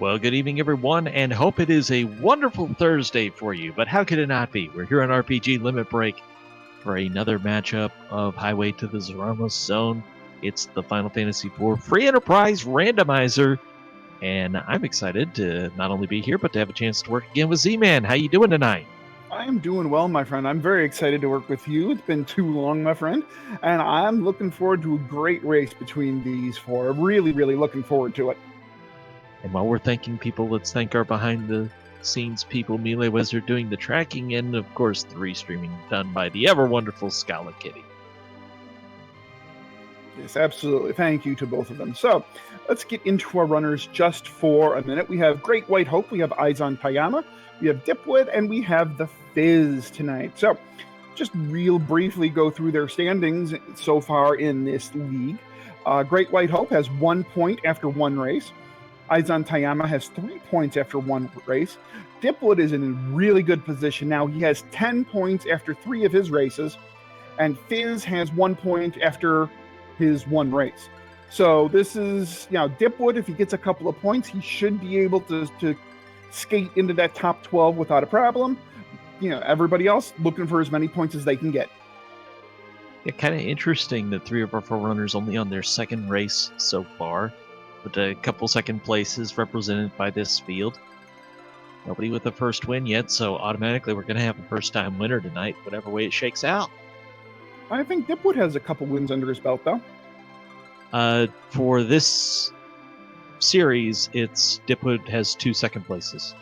Well, good evening, everyone, and hope it is a wonderful Thursday for you. But how could it not be? We're here on RPG Limit Break for another matchup of Highway to the Zemus-Zone. It's the Final Fantasy IV Free Enterprise Randomizer, and I'm excited to not only be here, but to have a chance to work again with Z-Man. How you doing tonight? I am doing well, my friend. I'm very excited to work with you. It's been too long, my friend, and I'm looking forward to a great race between these four. Really, really looking forward to it. And while we're thanking people, let's thank our behind-the-scenes people, Melee Wizard doing the tracking, and of course the restreaming done by the ever-wonderful Scala Kitty. Yes, absolutely. Thank you to both of them. So, let's get into our runners just for a minute. We have GreatWightHope, we have EizanTayama, we have dipwood, and we have TheFiz tonight. So, just real briefly go through their standings so far in this league. GreatWightHope has 1 point after one race. EizanTayama has 3 points after one race. Dipwood is in a really good position now. He has 10 points after 3 of his races, and Fiz has 1 point after his one race. So this is, Dipwood, if he gets a couple of points, he should be able to skate into that top 12 without a problem. Everybody else looking for as many points as they can get. Yeah, kind of interesting that 3 of our 4 runners only on their second race so far, with a couple second places represented by this field. Nobody with a first win yet, so automatically we're going to have a first-time winner tonight, whatever way it shakes out. I think Dipwood has a couple wins under his belt, though. For this series, it's Dipwood has 2 second places.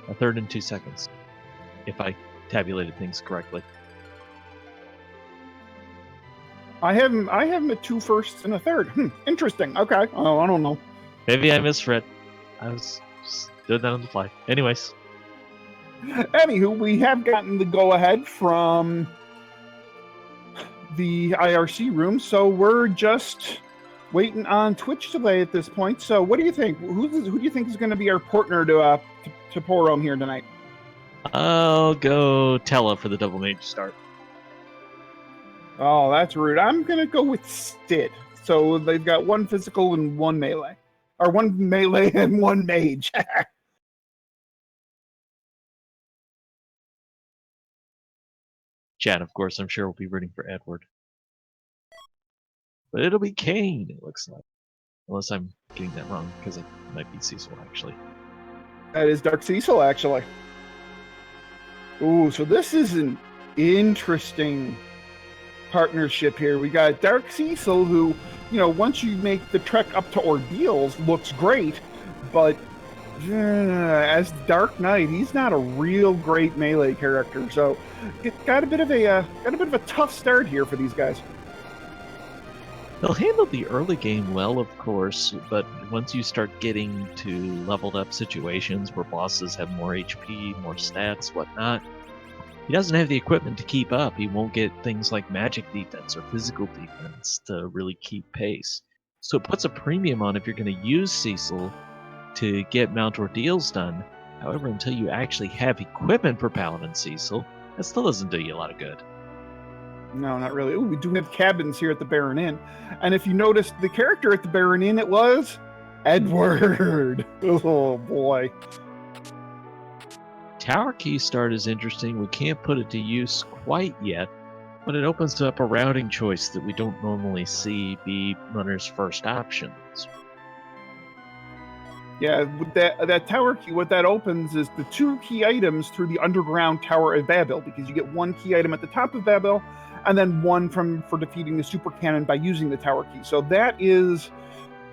A third and 2 seconds, if I tabulated things correctly. I have him at 2 firsts and a third. Interesting. Okay. Oh, I don't know. Maybe I misread. I was just doing that on the fly. Anyways. Anywho, we have gotten the go-ahead from the IRC room, so we're just waiting on Twitch to play at this point. So what do you think? Who do you think is going to be our partner to Porom here tonight? I'll go Tella for the double mage start. Oh, that's rude. I'm going to go with Stid. So they've got 1 physical and 1 melee. Or 1 melee and 1 mage. Chad, of course, I'm sure will be rooting for Edward. But it'll be Kane, it looks like. Unless I'm getting that wrong, because it might be Cecil, actually. That is Dark Cecil, actually. Ooh, so this is an interesting partnership here. We got Dark Cecil, who, once you make the trek up to Ordeals, looks great, but as Dark Knight, he's not a real great melee character. So it got a bit of a tough start here for these guys. They'll handle the early game well, of course, but once you start getting to leveled up situations where bosses have more HP, more stats, whatnot, he doesn't have the equipment to keep up. He won't get things like magic defense or physical defense to really keep pace. So it puts a premium on if you're going to use Cecil to get Mount Ordeals done. However, until you actually have equipment for Paladin Cecil, that still doesn't do you a lot of good. No, not really. Ooh, we do have cabins here at the Baron Inn. And if you noticed the character at the Baron Inn, it was Edward. Oh, boy. Tower Key Start is interesting. We can't put it to use quite yet, but it opens up a routing choice that we don't normally see be runners' first options. Yeah, with that Tower Key, what that opens is the 2 key items through the underground Tower of Babel, because you get 1 key item at the top of Babel, and then 1 for defeating the super cannon by using the Tower Key. So that is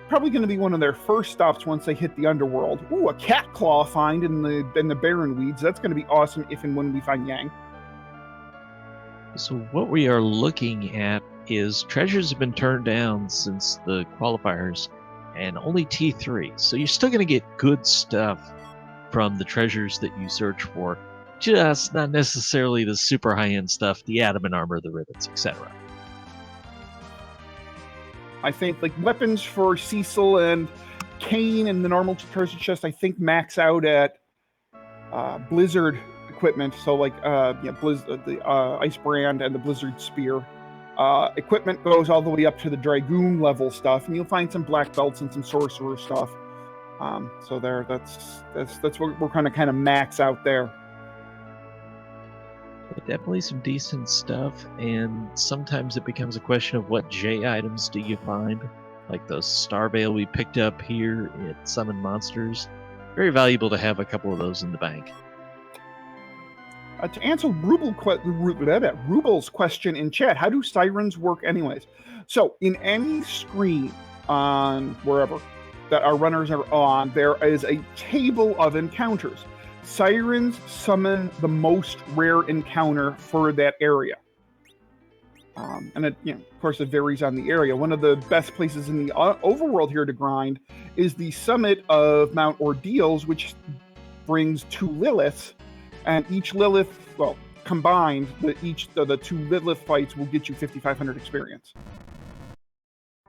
probably going to be one of their first stops once they hit the underworld. Ooh, a cat claw find in the Barren Weeds. That's going to be awesome if and when we find Yang. So what we are looking at is treasures have been turned down since the qualifiers, and only T3. So you're still going to get good stuff from the treasures that you search for, just not necessarily the super high-end stuff, the adamant armor, the rivets, etc. I think like weapons for Cecil and Kane and the normal treasure chest, I think max out at Blizzard equipment. So like the Ice Brand and the Blizzard Spear. Equipment goes all the way up to the Dragoon level stuff, and you'll find some black belts and some sorcerer stuff. So there, that's what we're kind of max out there. But definitely some decent stuff, and sometimes it becomes a question of what J items do you find, like those Star Veil we picked up here at Summon Monsters. Very valuable to have a couple of those in the bank. To answer Rubel's question in chat, how do sirens work anyways? So in any screen on wherever that our runners are on, there is a table of encounters. Sirens summon the most rare encounter for that area. And it, of course, it varies on the area. One of the best places in the overworld here to grind is the summit of Mount Ordeals, which brings 2 Liliths, and each Lilith, well, combined, the two Lilith fights will get you 5,500 experience.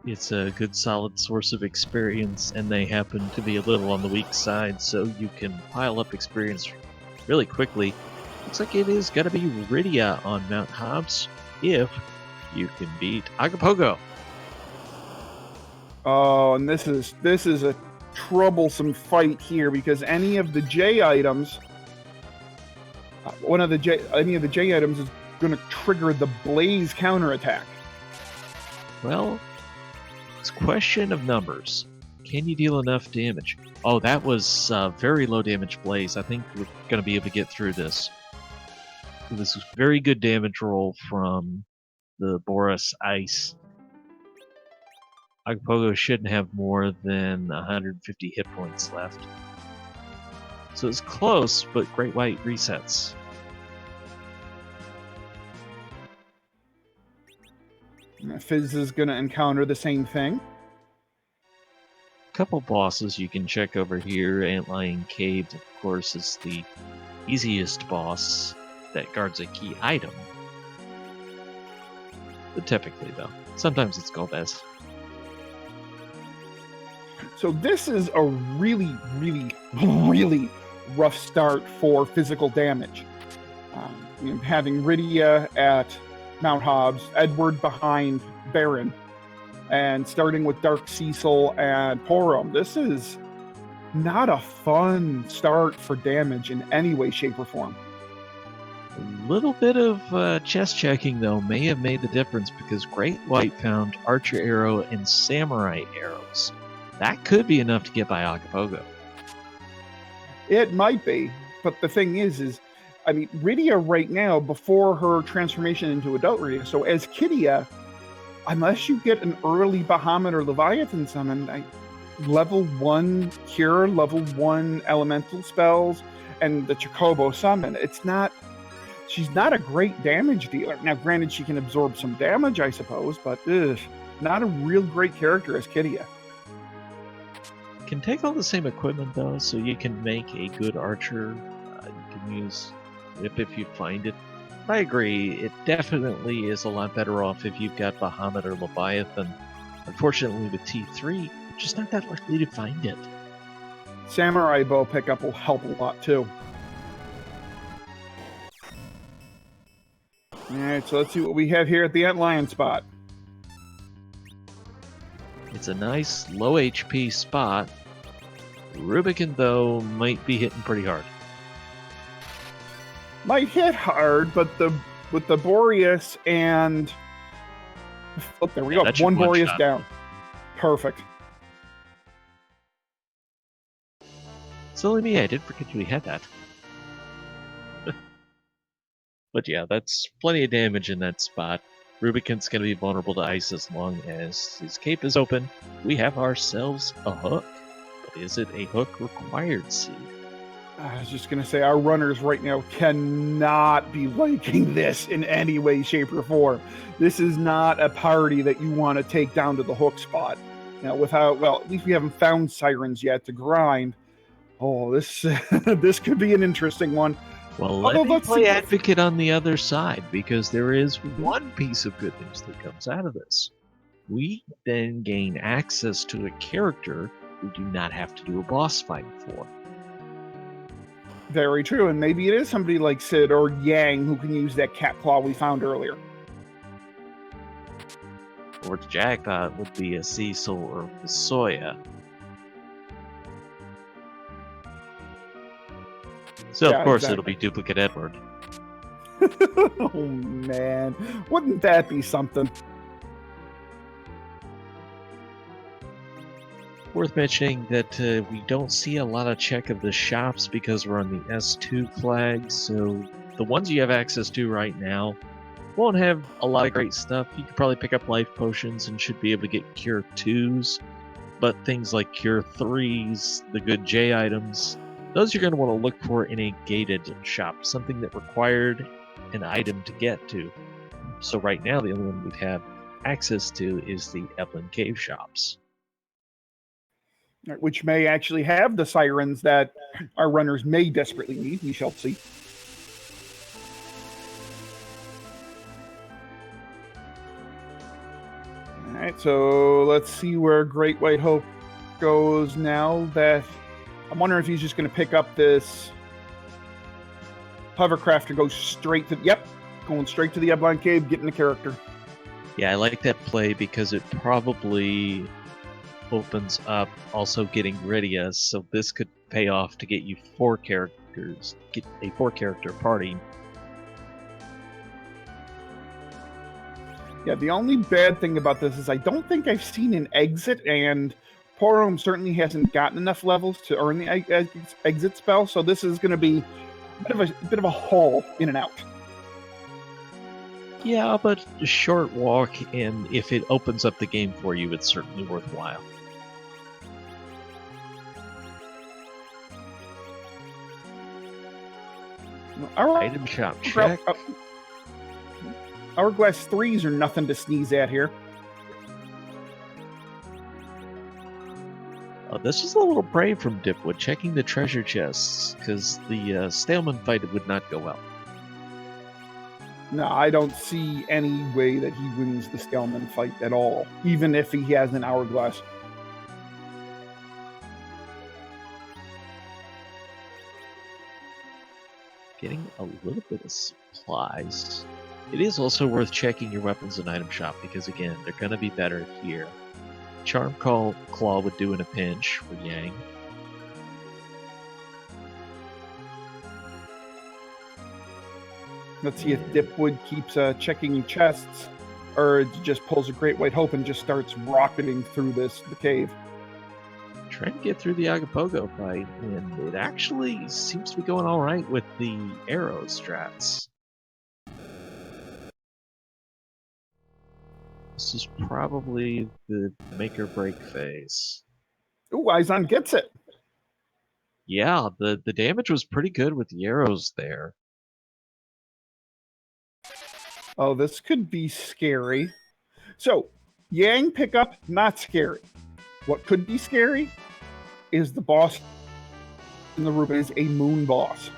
It's a good solid source of experience, and they happen to be a little on the weak side, so you can pile up experience really quickly. Looks like it is going to be Rydia on Mount Hobbs, if you can beat Agapogo. Oh, and this is a troublesome fight here, because any of the J items, any of the J items is going to trigger the Blaze counterattack. Well, it's a question of numbers. Can you deal enough damage? Oh, that was very low damage Blaze. I think we're going to be able to get through this. This was a very good damage roll from the Boris Ice. Agapogo shouldn't have more than 150 hit points left. So it's close, but Great White resets. Fizz is going to encounter the same thing. Couple bosses you can check over here. Antlion Cave, of course, is the easiest boss that guards a key item. But typically, though, sometimes it's Golbez. So this is a really, really, really rough start for physical damage. Having Rydia at Mount Hobbs, Edward behind Baron, and starting with Dark Cecil and Porom. This is not a fun start for damage in any way, shape, or form. A little bit of chest checking, though, may have made the difference, because Great White found Archer Arrow and Samurai Arrows. That could be enough to get by Agapogo. It might be, but the thing is Rydia right now, before her transformation into adult Rydia, so as Kydia, unless you get an early Bahamut or Leviathan summon, level 1 cure, level 1 elemental spells, and the Chocobo summon, she's not a great damage dealer. Now, granted, she can absorb some damage, I suppose, but not a real great character as Kydia. Can take all the same equipment, though, so you can make a good archer. You can use whip if you find it. I agree, it definitely is a lot better off if you've got Bahamut or Leviathan. Unfortunately, with T3, you're just not that likely to find it. Samurai Bow pickup will help a lot, too. Alright, so let's see what we have here at the Antlion spot. It's a nice low HP spot. Rubicon, though, might be hitting pretty hard. Might hit hard, but with the Boreas and... Oh, there we go. One Boreas down. Perfect. Silly me, I did forget we had that. But yeah, that's plenty of damage in that spot. Rubicon's going to be vulnerable to ice as long as his cape is open. We have ourselves a hook. But is it a hook required seed? I was just going to say, our runners right now cannot be liking this in any way, shape, or form. This is not a party that you want to take down to the hook spot. Now, at least we haven't found sirens yet to grind. Oh, this this could be an interesting one. Well, let's play advocate on the other side, because there is one piece of good news that comes out of this. We then gain access to a character we do not have to do a boss fight for. Very true, and maybe it is somebody like Sid or Yang who can use that cat claw we found earlier. Or jackpot would be a Cecil or a Soya. So, Yeah, of course, exactly. it'll be Duplicate Edward. Oh, man. Wouldn't that be something? Worth mentioning that we don't see a lot of check of the shops because we're on the S2 flag, so the ones you have access to right now won't have a lot of great stuff. You could probably pick up life potions and should be able to get cure 2s, but things like cure 3s, the good J items, those you're going to want to look for in a gated shop, something that required an item to get to. So right now the only one we have access to is the Evelyn Cave shops. Which may actually have the sirens that our runners may desperately need. We shall see. All right, so let's see where GreatWightHope goes now. That I'm wondering if he's just going to pick up this hovercraft and go straight to. Yep, going straight to the Eblon Cave, getting the character. Yeah, I like that play because it probably opens up also getting Rydia, so this could pay off to get you 4 characters, get a 4-character party. Yeah, the only bad thing about this is I don't think I've seen an exit, and Porom certainly hasn't gotten enough levels to earn the exit spell, so this is going to be a bit of a haul in and out. Yeah, but a short walk, and if it opens up the game for you, it's certainly worthwhile. Item shop check. Hourglass 3s are nothing to sneeze at here. This is a little brave from Dipwood, checking the treasure chests, because the Staleman fight would not go well. No, I don't see any way that he wins the Staleman fight at all, even if he has an Hourglass. Getting a little bit of supplies. It is also worth checking your weapons and item shop because, again, they're going to be better here. Charm Claw would do in a pinch for Yang. Let's see if Dipwood keeps checking chests, or just pulls a GreatWightHope and just starts rocketing through the cave. Trying to get through the Agapogo fight, and it actually seems to be going all right with the arrow strats. This is probably the make or break phase. Ooh, Eizan gets it. Yeah, the damage was pretty good with the arrows there. Oh, this could be scary. So, Yang pickup, not scary. What could be scary is the boss in the room is a moon boss.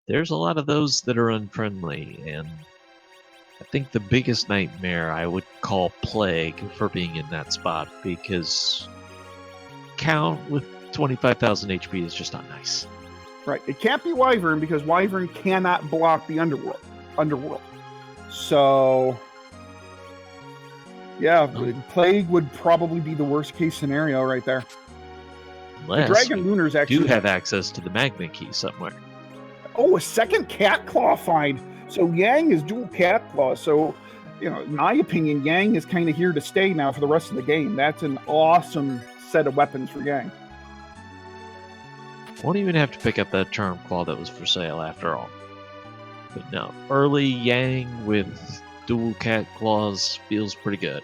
There's a lot of those that are unfriendly, and I think the biggest nightmare I would call Plague for being in that spot, because Count with 25,000 HP is just not nice. Right. It can't be Wyvern because Wyvern cannot block the underworld. So, yeah, Plague would probably be the worst case scenario right there. Unless the Dragon Lunars actually do have access to the Magnet Key somewhere. Oh, a second Cat Claw find. So Yang is dual Cat Claw. So, in my opinion, Yang is kind of here to stay now for the rest of the game. That's an awesome set of weapons for Yang. Won't even have to pick up that Charm Claw that was for sale after all. But no, early Yang with dual Cat Claws feels pretty good.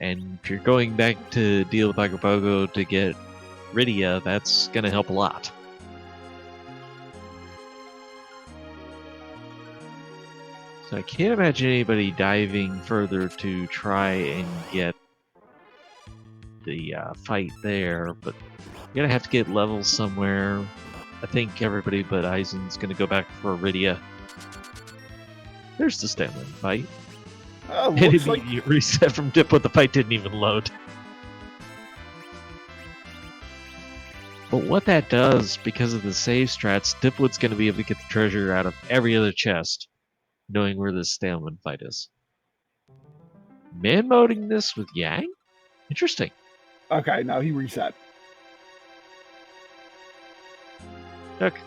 And if you're going back to deal with Agapogo to get Rydia, that's going to help a lot. So I can't imagine anybody diving further to try and get the fight there, but you're going to have to get levels somewhere. I think everybody but Eizan's going to go back for Rydia. There's the Stamina fight. And immediate reset from Dipwood. The fight didn't even load. But what that does, because of the save strats, Dipwood's going to be able to get the treasure out of every other chest, knowing where this Stamina fight is. Man-moding this with Yang? Interesting. Okay, now he reset. Okay.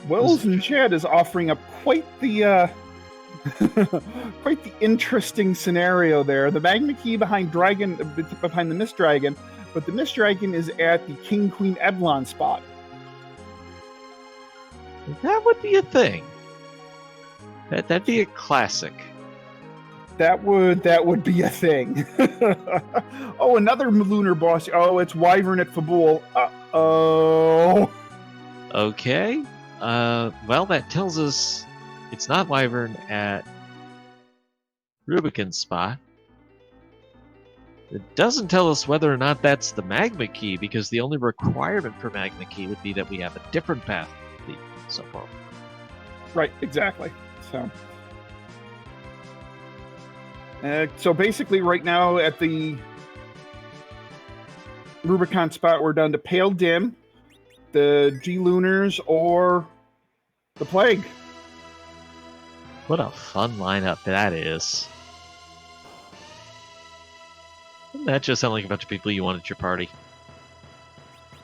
Wells and Chad is offering up quite the quite the interesting scenario there. The Magma Key behind the Mist Dragon, but the Mist Dragon is at the King Queen Eblon spot. That would be a thing. That'd be a classic. That would be a thing. Oh, another lunar boss. Oh, it's Wyvern at Fabul. Uh-oh. Okay. Well, that tells us it's not Wyvern at Rubicon's spot. It doesn't tell us whether or not that's the Magma Key, because the only requirement for Magma Key would be that we have a different path so far. Right, exactly. So basically right now at the Rubicon spot, we're down to Pale Dim, the G-Lunars, or the Plague. What a fun lineup that is. Doesn't that just sound like a bunch of people you want at your party?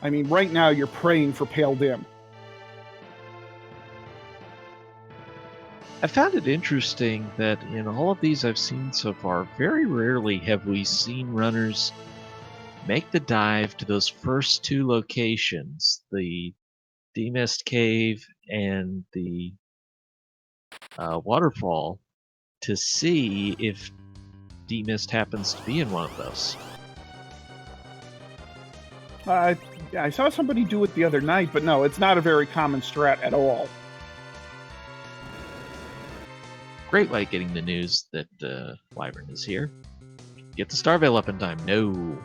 I mean, right now you're praying for Pale Dim. I found it interesting that in all of these I've seen so far, very rarely have we seen runners make the dive to those first two locations, the Demist Cave and the waterfall, to see if Demist happens to be in one of those. I saw somebody do it the other night, but no, it's not a very common strat at all. GreatWight getting the news that Wyvern is here. Get the Starveil up in time. No.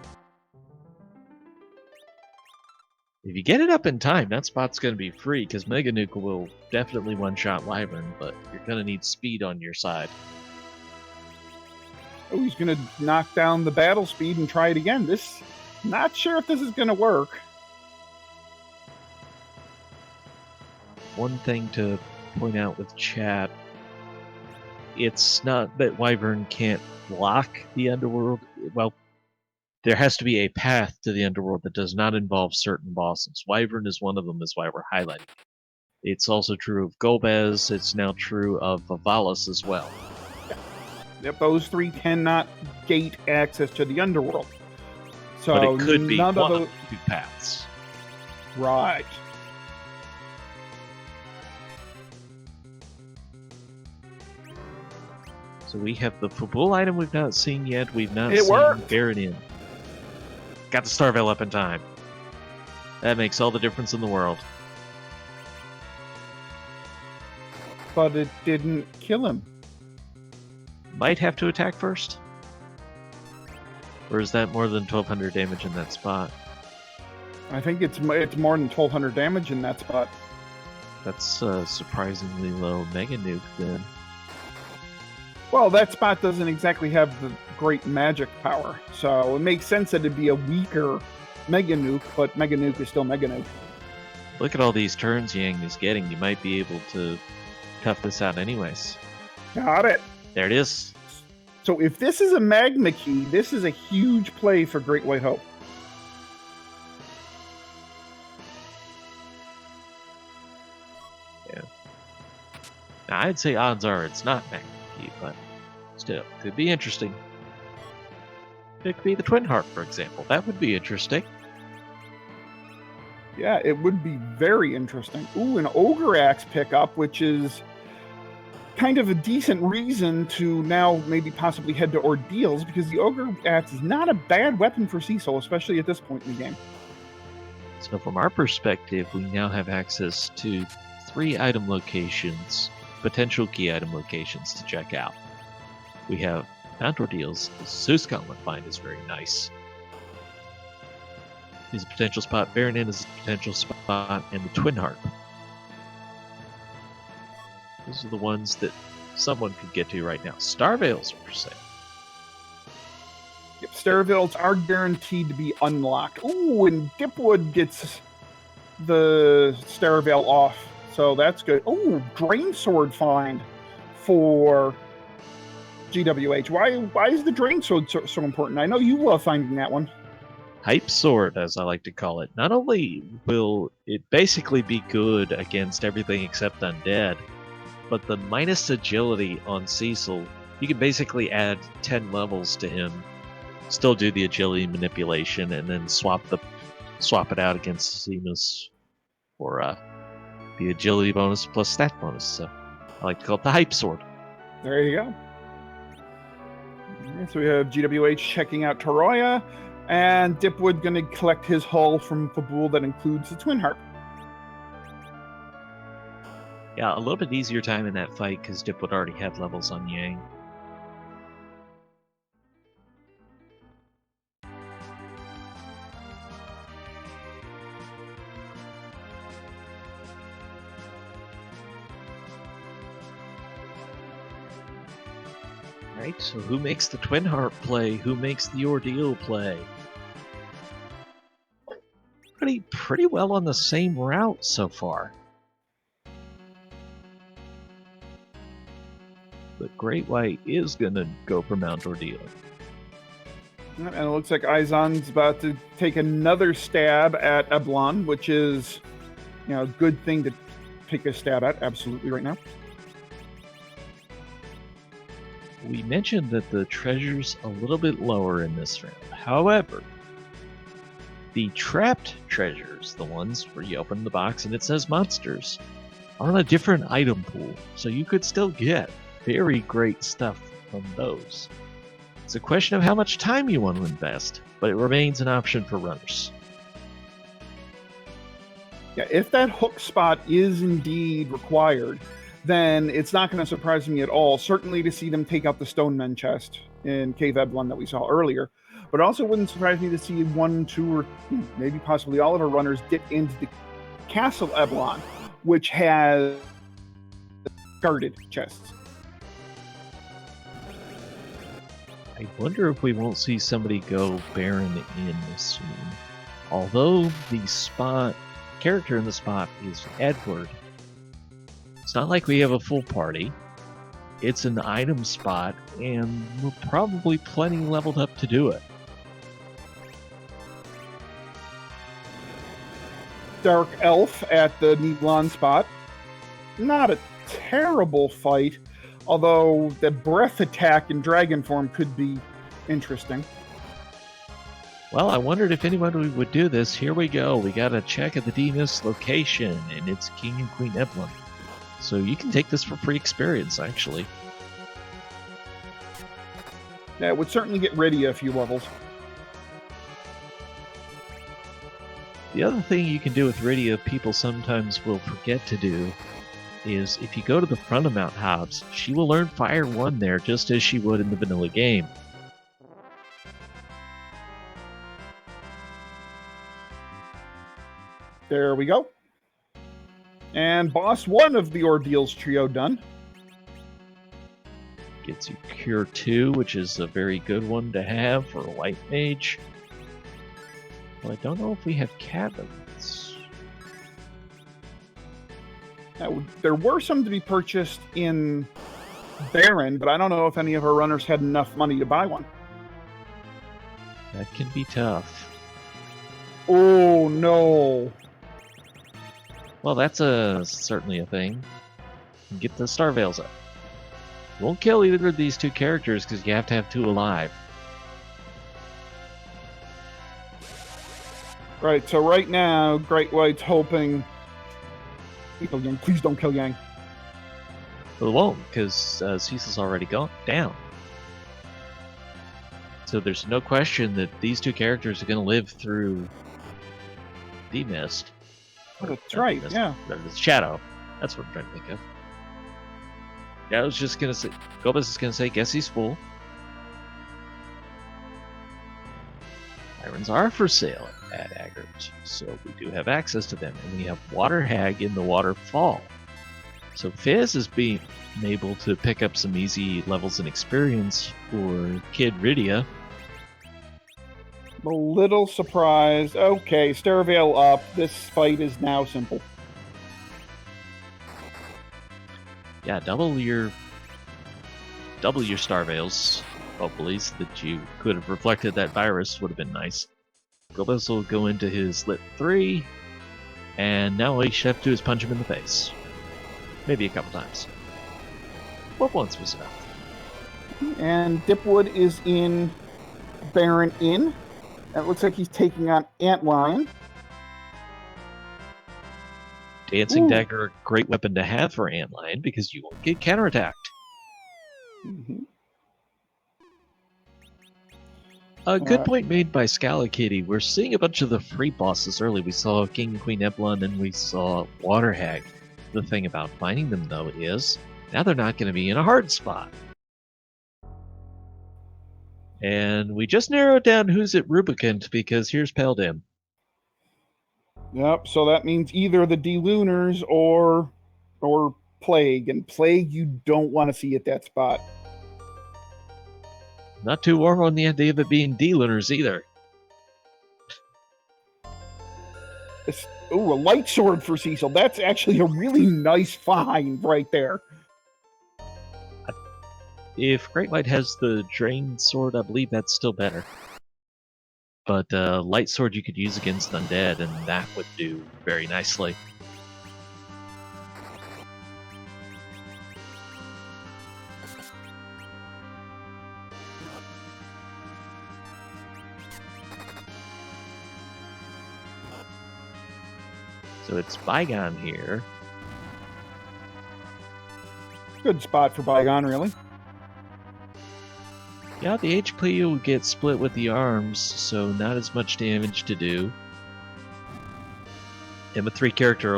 If you get it up in time, that spot's going to be free, because Mega Nuke will definitely one-shot Wyvern, but you're going to need speed on your side. Oh, he's going to knock down the battle speed and try it again. Not sure if this is going to work. One thing to point out with chat, it's not that Wyvern can't block the Underworld. Well, there has to be a path to the Underworld that does not involve certain bosses. Wyvern is one of them, is why we're highlighting it. It's also true of Golbez. It's now true of Valis as well. Yep, those three cannot gate access to the Underworld. So but it could be one of of the two paths. Right. So we have the Fabul item we've not seen yet. We've not It seen worked. Baron in. Got the Starveil up in time. That makes all the difference in the world. But it didn't kill him. Might have to attack first? Or is that more than 1200 damage in that spot? I think it's more than 1200 damage in that spot. That's surprisingly low Mega Nuke then. Well, that spot doesn't exactly have the great magic power, so it makes sense that it'd be a weaker Mega Nuke, but Mega Nuke is still Mega Nuke. Look at all these turns Yang is getting. You might be able to tough this out anyways. Got it. There it is. So if this is a Magma Key, this is a huge play for GreatWightHope. Yeah. Now, I'd say odds are it's not Magma Key, but still, could be interesting. It could be the Twin Heart, for example. That would be interesting. Yeah, it would be very interesting. Ooh, an Ogre Axe pickup, which is kind of a decent reason to now maybe possibly head to Ordeals, because the Ogre Axe is not a bad weapon for Cecil, especially at this point in the game. So from our perspective, we now have access to 3 item locations, potential key item locations to check out. We have Mount Ordeals. The Zeus Gauntlet find is very nice. Is a potential spot. Baron Inn is a potential spot, and the Twin Harp. Those are the ones that someone could get to right now. Starveils are for sale. Yep, Starveils are guaranteed to be unlocked. Ooh, and Dipwood gets the Starveil off, so that's good. Ooh, Drain Sword find for GWH. Why is the Drain Sword so important? I know you love finding that one. Hype Sword, as I like to call it. Not only will it basically be good against everything except undead, but the minus agility on Cecil, you can basically add 10 levels to him, still do the agility manipulation, and then swap it out against Zemus for the agility bonus plus stat bonus. So I like to call it the Hype Sword. There you go. So we have GWH checking out Toroya, and Dipwood going to collect his haul from Fabul that includes the Twin Harp. Yeah, a little bit easier time in that fight because Dipwood already had levels on Yang. Right, so who makes the Twin Harp play? Who makes the Ordeal play? Pretty well on the same route so far. But Great White is going to go for Mount Ordeal. And it looks like Eizan's about to take another stab at Eblon, which is, a good thing to take a stab at, absolutely, right now. We mentioned that the treasure's a little bit lower in this round. However, the trapped treasures, the ones where you open the box and it says monsters, are on a different item pool, so you could still get very great stuff from those. It's a question of how much time you want to invest, but it remains an option for runners. Yeah, if that hook spot is indeed required, then it's not going to surprise me at all, certainly to see them take out the Stoneman chest in Cave Eblon that we saw earlier. But also wouldn't surprise me to see 1, 2, or maybe possibly all of our runners dip into the Castle Eblon, which has guarded chests. I wonder if we won't see somebody go Baron in this one. Although the character in the spot is Edward, it's not like we have a full party. It's an item spot, and we're probably plenty leveled up to do it. Dark Elf at the Niblon spot. Not a terrible fight, although the breath attack in dragon form could be interesting. Well, I wondered if anyone would do this. Here we go. We got a check at the Demus location, and it's King and Queen Eblon. So you can take this for free experience, actually. Yeah, it would certainly get rid of you a few levels. The other thing you can do with Rydia people sometimes will forget to do is if you go to the front of Mount Hobbs, she will learn Fire 1 there just as she would in the vanilla game. There we go. And boss 1 of the Ordeals trio done. Gets you Cure 2, which is a very good one to have for a white mage. Well, I don't know if we have cabins. There were some to be purchased in Baron, but I don't know if any of our runners had enough money to buy one. That can be tough. Oh, no. Well, that's certainly a thing. Get the Star Veils up. You won't kill either of these two characters because you have to have 2 alive. Right, so right now, Great White's hoping... Please don't kill Yang. Well, it won't, because Cecil's already gone down. So there's no question that these two characters are going to live through the Mist. Oh, that's right, yeah. The Shadow. That's what I'm trying to think of. Yeah, I was just going to say... Gobus is going to say, guess he's full. Irons are for sale at Aggert, so we do have access to them. And we have Water Hag in the Waterfall. So Fizz is being able to pick up some easy levels and experience for Kid Rydia. I'm a little surprised. Okay, Stairveil up. This fight is now simple. Yeah, double your Star Veils, hopefully, so that you could have reflected that virus would have been nice. Globus will go into his Lit 3, and now all he should have to do is punch him in the face. Maybe a couple times. But once was enough. And Dipwood is in Baron Inn. It looks like he's taking on Antlion. Dancing Dagger, great weapon to have for Antlion because you won't get counterattacked. Mm-hmm. A good point made by Scala-Kitty. We're seeing a bunch of the free bosses early. We saw King and Queen Eblon and we saw Water Hag. The thing about finding them, though, is now they're not going to be in a hard spot. And we just narrowed down who's at Rubicant because here's Peldim. Yep, so that means either the D-Lunars or Plague. And Plague you don't want to see at that spot. Not too warm on the idea of it being D-Lunars either. A light sword for Cecil. That's actually a really nice find right there. If Great White has the Drain Sword, I believe that's still better. But Light Sword you could use against Undead, and that would do very nicely. So it's Bygone here. Good spot for Bygone, really. Yeah, the HP will get split with the arms, so not as much damage to do. And with three characters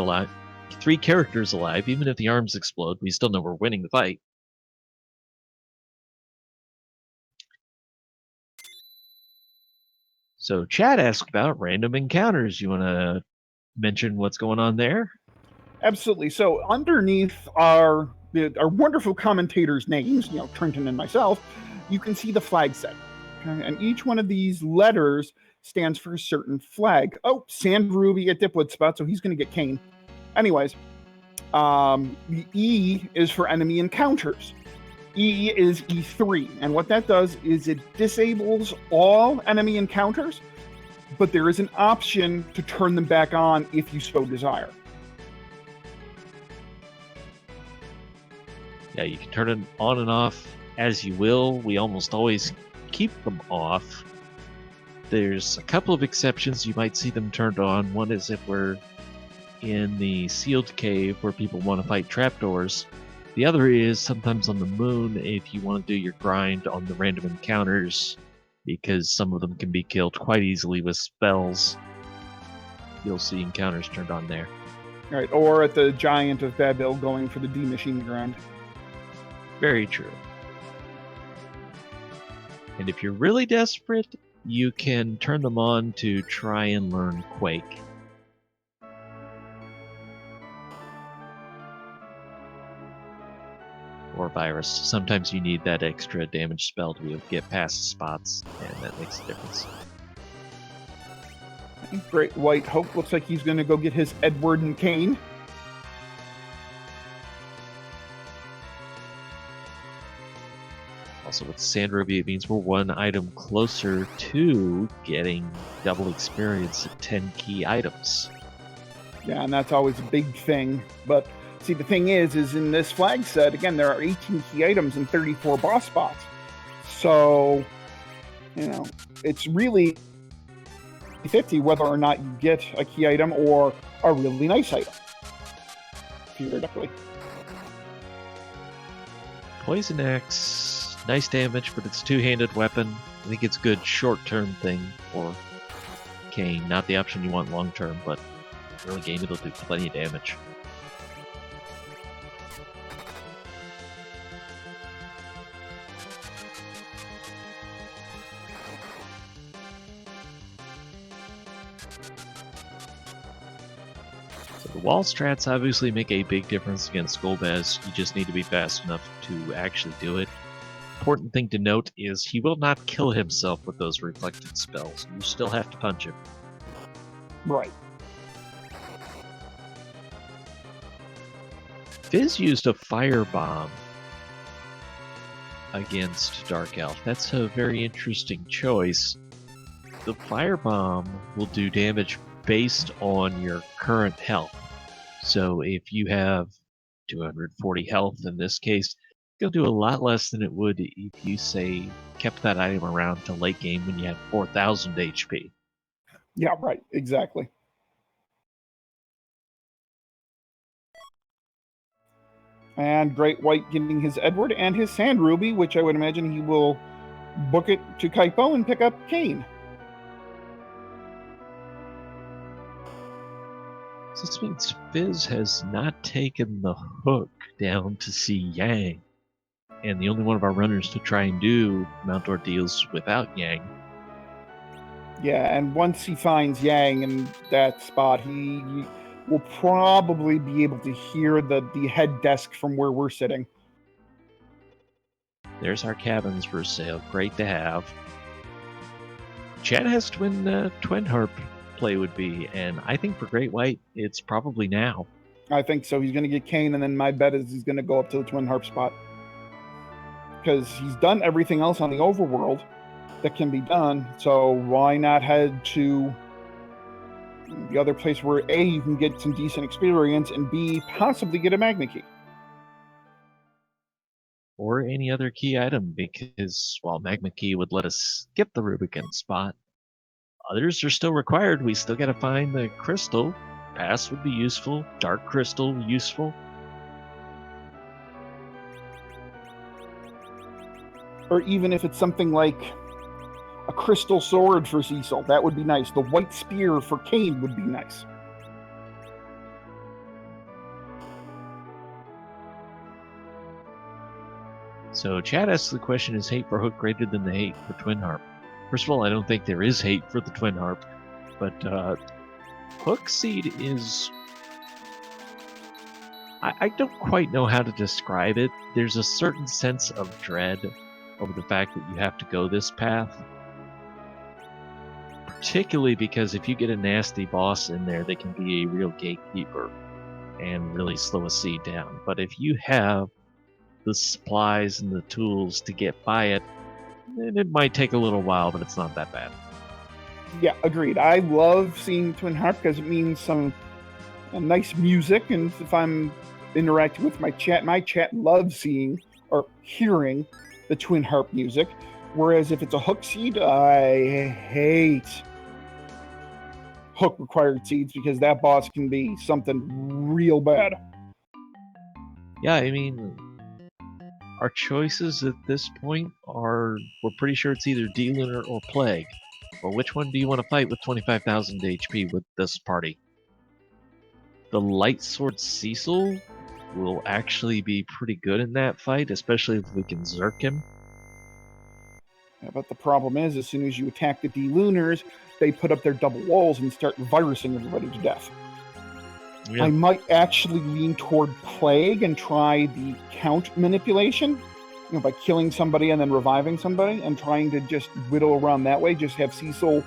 alive, even if the arms explode, we still know we're winning the fight. So Chad asked about random encounters. You want to mention what's going on there? Absolutely. So underneath our wonderful commentators' names, Trinton and myself, you can see the flag set. Okay? And each one of these letters stands for a certain flag. Oh, Sand Ruby at Dipwood spot, so he's going to get Kane. Anyways, the E is for enemy encounters. E is E3, and what that does is it disables all enemy encounters, but there is an option to turn them back on if you so desire. Yeah, you can turn it on and off as you will. We almost always keep them off. There's a couple of exceptions. You might see them turned on. One is if we're in the sealed cave where people want to fight trapdoors. The other is sometimes on the moon if you want to do your grind on the random encounters, because some of them can be killed quite easily with spells. You'll see encounters turned on there. Right, or at the Giant of Babil going for the D machine grind. Very true. And if you're really desperate, you can turn them on to try and learn Quake. Or Virus. Sometimes you need that extra damage spell to be able to get past spots, and that makes a difference. GreatWightHope looks like he's going to go get his Edward and Kane. Also with Sand Ruby, it means we're one item closer to getting double experience at 10 key items. Yeah, and that's always a big thing. But see, the thing is in this flag set, again, there are 18 key items and 34 boss spots. So, it's really 50 whether or not you get a key item or a really nice item. Theoretically. Poison Axe, nice damage, but it's a two-handed weapon. I think it's a good short-term thing for Kane. Not the option you want long-term, but early game it'll do plenty of damage. So the wall strats obviously make a big difference against Golbez. You just need to be fast enough to actually do it. Important thing to note is he will not kill himself with those reflected spells. You still have to punch him. Right. Fizz used a firebomb against Dark Elf. That's a very interesting choice. the firebomb will do damage based on your current health. So if you have 240 health in this case, it'll do a lot less than it would if you, say, kept that item around to late game when you had 4,000 HP. Yeah, right. Exactly. And Great White getting his Edward and his Sand Ruby, which I would imagine he will book it to Kaipo and pick up Kane. So this means Fizz has not taken the hook down to see Yang. And the only one of our runners to try and do Mount Ordeals without Yang. Yeah, and once he finds Yang in that spot, he will probably be able to hear the head desk from where we're sitting. There's our cabins for sale. Great to have. Chad asked when Twin Harp play would be, and I think for Great White, it's probably now. I think so. He's going to get Kane, and then my bet is he's going to go up to the Twin Harp spot. Because he's done everything else on the overworld that can be done, so why not head to the other place where A, you can get some decent experience, and B, possibly get a Magma Key. Or any other key item, because while Magma Key would let us skip the Rubicon spot, others are still required. We still gotta find the crystal. Pass would be useful. Dark crystal useful. Or even if it's something like a crystal sword for Cecil, that would be nice. The white spear for Kane would be nice. So Chad asks the question, is hate for Hook greater than the hate for Twin Harp? First of all, I don't think there is hate for the Twin Harp, but Hook Seed is... I don't quite know how to describe it. There's a certain sense of dread over the fact that you have to go this path. Particularly because if you get a nasty boss in there, they can be a real gatekeeper and really slow a seed down. But if you have the supplies and the tools to get by it, then it might take a little while, but it's not that bad. Yeah, agreed. I love seeing Twin Harp because it means some nice music, and if I'm interacting with my chat loves seeing or hearing the Twin Harp music. Whereas if it's a Hook Seed, I hate Hook required seeds because that boss can be something real bad. Yeah, I mean, our choices at this point are, we're pretty sure it's either D-Lunar or Plague. Well, which one do you want to fight with 25,000 HP with this party? The Light Sword Cecil will actually be pretty good in that fight, especially if we can Zerk him. Yeah, but the problem is, as soon as you attack the D-Lunars, they put up their double walls and start virusing everybody to death. Yeah. I might actually lean toward Plague and try the count manipulation, by killing somebody and then reviving somebody and trying to just whittle around that way. Just have Cecil,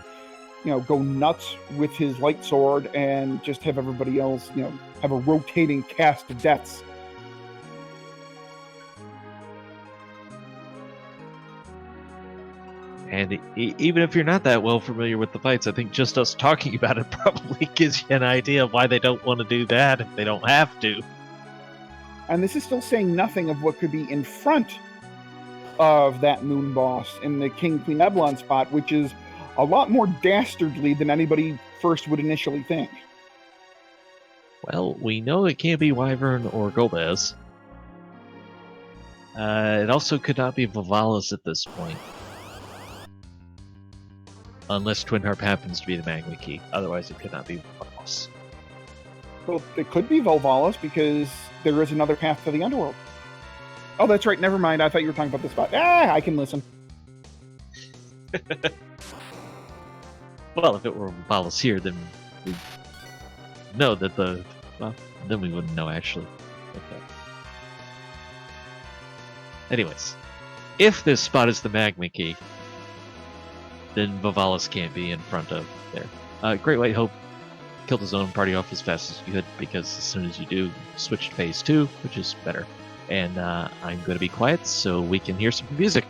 go nuts with his light sword and just have everybody else, have a rotating cast of deaths. And even if you're not that well familiar with the fights, I think just us talking about it probably gives you an idea of why they don't want to do that if they don't have to. And this is still saying nothing of what could be in front of that moon boss in the King Queen Eblon spot, which is a lot more dastardly than anybody first would initially think. Well, we know it can't be Wyvern or Golbez. It also could not be Vivalis at this point. Unless Twin Harp happens to be the Magma Key. Otherwise, it could not be Vivalis. Well, it could be Vivalis because there is another path to the Underworld. Oh, that's right. Never mind. I thought you were talking about the spot. I can listen. Well, if it were Vivalis here, then we'd know that then we wouldn't know, actually. Okay. Anyways, if this spot is the Magma Key, then Vivalis can't be in front of there. GreatWightHope killed his own party off as fast as you could, because as soon as you do, switch to phase 2, which is better. And I'm going to be quiet so we can hear some music.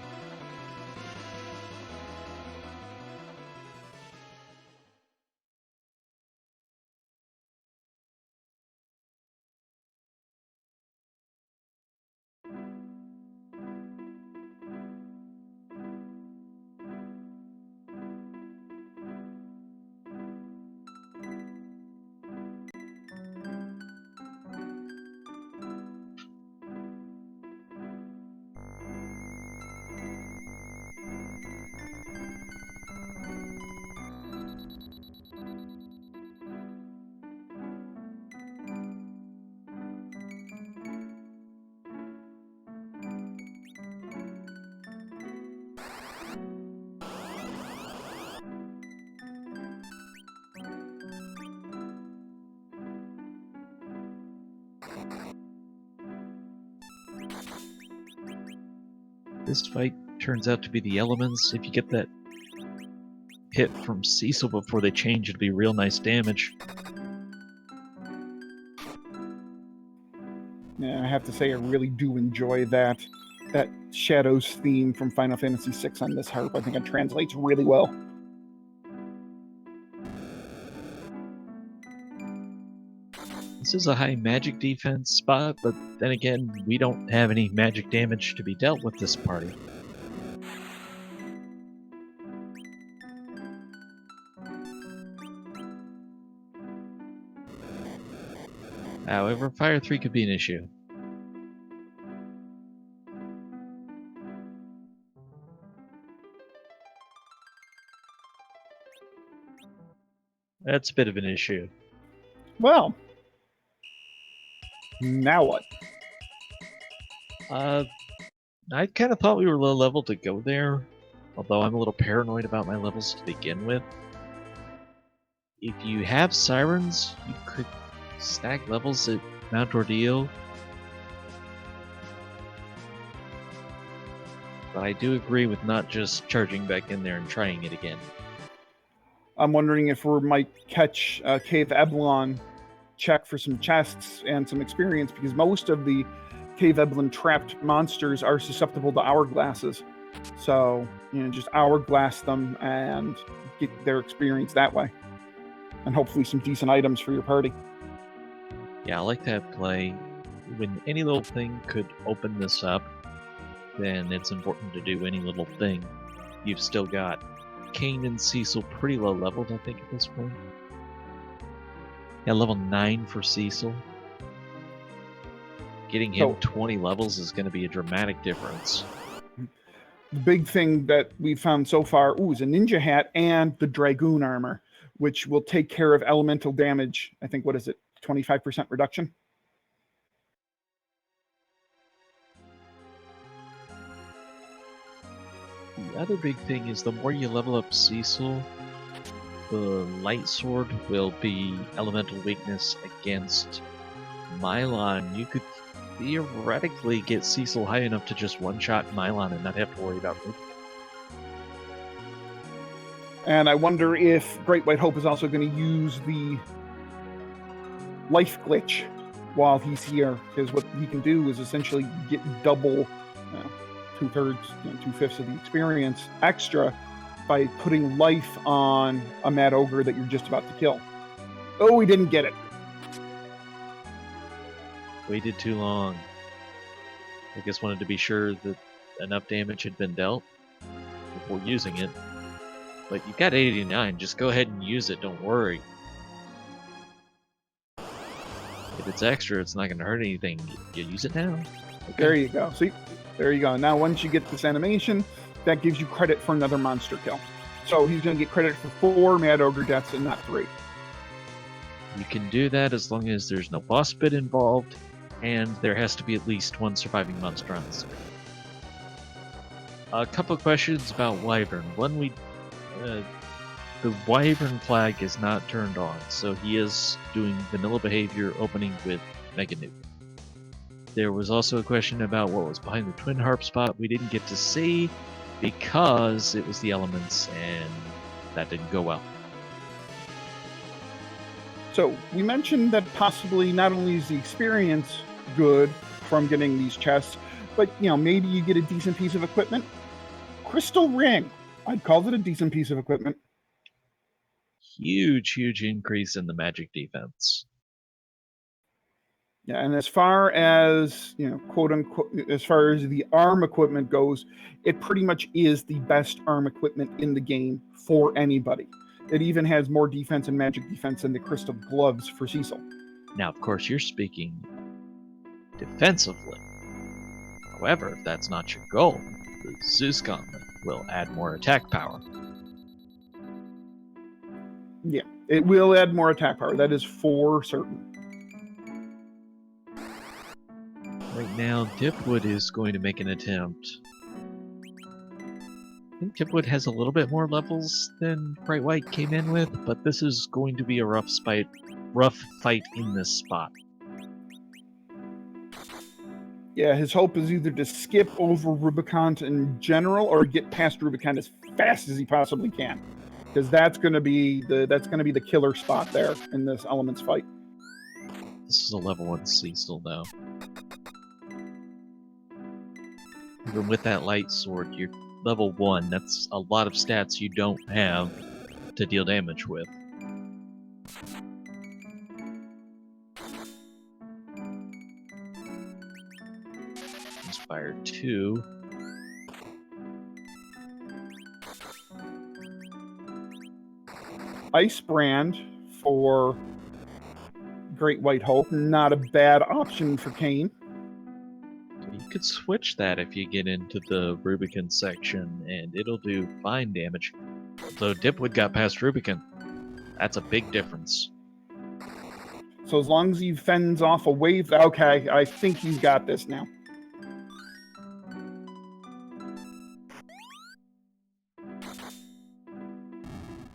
This fight turns out to be the elements. If you get that hit from Cecil before they change, it'd be real nice damage. Yeah, I have to say I really do enjoy that Shadows theme from Final Fantasy VI on this harp. I think it translates really well. This is a high magic defense spot, but then again, we don't have any magic damage to be dealt with this party. However, Fire 3 could be an issue. That's a bit of an issue. Well, now what? I kind of thought we were low level to go there, although I'm a little paranoid about my levels to begin with. If you have Sirens, you could stack levels at Mount Ordeal. But I do agree with not just charging back in there and trying it again. I'm wondering if we might catch Cave Eblon, check for some chests and some experience, because most of the Cave Eblon trapped monsters are susceptible to hourglasses. So, just hourglass them and get their experience that way. And hopefully some decent items for your party. Yeah, I like that play. When any little thing could open this up, then it's important to do any little thing. You've still got Kane and Cecil pretty low leveled, I think, at this point. Yeah, level 9 for Cecil. Getting him 20 levels is going to be a dramatic difference. The big thing that we've found so far is a ninja hat and the Dragoon armor, which will take care of elemental damage. I think, 25% reduction? The other big thing is the more you level up Cecil, the light sword will be elemental weakness against Mylon. You could theoretically get Cecil high enough to just one-shot Mylon and not have to worry about it. And I wonder if GreatWightHope is also going to use the life glitch while he's here, because what he can do is essentially get double, 2/3, 2/5 of the experience extra by putting life on a mad ogre that you're just about to kill. Oh, we didn't get it. Waited too long. I guess wanted to be sure that enough damage had been dealt before using it. But you got 89, just go ahead and use it, don't worry. If it's extra, it's not going to hurt anything. You use it now. Okay. There you go. See? There you go. Now, once you get this animation, that gives you credit for another monster kill. So he's going to get credit for 4 Mad Ogre deaths and not 3. You can do that as long as there's no boss bit involved, and there has to be at least 1 surviving monster on the screen. A couple of questions about Wyvern. One, the Wyvern flag is not turned on, so he is doing vanilla behavior opening with Mega Nuke. There was also a question about what was behind the Twin Harp spot. We didn't get to see because it was the elements and that didn't go well. So we mentioned that possibly not only is the experience good from getting these chests, but maybe you get a decent piece of equipment. Crystal Ring. I'd call it a decent piece of equipment. Huge increase in the magic defense. Yeah, and as far as, quote unquote, as far as the arm equipment goes, it pretty much is the best arm equipment in the game for anybody. It even has more defense and magic defense than the crystal gloves for Cecil. Now, of course, you're speaking defensively. However, if that's not your goal, the Zeus Gauntlet will add more attack power. Yeah, it will add more attack power. That is for certain. Right now, Dipwood is going to make an attempt. I think Dipwood has a little bit more levels than GreatWight came in with, but this is going to be a rough fight in this spot. Yeah, his hope is either to skip over Rubicon in general or get past Rubicon as fast as he possibly can, because that's going to be the killer spot there in this elements fight. This is a level 1 Cecil now. Even with that light sword, you're level 1. That's a lot of stats you don't have to deal damage with. Inspire 2. Ice Brand for GreatWightHope, not a bad option for Kane. You could switch that if you get into the Rubicon section, and it'll do fine damage. Though Dipwood got past Rubicon, that's a big difference. So as long as he fends off a wave, okay, I think he's got this now.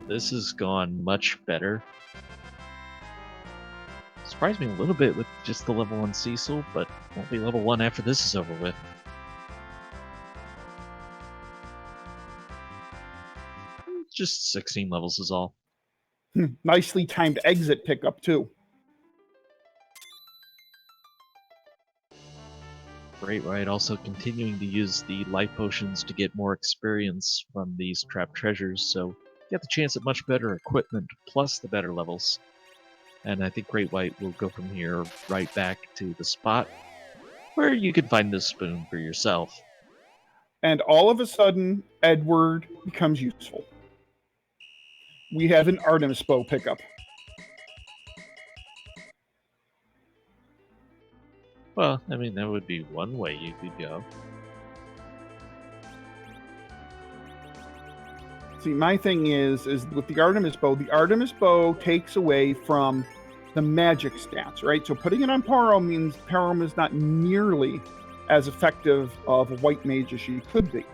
This has gone much better. Surprised me a little bit with just the level 1 Cecil, but won't be level 1 after this is over with. Just 16 levels is all. Nicely timed exit pickup, too. GreatWight also continuing to use the life potions to get more experience from these trapped treasures, so get the chance at much better equipment plus the better levels. And I think GreatWight will go from here right back to the spot where you can find this spoon for yourself. And all of a sudden, Edward becomes useful. We have an Artemis bow pickup. Well, I mean, that would be one way you could go. See, my thing is with the Artemis bow takes away from the magic stats, right? So putting it on Paro means Paro is not nearly as effective of a white mage as she could be.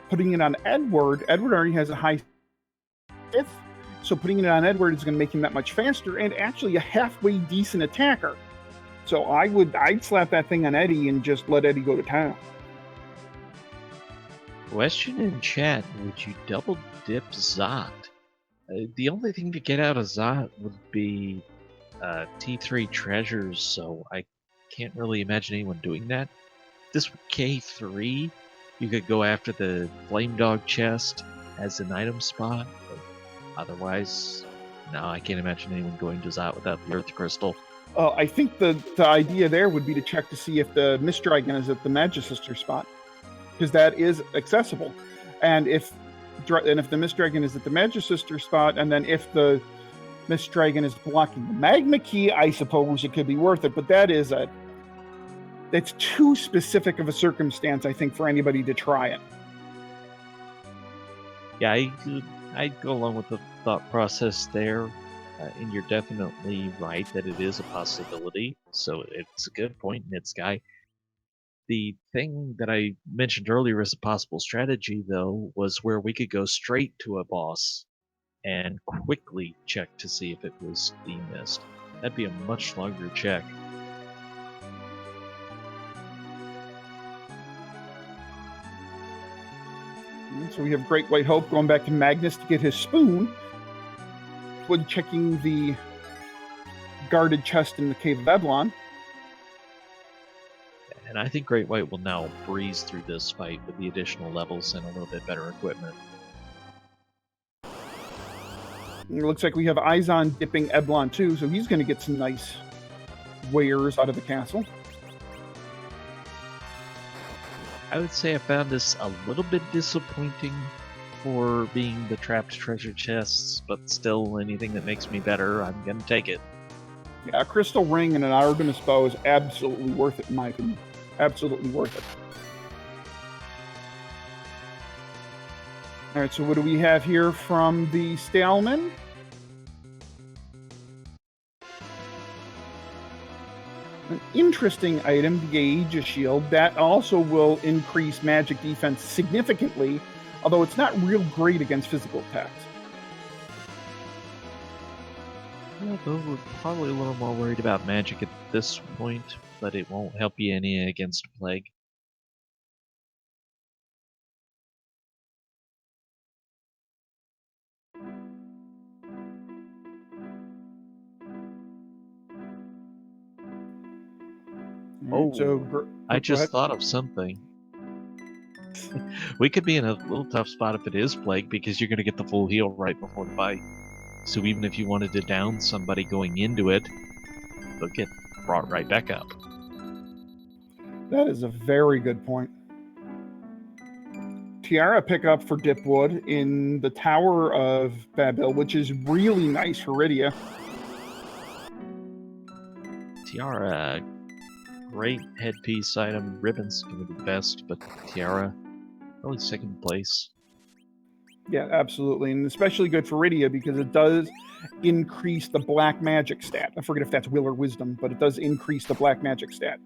Putting it on Edward already has a high 5th, so putting it on Edward is going to make him that much faster and actually a halfway decent attacker. So I'd slap that thing on Eddie and just let Eddie go to town. Question in chat, would you double dip Zot? The only thing to get out of Zot would be T3 treasures, so I can't really imagine anyone doing that. This K3, you could go after the Flame Dog chest as an item spot, but otherwise, no, I can't imagine anyone going to Zot without the Earth Crystal. I think the idea there would be to check to see if the Mist Dragon is at the Magicister spot, because that is accessible. And if the Mist Dragon is at the Magicister spot, and then if the Mist Dragon is blocking the Magma Key, I suppose it could be worth it. But that's too specific of a circumstance, I think, for anybody to try it. Yeah, I'd go along with the thought process there. And you're definitely right that it is a possibility, so it's a good point, Nitz Guy. The thing that I mentioned earlier as a possible strategy, though, was where we could go straight to a boss and quickly check to see if it was the mist. That'd be a much longer check. So we have GreatWightHope going back to Magnus to get his spoon. When checking the guarded chest in the Cave of Eblon. And I think GreatWight will now breeze through this fight with the additional levels and a little bit better equipment. It looks like we have Eizan dipping Eblon too, so he's going to get some nice wares out of the castle. I would say I found this a little bit disappointing for being the trapped treasure chests, but still anything that makes me better, I'm gonna take it. Yeah, a crystal ring and an Artemis bow is absolutely worth it in my opinion. Absolutely worth it. Alright, so what do we have here from the Staleman? An interesting item, the Aegis Shield, that also will increase magic defense significantly, although it's not real great against physical attacks. Yeah, though we're probably a little more worried about magic at this point, but it won't help you any against plague. All right, so I go ahead. just thought of something. We could be in a little tough spot if it is plague because you're going to get the full heal right before the fight. So even if you wanted to down somebody going into it, they'll get brought right back up. That is a very good point. Tiara pickup for Dipwood in the Tower of Babil, which is really nice for Rydia. Tiara, great headpiece item. Ribbon's going to be the best, but Tiara, probably second place. Yeah, absolutely. And especially good for Rydia because it does increase the black magic stat. I forget if that's will or wisdom, but it does increase the black magic stat.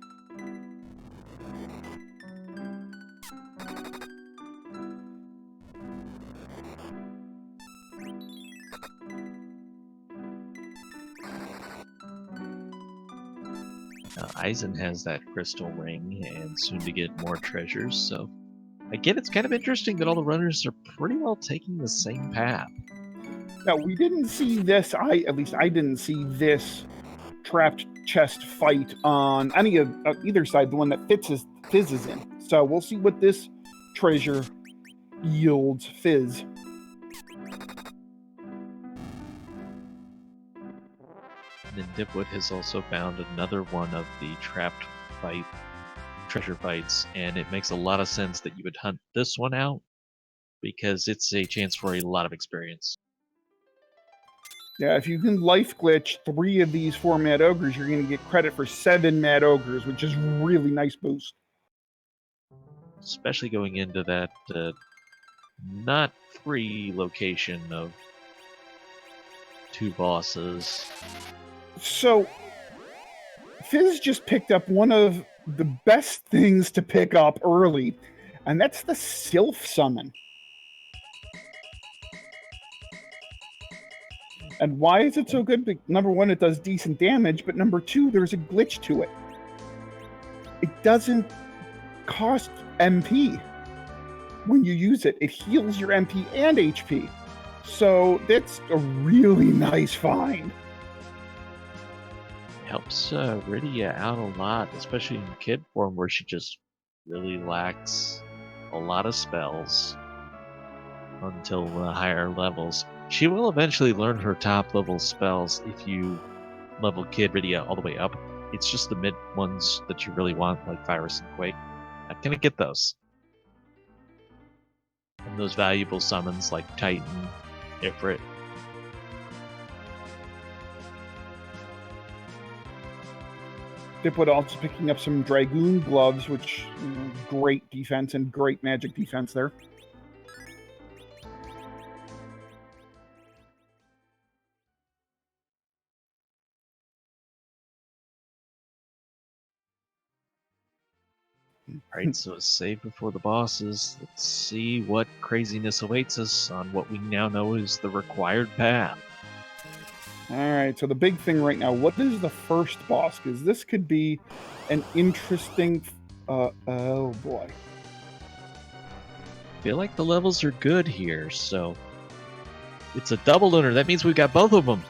Eizan has that crystal ring and soon to get more treasures, so again, it's kind of interesting that all the runners are pretty well taking the same path. Now, we didn't see this, at least I didn't see this trapped chest fight on any of either side, the one that Fiz is in. So we'll see what this treasure yields Fiz. And then Dipwood has also found another one of the trapped treasure fights, and it makes a lot of sense that you would hunt this one out because it's a chance for a lot of experience. Yeah, if you can life glitch 3 of these 4 Mad Ogres, you're going to get credit for 7 Mad Ogres, which is really nice boost. Especially going into that not free location of 2 bosses. So, Fiz just picked up one of the best things to pick up early, and that's the Silph Summon. And why is it so good? Number one, it does decent damage, but number two, there's a glitch to it. It doesn't cost MP when you use it. It heals your MP and HP. So that's a really nice find. Helps Rydia out a lot, especially in kid form where she just really lacks a lot of spells until higher levels. She will eventually learn her top level spells if you level Kid Rydia all the way up. It's just the mid ones that you really want, like Virus and Quake. Not gonna get those. And those valuable summons like Titan, Ifrit. Dipwood also picking up some Dragoon gloves, which great defense and great magic defense there. Alright, so save before the bosses. Let's see what craziness awaits us on what we now know is the required path. Alright, so the big thing right now, what is the first boss? Because this could be an interesting... oh boy. I feel like the levels are good here, so... It's a double lunar, that means we've got both of them!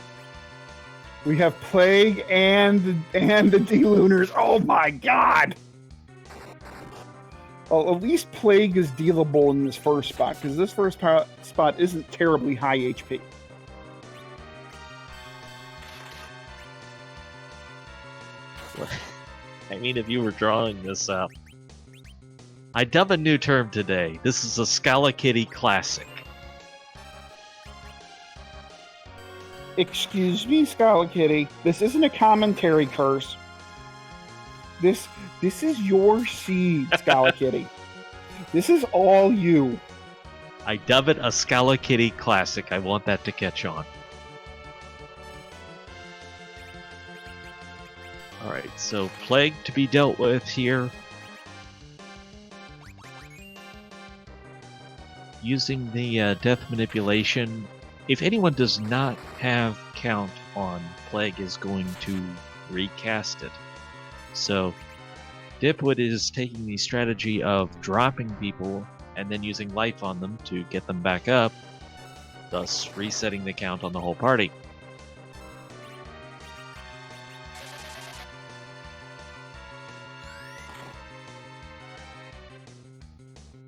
We have Plague and the D-Lunars. Oh my god! Well, at least Plague is dealable in this first spot, because this first spot isn't terribly high HP. I mean, if you were drawing this up. I dub a new term today. This is a Scala Kitty classic. Excuse me, Scala Kitty. This isn't a commentary curse. This is your seed, Scala Kitty. This is all you. I dub it a Scala Kitty classic. I want that to catch on. Alright, so Plague to be dealt with here. Using the death manipulation. If anyone does not have count on Plague is going to recast it. So Dipwood is taking the strategy of dropping people and then using life on them to get them back up, thus resetting the count on the whole party.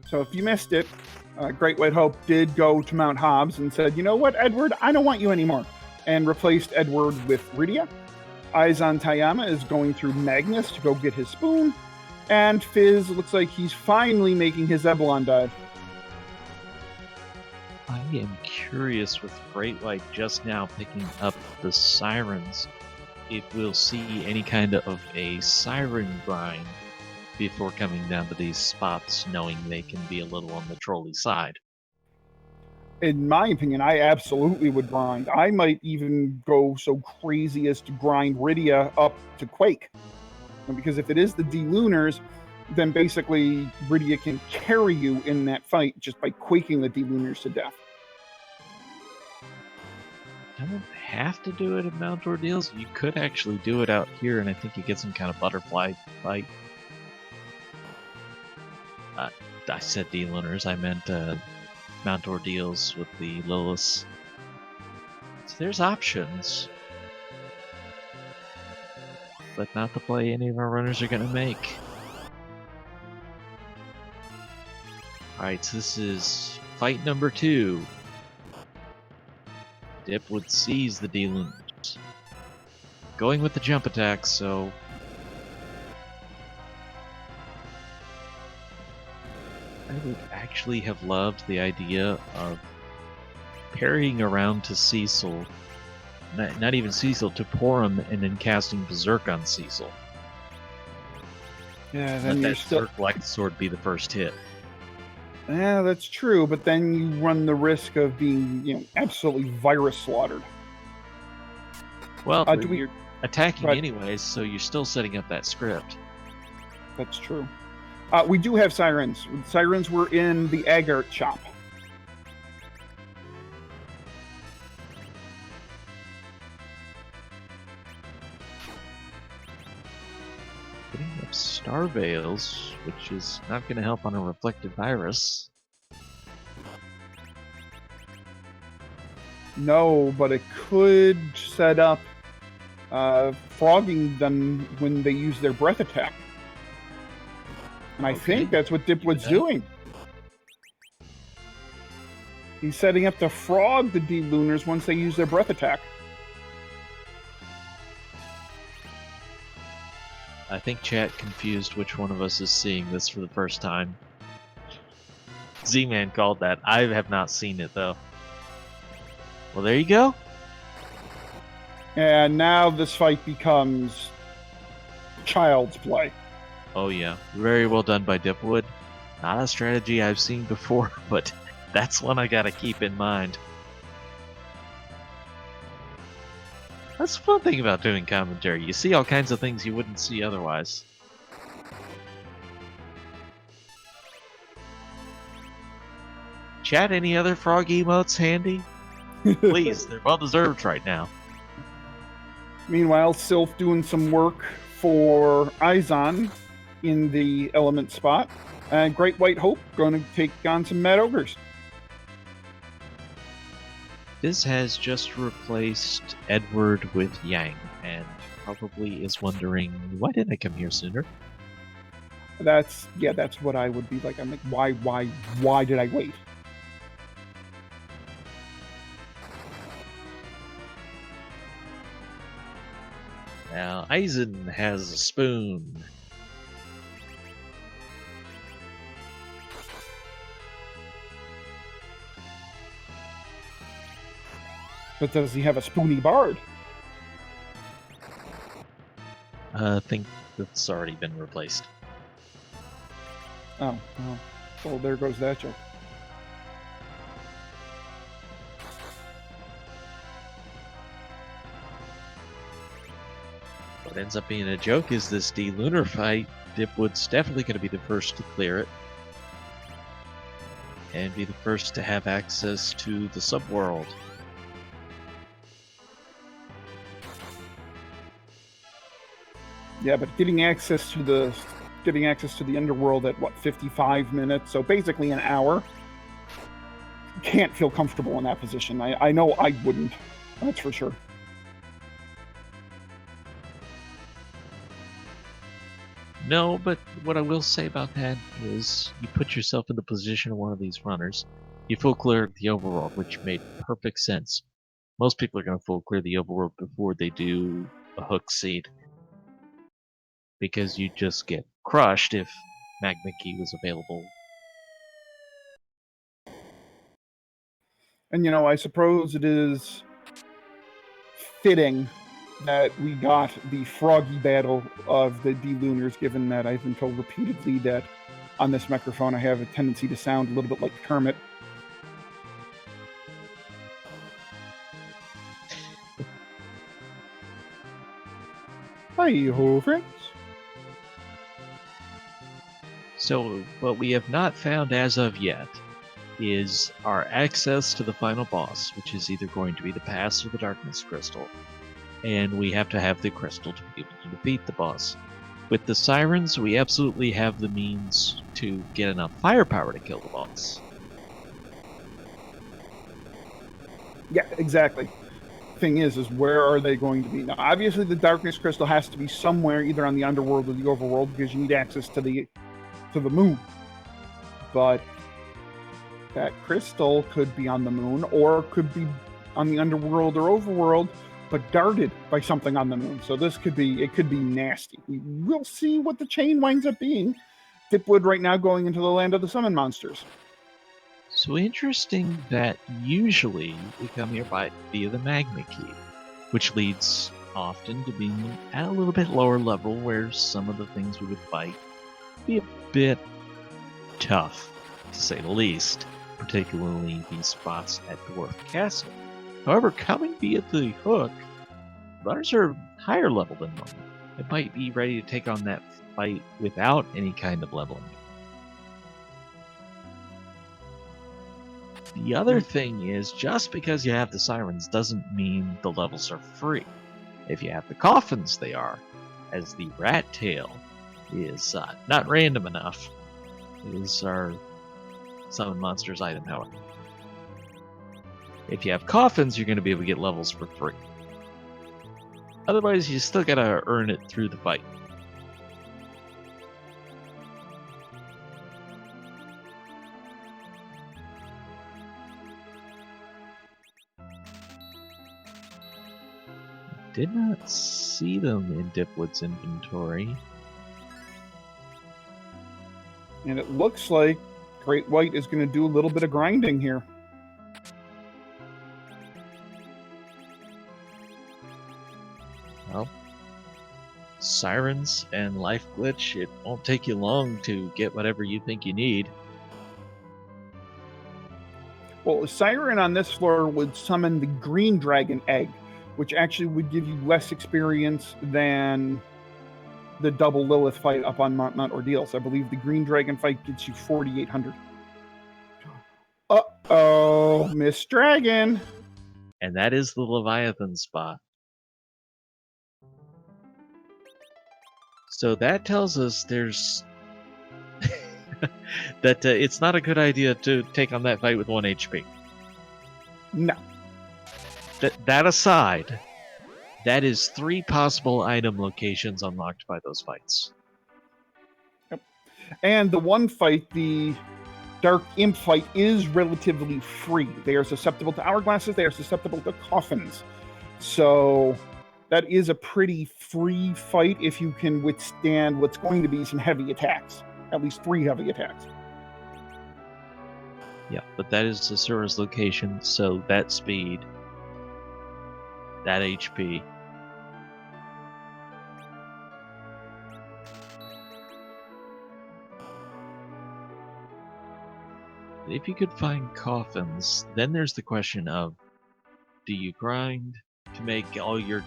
So if you missed it, GreatWightHope did go to Mount Hobbs and said, you know what, Edward, I don't want you anymore, and replaced Edward with Rydia. EizanTayama is going through Magnus to go get his spoon, and Fizz looks like he's finally making his Eblon dive. I am curious with GreatWhite just now picking up the Sirens, if we'll see any kind of a Siren grind before coming down to these spots, knowing they can be a little on the trolley side. In my opinion, I absolutely would grind. I might even go so crazy as to grind Rydia up to Quake. Because if it is the D-Lunars, then basically Rydia can carry you in that fight just by quaking the D-Lunars to death. I don't have to do it at Mount Ordeals. You could actually do it out here, and I think you get some kind of butterfly fight. I said D-Lunars, I meant Mount Ordeals with the Liliths. So there's options. But not the play any of our runners are going to make. Alright, so this is fight number 2. Dipwood sees the D-Lunars. Going with the jump attack, so I would actually have loved the idea of parrying around to Cecil, not even Cecil, to Porum, and then casting Berserk on Cecil. Yeah, then let you're that still... Berserk Light Sword be the first hit. Yeah, that's true, but then you run the risk of being, absolutely virus slaughtered. Well, you're attacking anyways, so you're still setting up that script. That's true. We do have Sirens. Sirens were in the Agart shop. Putting up Star Veils, which is not going to help on a reflective virus. No, but it could set up frogging them when they use their breath attack. And I think that's what Dipwood's doing. He's setting up to frog the D-Lunars once they use their breath attack. I think chat confused which one of us is seeing this for the first time. Z-Man called that. I have not seen it, though. Well, there you go. And now this fight becomes child's play. Oh yeah, very well done by Dipwood. Not a strategy I've seen before, but that's one I gotta keep in mind. That's the fun thing about doing commentary. You see all kinds of things you wouldn't see otherwise. Chat, any other frog emotes handy? Please, they're well deserved right now. Meanwhile, Silph doing some work for Eizan in the element spot. And GreatWightHope going to take on some Mad Ogres. This has just replaced Edward with Yang, and probably is wondering, why didn't I come here sooner? That's what I would be like. I'm like, why did I wait? Now, Eizan has a spoon. But does he have a spoony bard? I think that's already been replaced. Oh, well, there goes that joke. What ends up being a joke is this D-Lunar fight. Dipwood's definitely going to be the first to clear it. And be the first to have access to the subworld. Yeah, but getting access to the underworld at 55 minutes, so basically an hour. Can't feel comfortable in that position. I know I wouldn't. That's for sure. No, but what I will say about that is you put yourself in the position of one of these runners. You full clear the overworld, which made perfect sense. Most people are going to full clear the overworld before they do a hook seed, because you just get crushed if Magma Key was available. And I suppose it is fitting that we got the froggy battle of the D-Lunars, given that I've been told repeatedly that on this microphone I have a tendency to sound a little bit like Kermit. Hi-ho, friends. So, what we have not found as of yet is our access to the final boss, which is either going to be the pass or the darkness crystal. And we have to have the crystal to be able to defeat the boss. With the sirens, we absolutely have the means to get enough firepower to kill the boss. Yeah, exactly. Thing is where are they going to be? Now, obviously, the darkness crystal has to be somewhere, either on the underworld or the overworld, because you need access to the moon. But that crystal could be on the moon, or could be on the underworld or overworld, but guarded by something on the moon. So it could be nasty. We'll see what the chain winds up being. Dipwood right now going into the land of the summon monsters. So interesting that usually we come here via the Magma Key, which leads often to being at a little bit lower level, where some of the things we would fight be a bit tough, to say the least, particularly these spots at Dwarf Castle. However, coming via the hook, runners are higher level than normal. They might be ready to take on that fight without any kind of leveling. The other thing is, just because you have the sirens doesn't mean the levels are free. If you have the coffins, they are, as the rat tail is not random enough. It is our summon monsters item, however. If you have coffins, you're going to be able to get levels for free. Otherwise, you still gotta earn it through the fight. Did not see them in Dipwood's inventory. And it looks like Great White is going to do a little bit of grinding here. Well, sirens and life glitch, it won't take you long to get whatever you think you need. Well, a siren on this floor would summon the green dragon egg, which actually would give you less experience than the double Lilith fight up on Mount Ordeals. I believe the green dragon fight gets you 4,800. Uh-oh, Miss Dragon. And that is the Leviathan spot. So that tells us there's that it's not a good idea to take on that fight with 1 HP. No. That aside, that is 3 possible item locations unlocked by those fights. Yep. And the one fight, the Dark Imp fight, is relatively free. They are susceptible to hourglasses. They are susceptible to coffins. So that is a pretty free fight if you can withstand what's going to be some heavy attacks. At least 3 heavy attacks. Yeah, but that is the Sura's location, so that speed, that HP. If you could find coffins, then there's the question of, do you grind to make all your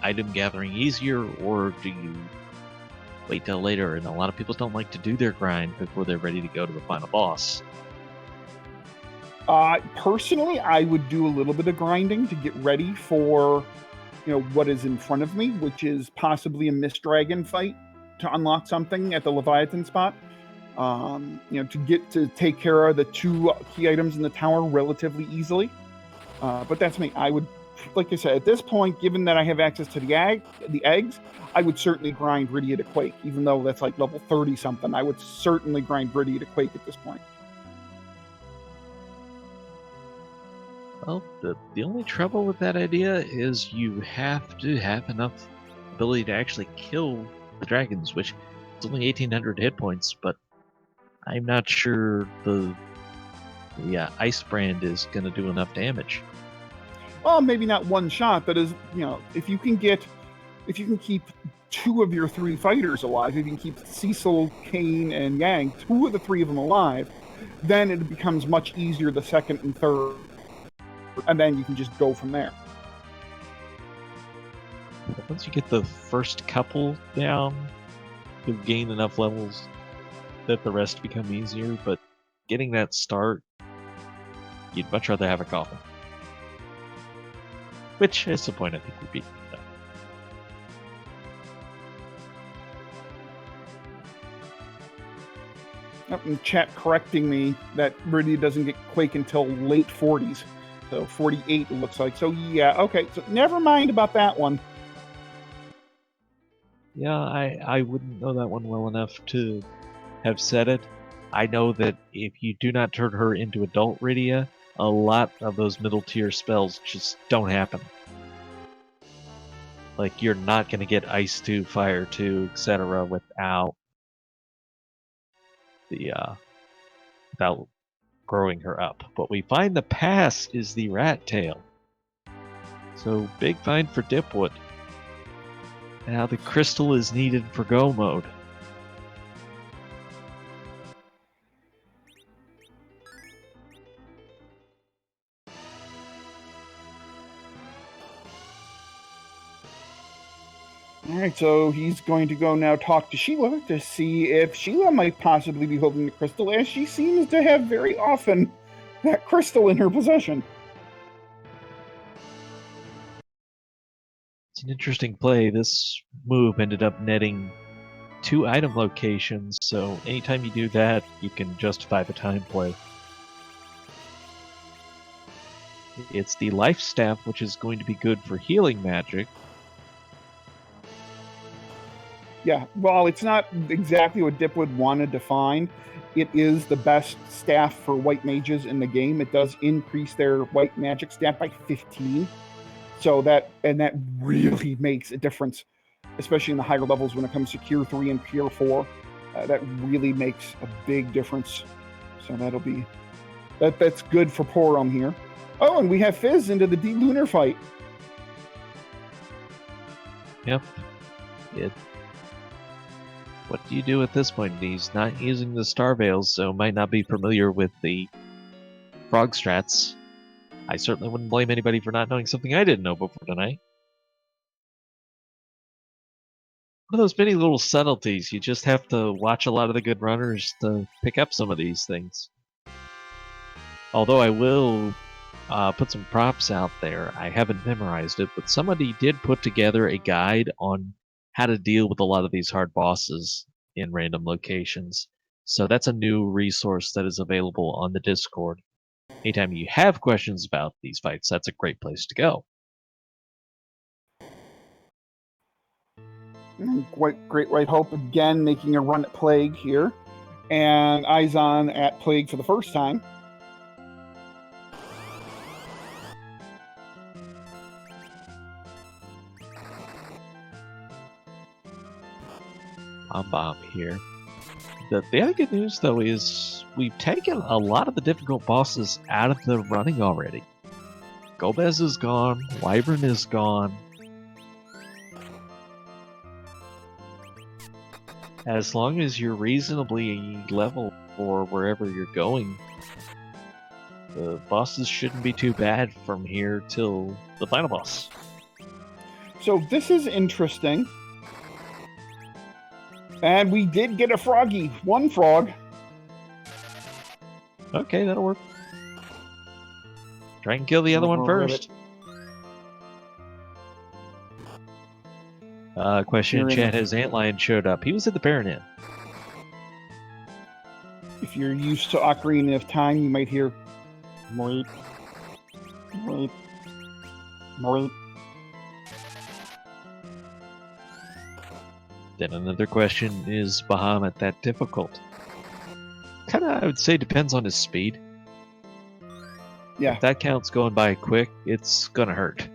item gathering easier, or do you wait till later? And a lot of people don't like to do their grind before they're ready to go to the final boss. Personally, I would do a little bit of grinding to get ready for what is in front of me, which is possibly a Mist Dragon fight to unlock something at the Leviathan spot. To take care of the 2 key items in the tower relatively easily. But that's me. I would, like I said, at this point, given that I have access to the eggs, I would certainly grind Rydia to Quake, even though that's like level 30 something. I would certainly grind Rydia to Quake at this point. Well, the only trouble with that idea is you have to have enough ability to actually kill the dragons, which it's only 1,800 hit points, but I'm not sure the Ice Brand is going to do enough damage. Well, maybe not one shot, but if you can keep 2 of your 3 fighters alive, if you can keep Cecil, Kane, and Yang, 2 of the 3 of them alive, then it becomes much easier the second and third, and then you can just go from there. Once you get the first couple down, you'll gain enough levels that the rest become easier, but getting that start, you'd much rather have a Goblin. Which is the point I think would be. And chat correcting me that Rydia doesn't get Quake until late 40s. So 48 it looks like. So yeah, okay. So never mind about that one. Yeah, I wouldn't know that one well enough to have said it. I know that if you do not turn her into adult Rydia, a lot of those middle tier spells just don't happen. Like, you're not going to get Ice 2, Fire 2, etc. without growing her up. But we find the pass is the Rat Tail. So, big find for Dipwood. Now the crystal is needed for go mode. All right, so he's going to go now talk to Sheila to see if Sheila might possibly be holding the crystal, as she seems to have very often that crystal in her possession. It's an interesting play. This move ended up netting 2 item locations, so anytime you do that, you can justify the time play. It's the Life Staff, which is going to be good for healing magic. Yeah, well, it's not exactly what Dipwood wanted to find. It is the best staff for white mages in the game. It does increase their white magic stat by 15. So that really makes a difference, especially in the higher levels when it comes to Cure 3 and Cure 4. That really makes a big difference. So that's good for Porom here. Oh, and we have Fizz into the D-Lunar fight. Yep. What do you do at this point? He's not using the Star Veils, so might not be familiar with the frog strats. I certainly wouldn't blame anybody for not knowing something I didn't know before tonight. One of those many little subtleties. You just have to watch a lot of the good runners to pick up some of these things. Although I will put some props out there. I haven't memorized it, but somebody did put together a guide on how to deal with a lot of these hard bosses in random locations. So that's a new resource that is available on the Discord. Anytime you have questions about these fights, that's a great place to go. GreatWightHope again making a run at Plague here. And Eizan at Plague for the first time. Bomb here. The other good news, though, is we've taken a lot of the difficult bosses out of the running already. Gomez is gone. Wyvern is gone. As long as you're reasonably level for wherever you're going, the bosses shouldn't be too bad from here till the final boss. So this is interesting. And we did get a froggy. One frog. Okay, that'll work. Try and kill the other one first. Question in You're in- chat: has Antlion showed up? He was at the Baron Inn. If you're used to Ocarina of Time, you might hear Moip, Moip, Moip. Then another question: is Bahamut that difficult? Kind of, I would say, depends on his speed. Yeah. If that counts going by quick, it's gonna hurt.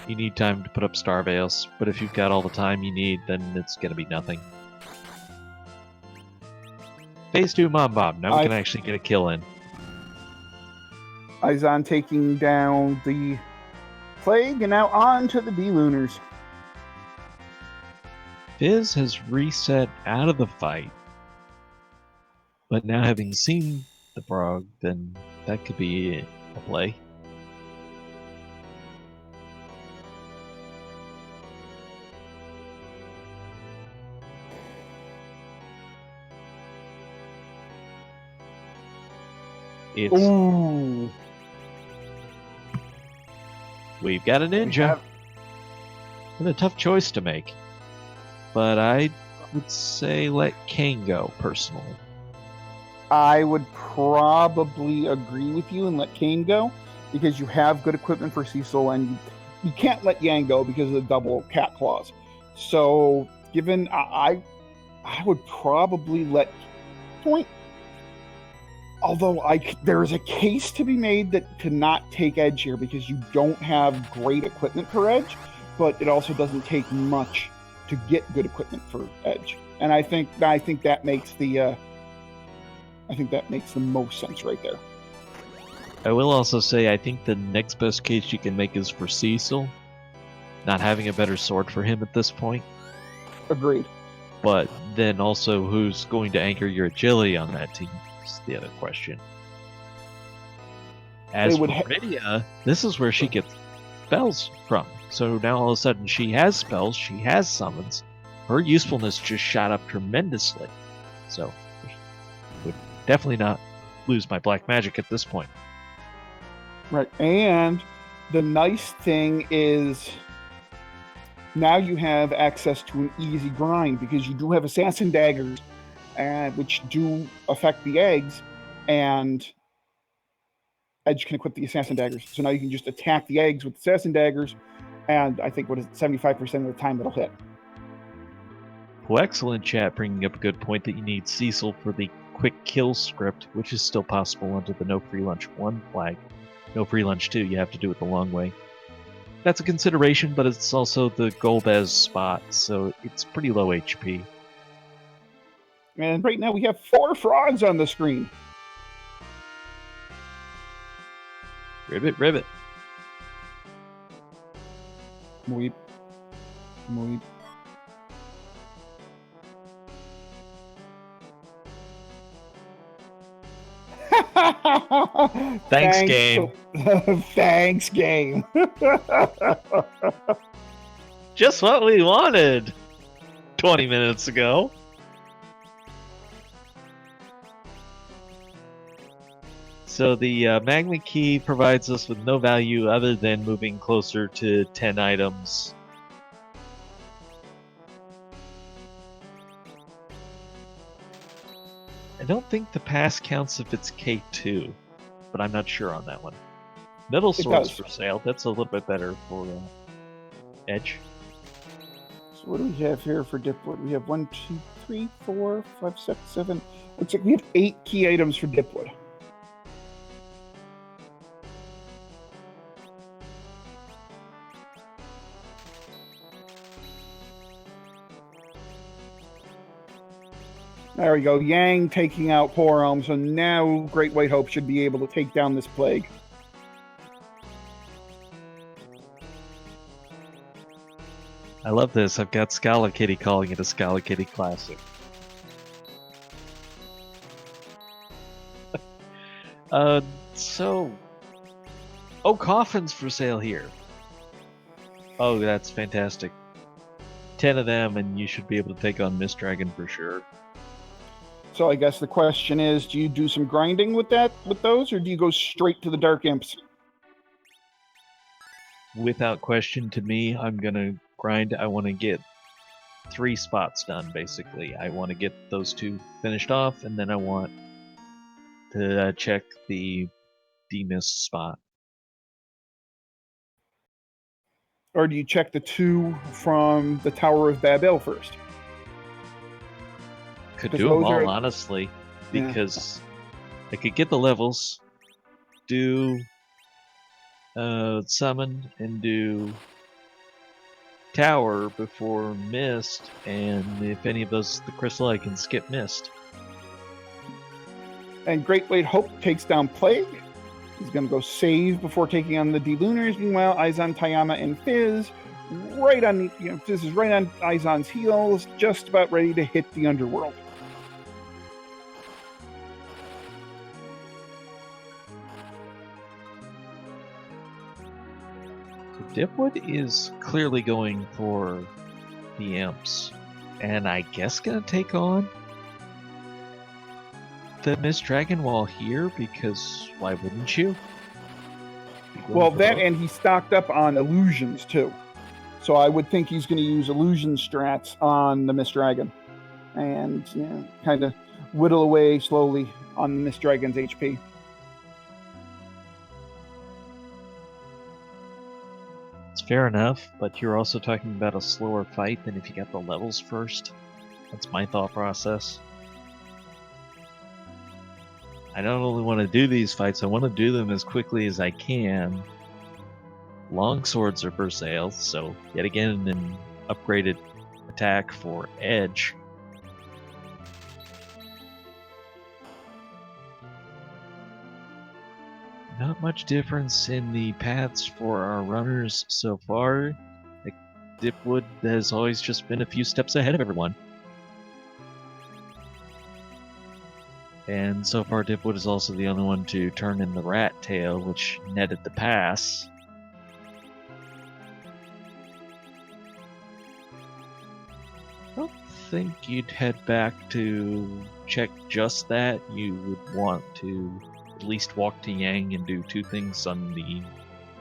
You need time to put up star veils, but if you've got all the time you need, then it's gonna be nothing. Phase 2 Mom Bob. Now we can actually get a kill in. Eizan taking down the Plague, and now on to the D-Lunars. Fizz has reset out of the fight, but now having seen the Brog, then that could be a play. Ooh. We've got a ninja. And a tough choice to make. But I would say let Kane go, personally. I would probably agree with you and let Kane go, because you have good equipment for Cecil, and you can't let Yang go because of the double cat claws. So, given I would probably let Point. Although there is a case to be made that to not take Edge here, because you don't have great equipment for Edge, but it also doesn't take much to get good equipment for Edge. And I think that makes the most sense right there. I will also say I think the next best case you can make is for Cecil, not having a better sword for him at this point. Agreed. But then also, who's going to anchor your agility on that team is the other question. As for Rydia, this is where she gets spells from. So now all of a sudden she has spells, she has summons. Her usefulness just shot up tremendously. So would definitely not lose my black magic at this point. Right. And the nice thing is now you have access to an easy grind, because you do have assassin daggers, which do affect the eggs, and Edge can equip the assassin daggers. So now you can just attack the eggs with assassin daggers, and I think 75% of the time it'll hit. Well, excellent chat, bringing up a good point that you need Cecil for the quick kill script, which is still possible under the no free lunch 1 flag. No free lunch 2, you have to do it the long way. That's a consideration, but it's also the Golbez spot, so it's pretty low HP. And right now we have 4 frogs on the screen. Ribbit, ribbit. Moip. Moip. Thanks, game. Thanks, game. Just what we wanted 20 minutes ago. So the Magma Key provides us with no value other than moving closer to 10 items. I don't think the pass counts if it's K2, but I'm not sure on that one. Metal Sword's for sale. That's a little bit better for Edge. So what do we have here for Dipwood? We have 1, 2, 3, 4, 5, 6, 7. Looks like we have 8 key items for Dipwood. There we go. Yang taking out Poor Elm, so now Great White Hope should be able to take down this plague. I love this. I've got Scala Kitty calling it a Scala Kitty Classic. Oh, coffins for sale here. Oh, that's fantastic. 10 of them, and you should be able to take on Mist Dragon for sure. So I guess the question is, do you do some grinding with those, or do you go straight to the Dark Imps? Without question, to me, I'm gonna grind. I want to get 3 spots done, basically. I want to get those 2 finished off, and then I want to check the demist spot. Or do you check the 2 from the Tower of Babel first? Could 'Cause do them those all, are- honestly, Yeah. because I could get the levels, do summon, and do tower before mist, and if any of those the crystal, I can skip mist. And GreatWightHope takes down Plague. He's going to go save before taking on the D-Lunars. Meanwhile, EizanTayama and Fiz, right on, Fiz is right on Eizan's heels, just about ready to hit the underworld. Dipwood is clearly going for the imps, and I guess gonna take on the Mist Dragon while here, because why wouldn't you? Well, that and he stocked up on illusions too. So I would think he's going to use illusion strats on the Mist Dragon and kind of whittle away slowly on the Mist Dragon's HP. It's fair enough, but you're also talking about a slower fight than if you got the levels first. That's my thought process. I don't only want to do these fights, I want to do them as quickly as I can. Longswords are for sale, so yet again an upgraded attack for edge. Not much difference in the paths for our runners so far. Dipwood has always just been a few steps ahead of everyone. And so far, Dipwood is also the only one to turn in the rat tail, which netted the pass. I don't think you'd head back to check just that. You would want to at least walk to Yang and do 2 things on the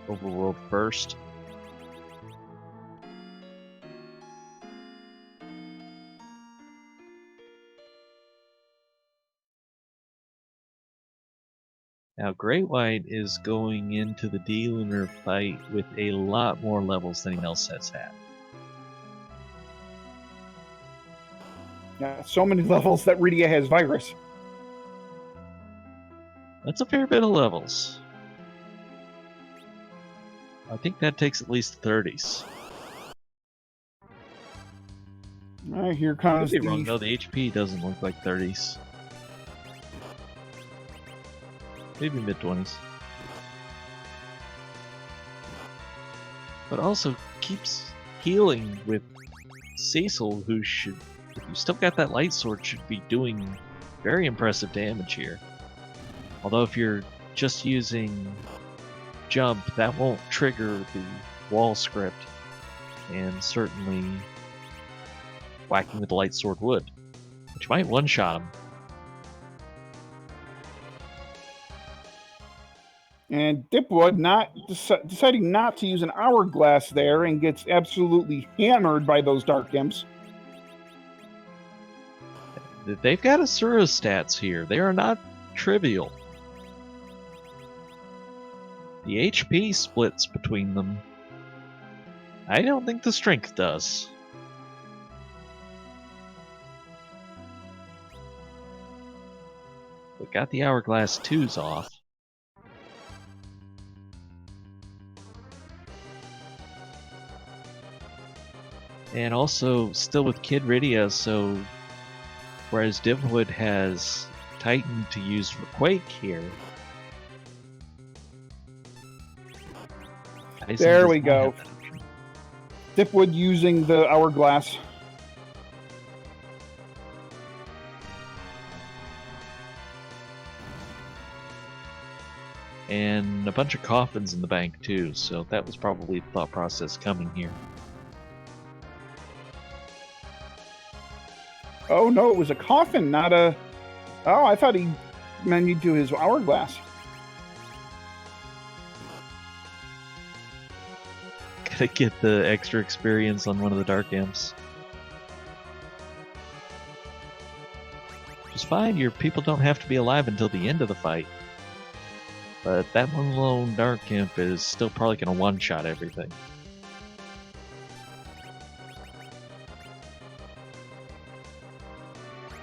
overworld first. Now, Great White is going into the D-Lunar fight with a lot more levels than anyone else has had. Yeah, so many levels that Rydia has virus. That's a fair bit of levels. I think that takes at least 30s. All right, here comes Could be wrong though, the HP doesn't look like 30s. Maybe mid-20s. But also keeps healing with Cecil, who should, if you still got that light sword, should be doing very impressive damage here. Although if you're just using jump, that won't trigger the wall script, and certainly whacking with the light sword would, which might one-shot him. And Dipwood deciding not to use an hourglass there and gets absolutely hammered by those dark imps. They've got Asura stats here. They are not trivial. The HP splits between them. I don't think the strength does. But got the hourglass 2s off. And also still with Kid Rydia, so whereas Dipwood has Titan to use for Quake here. There we go. Dipwood using the hourglass. And a bunch of coffins in the bank too, so that was probably the thought process coming here. Oh no, it was a coffin, not a... Oh, I thought he meant you do his hourglass. gotta get the extra experience on one of the Dark Imps. Which is fine, your people don't have to be alive until the end of the fight. But that one lone Dark Imp is still probably gonna one-shot everything.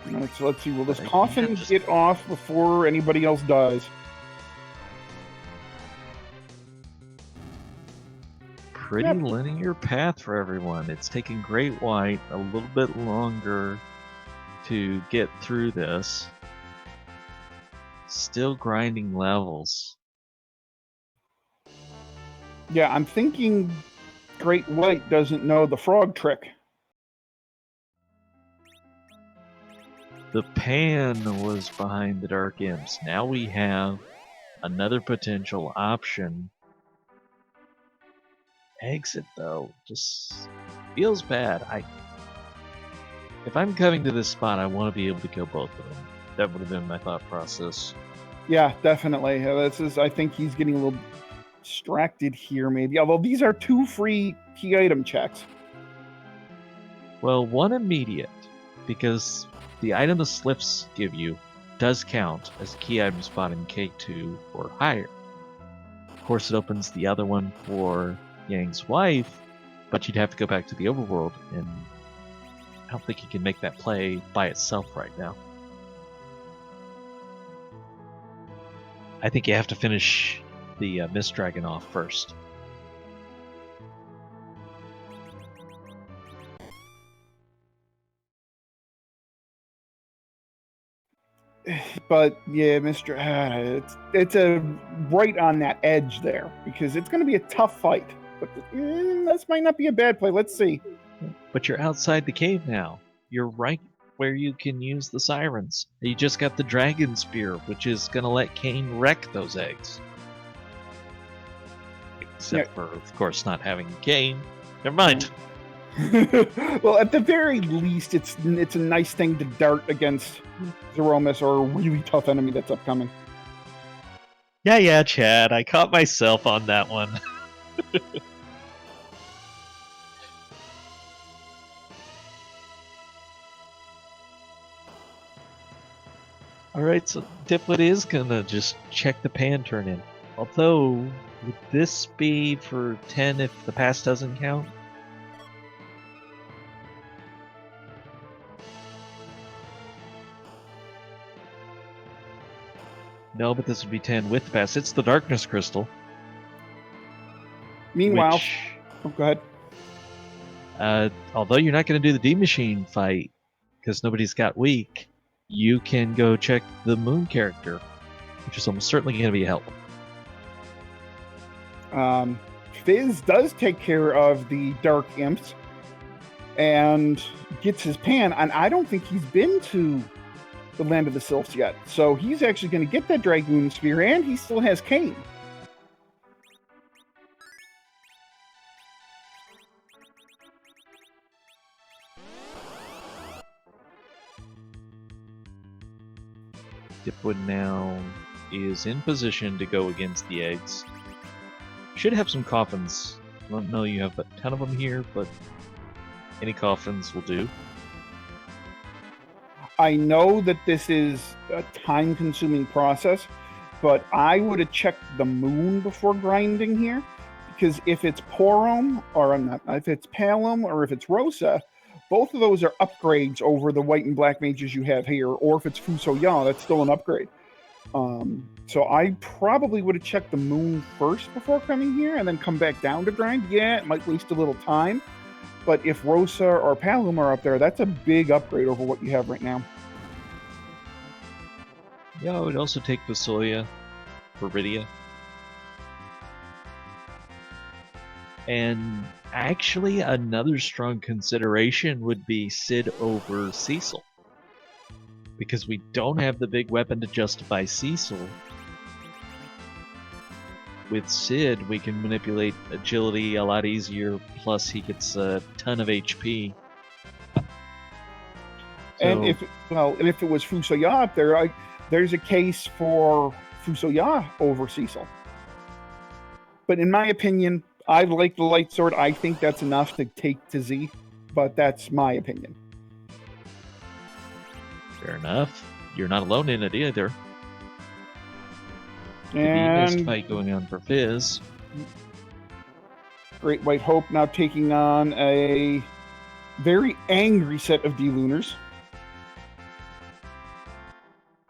Alright, so let's see, will this coffin get off before anybody else dies? Pretty linear path for everyone. It's taking Great White a little bit longer to get through this. Still grinding levels. Yeah, I'm thinking Great White doesn't know the frog trick. The pan was behind the Dark Imps. Now we have another potential option. Exit, though, just feels bad. If I'm coming to this spot, I want to be able to kill both of them. That would have been my thought process. Yeah, definitely. I think he's getting a little distracted here, maybe. Although these are 2 free key item checks. Well, one immediate, because the item the Silphs give you does count as a key item spot in K2 or higher. Of course, it opens the other one for Yang's wife, but you'd have to go back to the overworld, and I don't think you can make that play by itself right now. I think you have to finish the Mist Dragon off first. But yeah, Mr. It's a right on that edge there, because it's going to be a tough fight. But this might not be a bad play. Let's see. But you're outside the cave now. You're right where you can use the sirens. You just got the dragon spear, which is going to let Cain wreck those eggs. Except for, of course, not having Cain. Never mind. Well, at the very least, it's a nice thing to dart against Zeromus, or a really tough enemy that's upcoming. Yeah, Chad. I caught myself on that one. Alright, so dipwood is gonna just check the pan turn in. Although, would this be for 10 if the pass doesn't count? No, but this would be 10 with the pass. It's the Darkness Crystal. Meanwhile, go ahead. Although you're not going to do the D-Machine fight, because nobody's got weak, you can go check the Moon character, which is almost certainly going to be a help. Fiz does take care of the Dark Imps and gets his pan, and I don't think he's been to the Land of the Silphs yet. So he's actually going to get that Dragoon Spear, and he still has Cain. Dipwood now is in position to go against the eggs. Should have some coffins. I don't know you have a ton of them here, but any coffins will do. I know that this is a time-consuming process, but I would have checked the Moon before grinding here, because if it's Porom, or if it's Palom, or if it's Rosa, both of those are upgrades over the white and black mages you have here, or if it's Fusoya, that's still an upgrade. So I probably would have checked the Moon first before coming here, and then come back down to grind. Yeah, it might waste a little time, but if Rosa or Palom are up there, that's a big upgrade over what you have right now. Yeah, I would also take Visoya for Rydia. And actually, another strong consideration would be Sid over Cecil. Because we don't have the big weapon to justify Cecil. With Sid, we can manipulate agility a lot easier, plus he gets a ton of HP. And if it was Fusoya up there, there's a case for Fusoya over Cecil. But in my opinion, I like the light sword. I think that's enough to take to Z, but that's my opinion. Fair enough. You're not alone in it either. The And Beast fight going on for Fizz. GreatWightHope now taking on a very angry set of D-Lunars.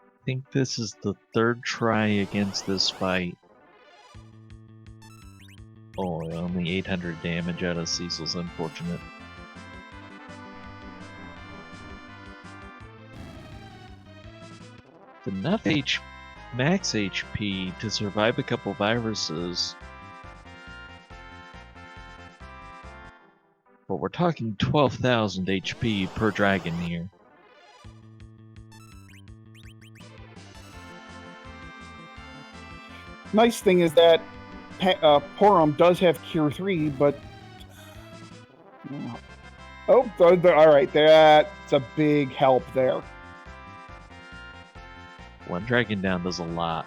I think this is the third try against this fight. Oh, only 800 damage out of Cecil's unfortunate. Enough max HP to survive a couple viruses. But we're talking 12,000 HP per dragon here. Nice thing is that Porum does have Cure 3, but... Oh, alright, that's a big help there. One dragon down does a lot.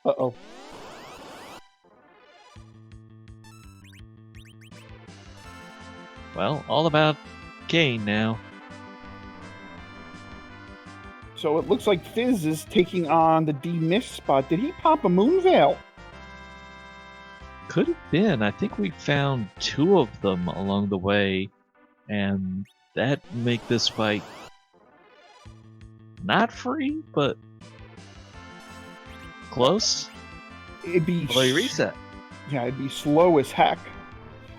Uh-oh. Well, all about Kane now. So it looks like Fizz is taking on the D-Mist spot. Did he pop a Moon Veil? Could have been. I think we found 2 of them along the way, and that make this fight not free, but close. It'd be... Although you reset. Yeah, it'd be slow as heck.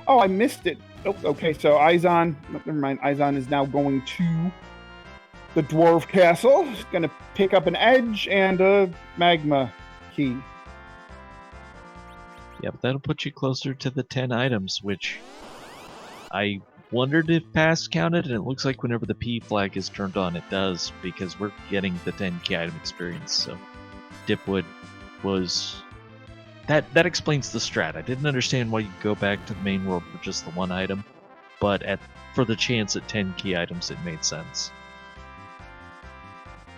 Oh, I missed it. Oh, okay, so Eizan... Never mind. Eizan is now going to the Dwarf Castle. He's going to pick up an Edge and a Magma Key. Yeah, but that'll put you closer to the 10 items, which I wondered if pass counted, and it looks like whenever the P flag is turned on, it does, because we're getting the 10 key item experience. So dipwood was... That explains the strat. I didn't understand why you go back to the main world for just the 1 item, but for the chance at 10 key items, it made sense.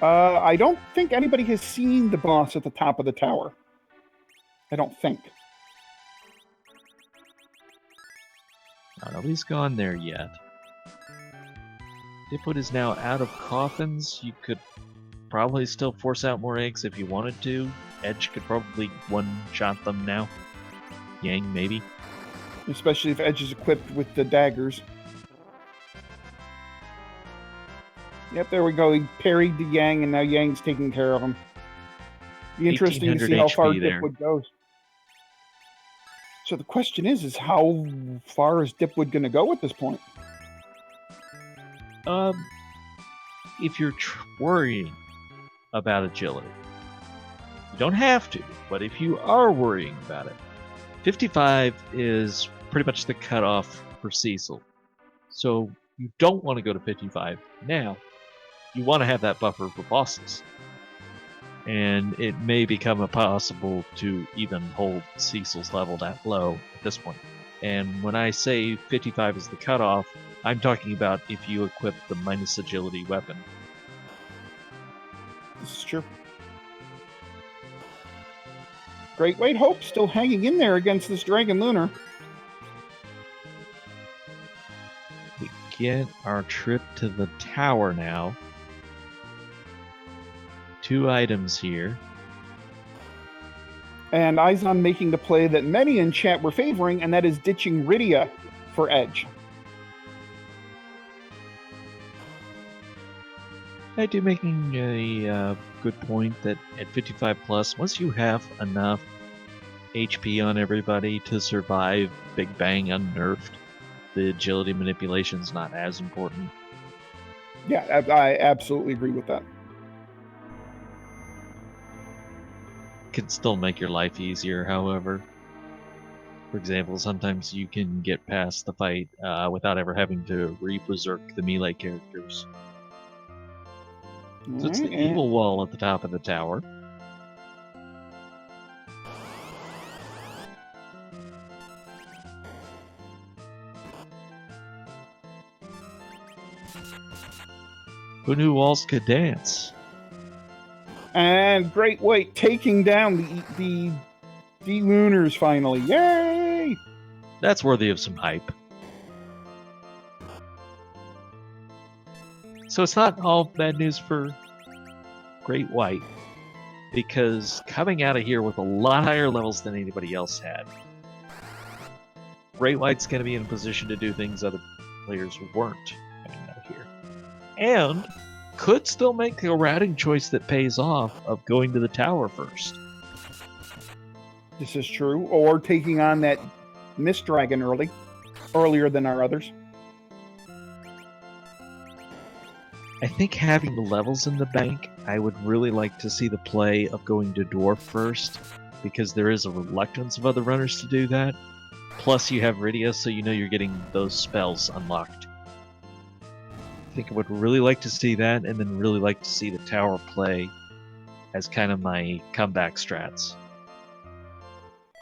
I don't think anybody has seen the boss at the top of the tower. I don't think. Nobody's gone there yet. Dipwood is now out of coffins. You could probably still force out more eggs if you wanted to. Edge could probably one-shot them now. Yang, maybe. Especially if Edge is equipped with the daggers. Yep, there we go. He parried the Yang, and now Yang's taking care of him. Be interesting to see how far Dipwood goes. So the question is how far is Dipwood going to go at this point? If you're worrying about agility, you don't have to, but if you are worrying about it, 55 is pretty much the cutoff for Cecil. So you don't want to go to 55 now. You want to have that buffer for bosses. And it may become impossible to even hold Cecil's level that low at this point. And when I say 55 is the cutoff, I'm talking about if you equip the minus agility weapon. This is true. GreatWightHope still hanging in there against this Dragon Lunar. We get our trip to the tower now. 2 items here. And Eizan making the play that many in chat were favoring, and that is ditching Rydia for Edge. I do making a good point that at 55 plus, once you have enough HP on everybody to survive Big Bang unnerfed, the agility manipulation is not as important. Yeah, I absolutely agree with that. Can still make your life easier, however. For example, sometimes you can get past the fight without ever having to re-berserk the melee characters. So it's the evil wall at the top of the tower. Who knew walls could dance? And GreatWight taking down the D-Lunars finally. Yay! That's worthy of some hype. So it's not all bad news for Great White, because coming out of here with a lot higher levels than anybody else had, Great White's going to be in a position to do things other players weren't coming out of here. And could still make a routing choice that pays off of going to the tower first. This is true. Or taking on that Mist Dragon earlier than our others. I think having the levels in the bank, I would really like to see the play of going to Dwarf first, because there is a reluctance of other runners to do that. Plus you have Rydia, so you know you're getting those spells unlocked. I think I would really like to see that, and then really like to see the tower play as kind of my comeback strats.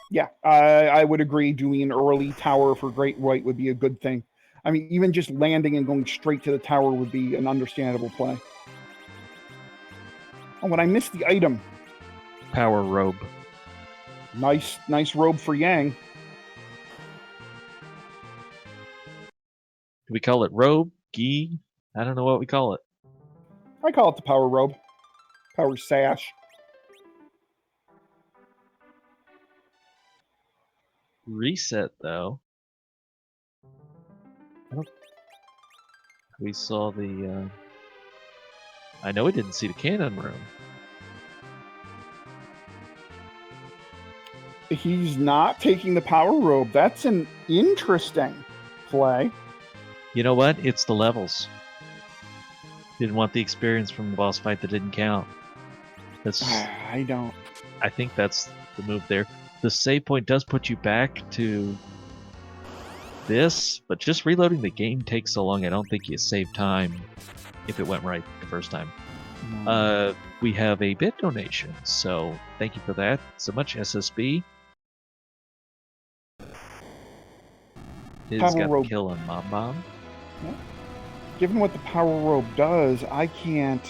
Yeah, I would agree. Doing an early tower for Great White would be a good thing. I mean, even just landing and going straight to the tower would be an understandable play. Oh, but I missed the item. Power robe. Nice robe for Yang. Do we call it robe? Gi? I don't know what we call it. I call it the power robe. Power sash. Reset, though. We saw the... I know we didn't see the cannon room. He's not taking the power robe. That's an interesting play. You know what? It's the levels. Didn't want the experience from the boss fight that didn't count. I don't. I think that's the move there. The save point does put you back to this, but just reloading the game takes so long, I don't think you save time if it went right the first time. We have a bit donation, so thank you for that so much, SSB. It's got the kill on Mom Bomb. Yeah. Given what the power robe does, I can't...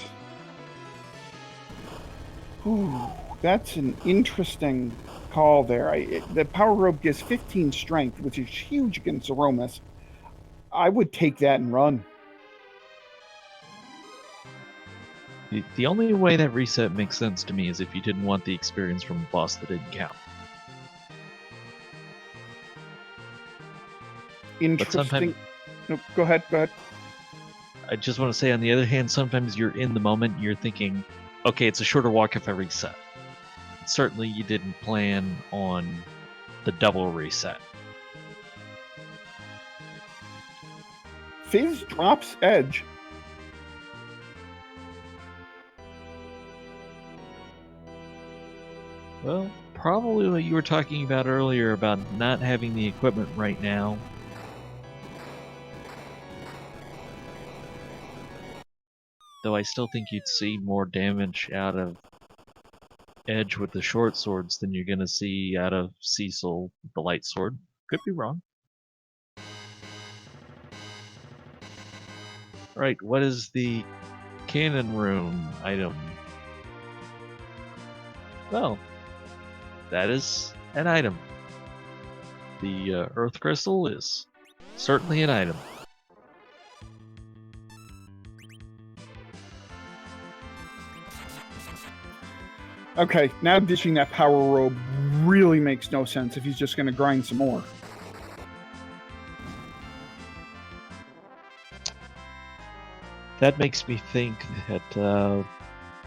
Ooh, that's an interesting call there. The power robe gives 15 strength, which is huge against Aromas. I would take that and run. The only way that reset makes sense to me is if you didn't want the experience from a boss that didn't count. Interesting. No, go ahead. I just want to say, on the other hand, sometimes you're in the moment, you're thinking, okay, it's a shorter walk if I reset. Certainly you didn't plan on the double reset. Fizz drops Edge. Well, probably what you were talking about earlier about not having the equipment right now. Though I still think you'd see more damage out of Edge with the short swords than you're going to see out of Cecil with the light sword. Could be wrong. Right, what is the cannon room item? Well, that is an item. The Earth Crystal is certainly an item. Okay, now ditching that power robe really makes no sense if he's just going to grind some more. That makes me think that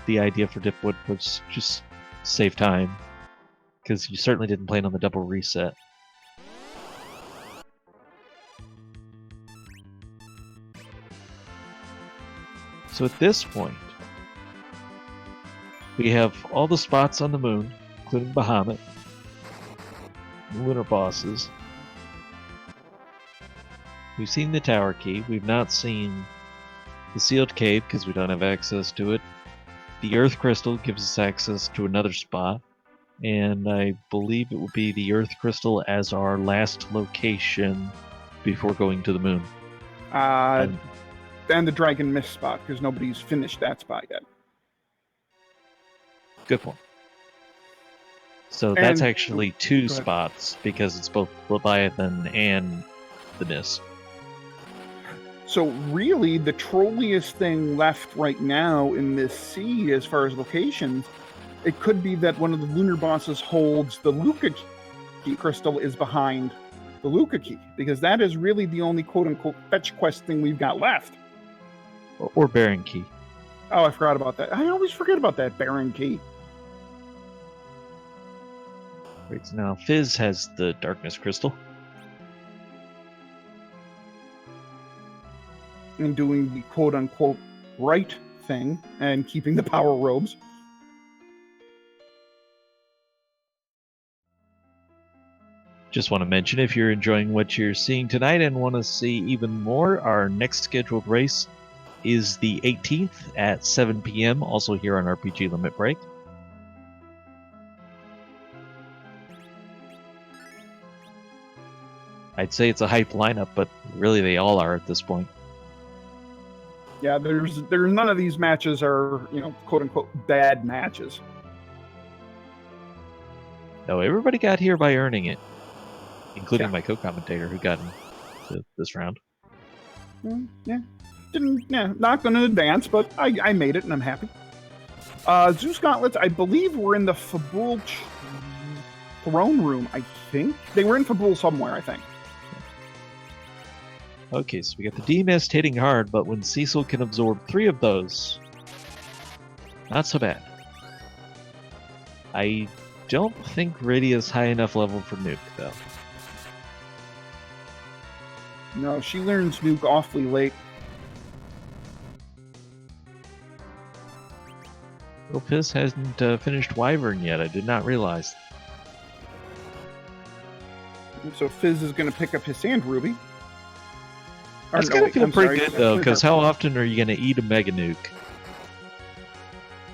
the idea for dipwood was just save time, because you certainly didn't plan on the double reset. So at this point, we have all the spots on the moon, including Bahamut, lunar bosses. We've seen the tower key. We've not seen the sealed cave because we don't have access to it. The Earth Crystal gives us access to another spot, and I believe it will be the Earth Crystal as our last location before going to the moon. And the Dragon Mist spot, because nobody's finished that spot yet. Good point. So that's And- actually two go ahead. spots because it's both Leviathan and the Nis. So really, the trolliest thing left right now in this sea, as far as locations, it could be that one of the lunar bosses holds the Luca key crystal is behind the Luca key, because that is really the only quote-unquote fetch quest thing we've got left. Or Baron Key. Oh, I forgot about that. I always forget about that Baron key. Right, so now Fizz has the Darkness Crystal. And doing the quote-unquote right thing and keeping the power robes. Just want to mention, if you're enjoying what you're seeing tonight and want to see even more, our next scheduled race is the 18th at 7 p.m., also here on RPG Limit Break. I'd say it's a hype lineup, but really they all are at this point. Yeah, there's none of these matches are, quote-unquote bad matches. No, everybody got here by earning it, including Yeah. my co-commentator who got into this round. Yeah. Not going to advance, but I made it and I'm happy. Zeus Gauntlets, I believe, were in the Fabul throne room, I think. They were in Fabul somewhere, I think. Okay, so we got the D-Mist hitting hard, but when Cecil can absorb 3 of those, not so bad. I don't think Radia's high enough level for Nuke, though. No, she learns Nuke awfully late. Well, Fizz hasn't finished Wyvern yet. I did not realize. So Fizz is going to pick up his Sand Ruby. That's going to feel pretty good, though, because how often are you going to eat a Mega Nuke?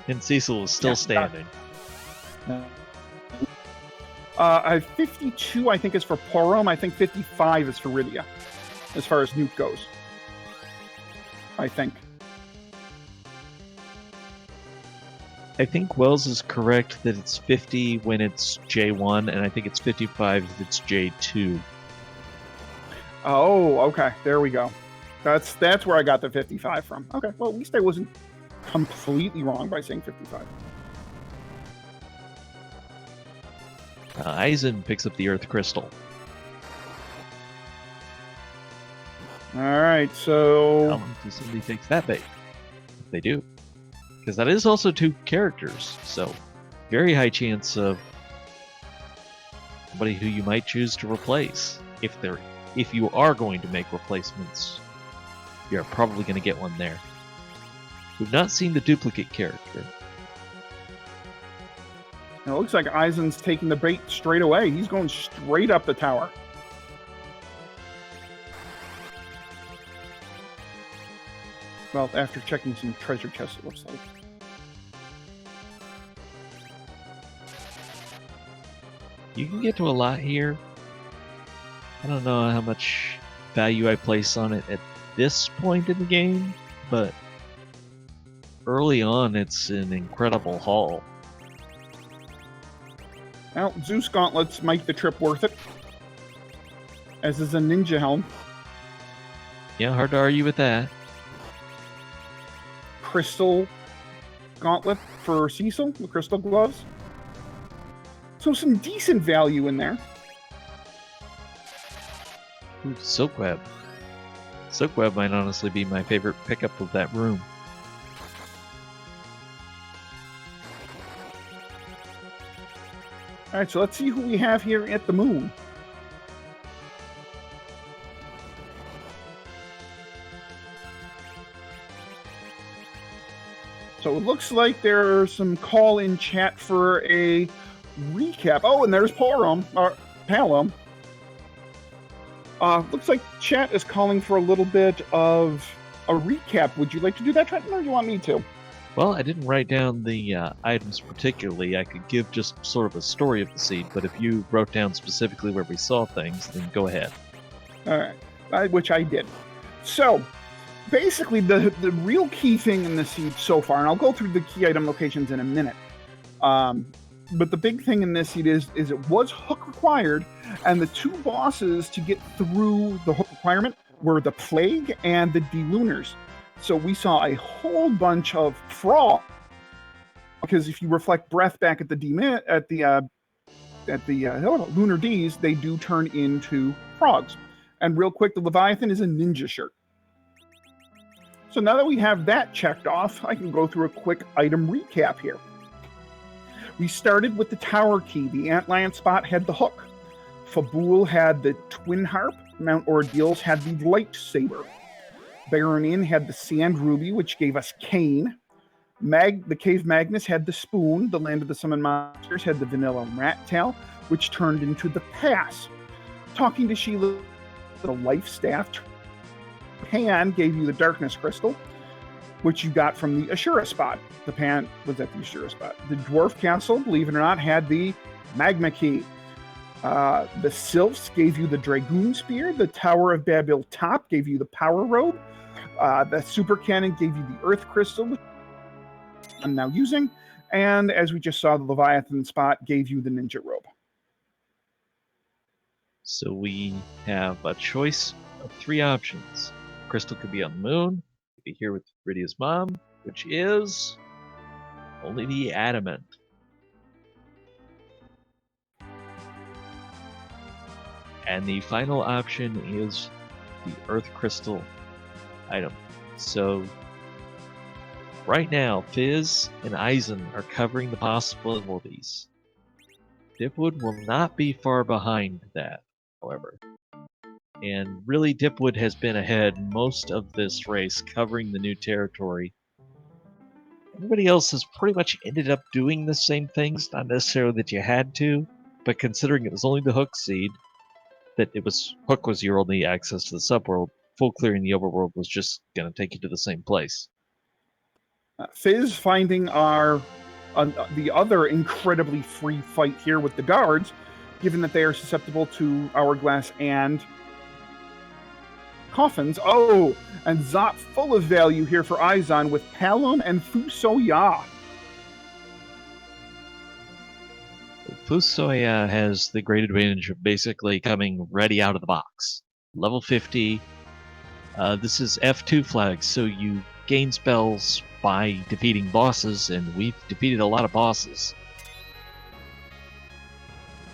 And Cecil is still standing. I 52, I think, is for Porom. I think 55 is for Rydia, as far as Nuke goes. I think. I think Wells is correct that it's 50 when it's J1, and I think it's 55 if it's J2. Oh, okay. There we go. That's where I got the 55 from. Okay, well, at least I wasn't completely wrong by saying 55. Eizan picks up the Earth Crystal. All right, so... How long does somebody takes that bait? If they do. Because that is also 2 characters, so very high chance of somebody who you might choose to replace. If you are going to make replacements, you're probably going to get one there. We've not seen the duplicate character. It looks like Eizan's taking the bait straight away. He's going straight up the tower. Well, after checking some treasure chests, it looks like. You can get to a lot here. I don't know how much value I place on it at this point in the game, but early on it's an incredible haul. Well, Zeus Gauntlets make the trip worth it, as is a ninja helm. Yeah, hard to argue with that. Crystal Gauntlet for Cecil, the crystal gloves. So some decent value in there. Ooh, Silkweb. Silkweb might honestly be my favorite pickup of that room. All right, so let's see who we have here at the moon. So it looks like there's some call in chat for a recap. Oh, and there's Palom. Looks like chat is calling for a little bit of a recap. Would you like to do that, Trenton, or do you want me to? Well, I didn't write down the items particularly. I could give just sort of a story of the seed, but if you wrote down specifically where we saw things, then go ahead. All right, which I did. So, basically, the real key thing in the seed so far, and I'll go through the key item locations in a minute, But the big thing in this is it was hook required, and the two bosses to get through the hook requirement were the Plague and the D-Lunars. So we saw a whole bunch of frog, because if you reflect breath back at the Lunar Ds, they do turn into frogs. And real quick, the Leviathan is a ninja shirt. So now that we have that checked off, I can go through a quick item recap here. We started with the Tower Key. The Antlion spot had the hook. Fabul had the Twin Harp. Mount Ordeals had the Lightsaber. Baron Inn had the Sand Ruby, which gave us Cane. The Cave Magnus had the Spoon. The Land of the Summon Monsters had the Vanilla Rat Tail, which turned into the Pass. Talking to Sheila, the Life Staff. Pan gave you the Darkness Crystal, which you got from the Ashura spot. The Pan was at the Ashura spot. The Dwarf Castle, believe it or not, had the Magma Key. The Silphs gave you the Dragoon Spear. The Tower of Babil Top gave you the Power Robe. The Super Cannon gave you the Earth Crystal, which I'm now using. And as we just saw, the Leviathan spot gave you the Ninja Robe. So we have a choice of 3 options. Crystal could be on the moon, could be here with Rydia's mom, which is only the adamant. And the final option is the Earth Crystal item. So right now, Fiz and Eizan are covering the possibilities. Dipwood will not be far behind that, however. And really, Dipwood has been ahead most of this race, covering the new territory. Everybody else has pretty much ended up doing the same things, not necessarily that you had to, but considering it was only the Hook seed, that Hook was your only access to the subworld, full clearing the overworld was just going to take you to the same place. Fiz finding the other incredibly free fight here with the guards, given that they are susceptible to Hourglass and Coffins. Oh, and Zot full of value here for Eizan with Palom and Fusoya. Fusoya has the great advantage of basically coming ready out of the box. Level 50. This is F2 flag, so you gain spells by defeating bosses, and we've defeated a lot of bosses.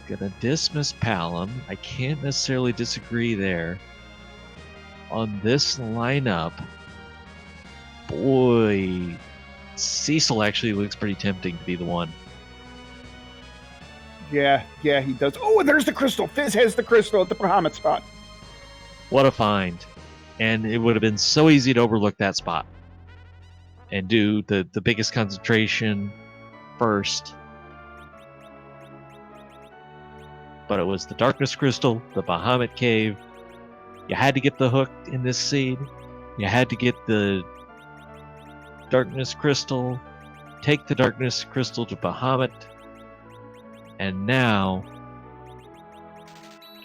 Gonna dismiss Palom. I can't necessarily disagree there. On this lineup, boy, Cecil actually looks pretty tempting to be the one. Yeah, he does. Oh, and there's the crystal. Fiz has the crystal at the Bahamut spot. What a find. And it would have been so easy to overlook that spot and do the biggest concentration first. But it was the Darkness Crystal, the Bahamut Cave. You had to get the hook in this seed. You had to get the Darkness Crystal, take the Darkness Crystal to Bahamut. And now,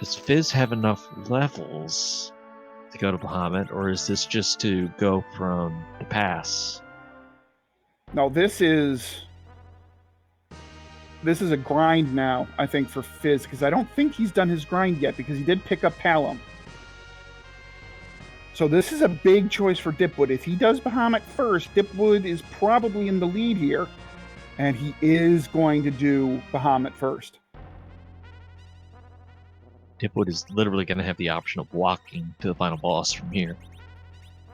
does Fiz have enough levels to go to Bahamut, or is this just to go from the pass? No, this is a grind now, I think, for Fiz, because I don't think he's done his grind yet, because he did pick up Palom. So this is a big choice for Dipwood. If he does Bahamut first, Dipwood is probably in the lead here, and he is going to do Bahamut first. Dipwood is literally going to have the option of walking to the final boss from here.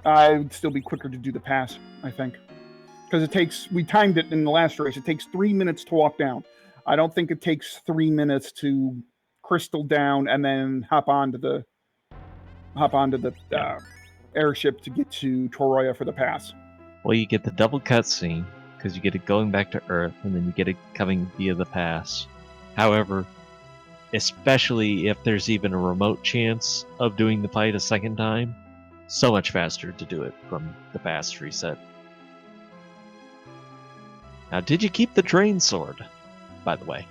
I would still be quicker to do the pass, I think. Because we timed it in the last race, it takes 3 minutes to walk down. I don't think it takes 3 minutes to crystal down and then hop onto the airship to get to Toroya for the pass. Well, you get the double cutscene, because you get it going back to Earth, and then you get it coming via the pass. However, especially if there's even a remote chance of doing the fight a second time, so much faster to do it from the pass reset. Now, did you keep the Drain Sword, by the way?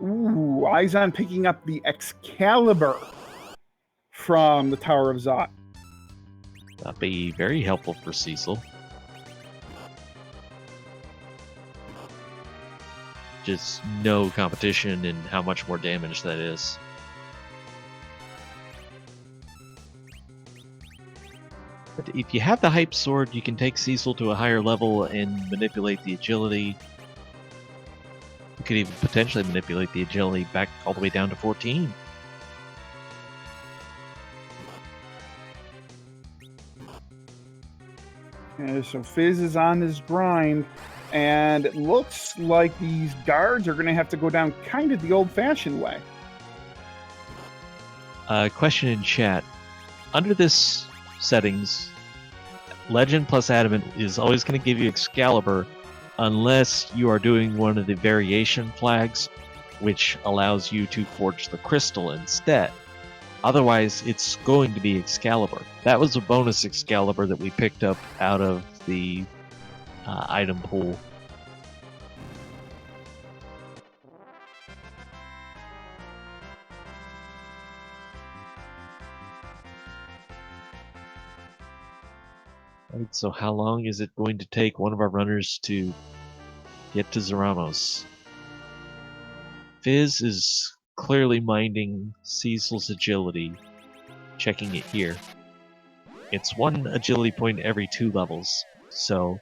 Ooh, Eizan picking up the Excalibur from the Tower of Zot. That'd be very helpful for Cecil. just no competition in how much more damage that is. But if you have the hype sword, you can take Cecil to a higher level and manipulate the agility. You could even potentially manipulate the agility back all the way down to 14. So Fizz is on his grind, and it looks like these guards are going to have to go down kind of the old-fashioned way. Question in chat. Under this settings, Legend plus Adamant is always going to give you Excalibur unless you are doing one of the variation flags, which allows you to forge the crystal instead. Otherwise, it's going to be Excalibur. That was a bonus Excalibur that we picked up out of the item pool. Right, so how long is it going to take one of our runners to get to Zaramos? Fizz is clearly minding Cecil's agility, checking it here. It's 1 agility point every 2 levels, so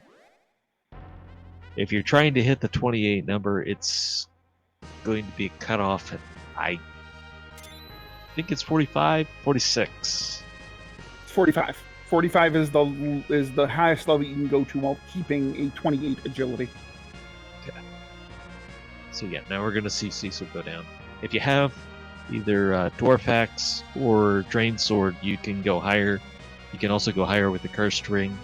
if you're trying to hit the 28 number, it's going to be cut off at, I think it's 45, 46. 45. 45 is the highest level you can go to while keeping a 28 agility. Okay. So yeah, now we're going to see Cecil go down. If you have either Dwarf Axe or Drain Sword, you can go higher. You can also go higher with the Cursed Ring.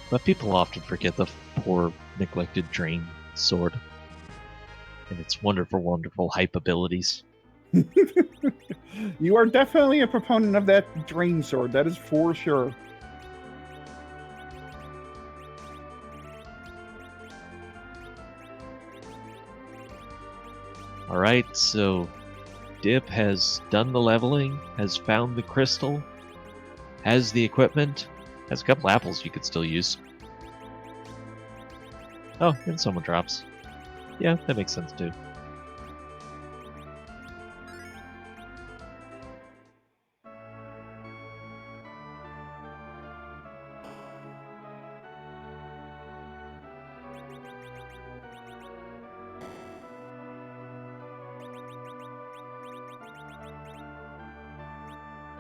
But people often forget the poor, neglected Drain Sword and its wonderful, wonderful hype abilities. You are definitely a proponent of that Drain Sword, that is for sure. Alright, so Dip has done the leveling, has found the crystal, has the equipment, has a couple apples you could still use. Oh, and someone drops. Yeah, that makes sense too.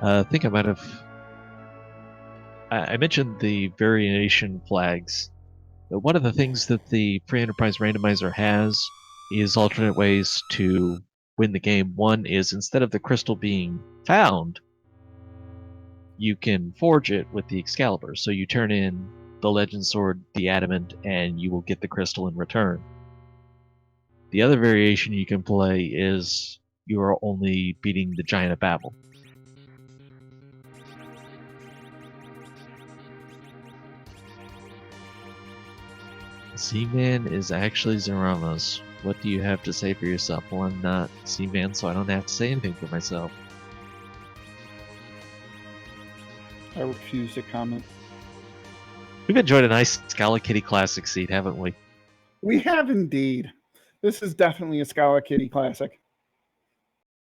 I think I might have... I mentioned the variation flags. One of the things that the Free Enterprise Randomizer has is alternate ways to win the game. One is, instead of the crystal being found, you can forge it with the Excalibur. So you turn in the Legend Sword, the Adamant, and you will get the crystal in return. The other variation you can play is you are only beating the Giant of Babel. Zman is actually Zaramos. What do you have to say for yourself? Well, I'm not Zman, so I don't have to say anything for myself. I refuse to comment. We've enjoyed a nice Scala Kitty Classic seat, haven't we? We have indeed. This is definitely a Scala Kitty classic.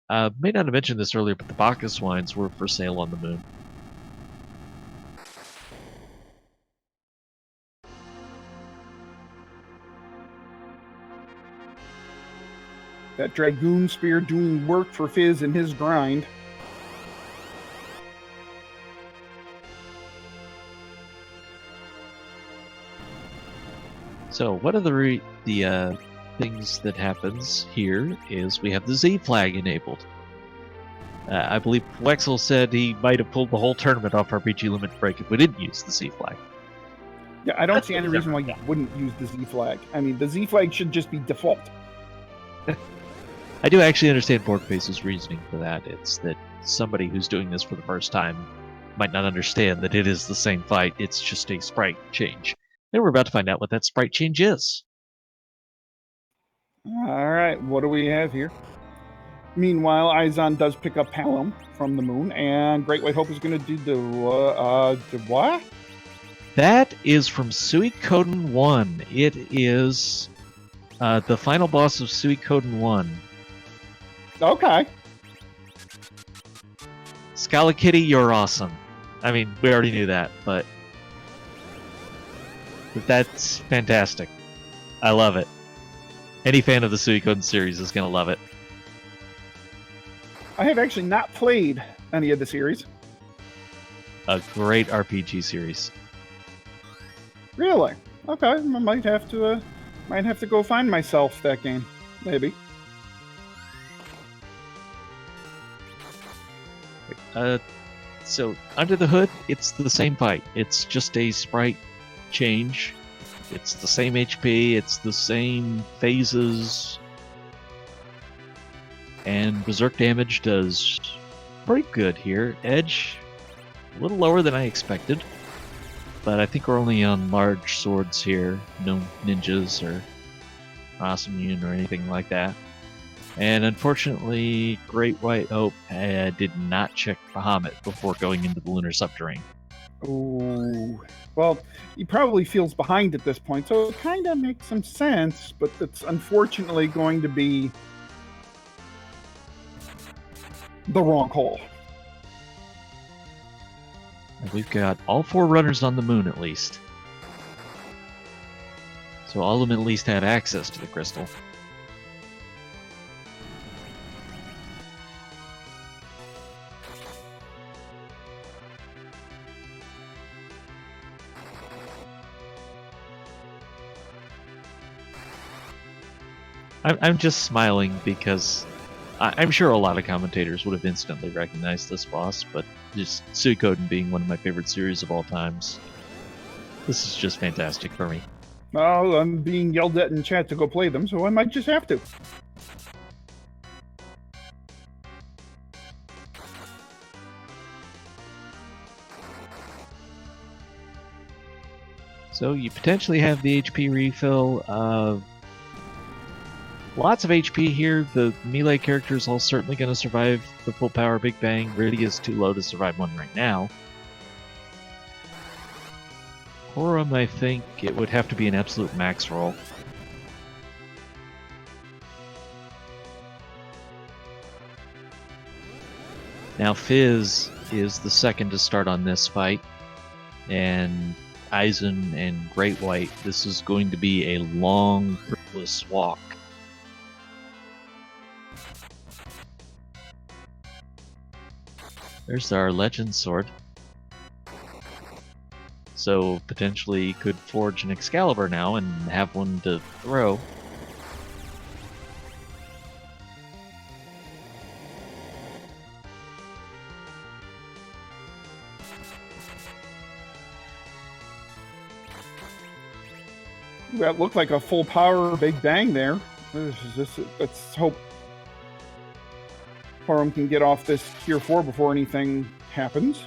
May not have mentioned this earlier, but the Bacchus wines were for sale on the moon. That Dragoon Spear doing work for Fizz in his grind. So one of the things that happens here is we have the Z flag enabled. I believe Wexel said he might have pulled the whole tournament off RPG limit break if we didn't use the Z flag. Yeah, I don't see any reason why you wouldn't use the Z flag. I mean, the Z flag should just be default. I do actually understand Boardface's reasoning for that. It's that somebody who's doing this for the first time might not understand that it is the same fight, it's just a sprite change. And we're about to find out what that sprite change is. Alright, what do we have here? Meanwhile, Eizan does pick up Palom from the moon, and GreatWightHope is going to do the what? That is from Suikoden 1. It is the final boss of Suikoden 1. Okay. Scala Kitty, you're awesome. I mean, we already knew that, but that's fantastic. I love it. Any fan of the Suikoden series is going to love it. I have actually not played any of the series. A great RPG series. Really? Okay, I might have to go find myself that game, maybe. So under the hood, it's the same fight. It's just a sprite change. It's the same HP. It's the same phases. And berserk damage does pretty good here. Edge, a little lower than I expected. But I think we're only on large swords here. No ninjas or Rasengan or anything like that. And unfortunately, GreatWightHope did not check Bahamut before going into the lunar subterrane. Ooh. Well, he probably feels behind at this point, so it kind of makes some sense, but it's unfortunately going to be the wrong call. We've got all 4 runners on the moon at least. So all of them at least have access to the crystal. I'm just smiling because I'm sure a lot of commentators would have instantly recognized this boss, but just Suikoden being one of my favorite series of all times, this is just fantastic for me. Well, I'm being yelled at in chat to go play them, so I might just have to. So you potentially have the HP refill of lots of HP here. The melee characters all certainly going to survive the full power Big Bang. Riddy is too low to survive one right now. Horum, I think it would have to be an absolute max roll. Now Fizz is the second to start on this fight, and Eizan and GreatWhite, this is going to be a long, fruitless walk. There's our Legend Sword. So potentially could forge an Excalibur now and have one to throw. That looked like a full power Big Bang there. Let's hope Horum can get off this tier 4 before anything happens.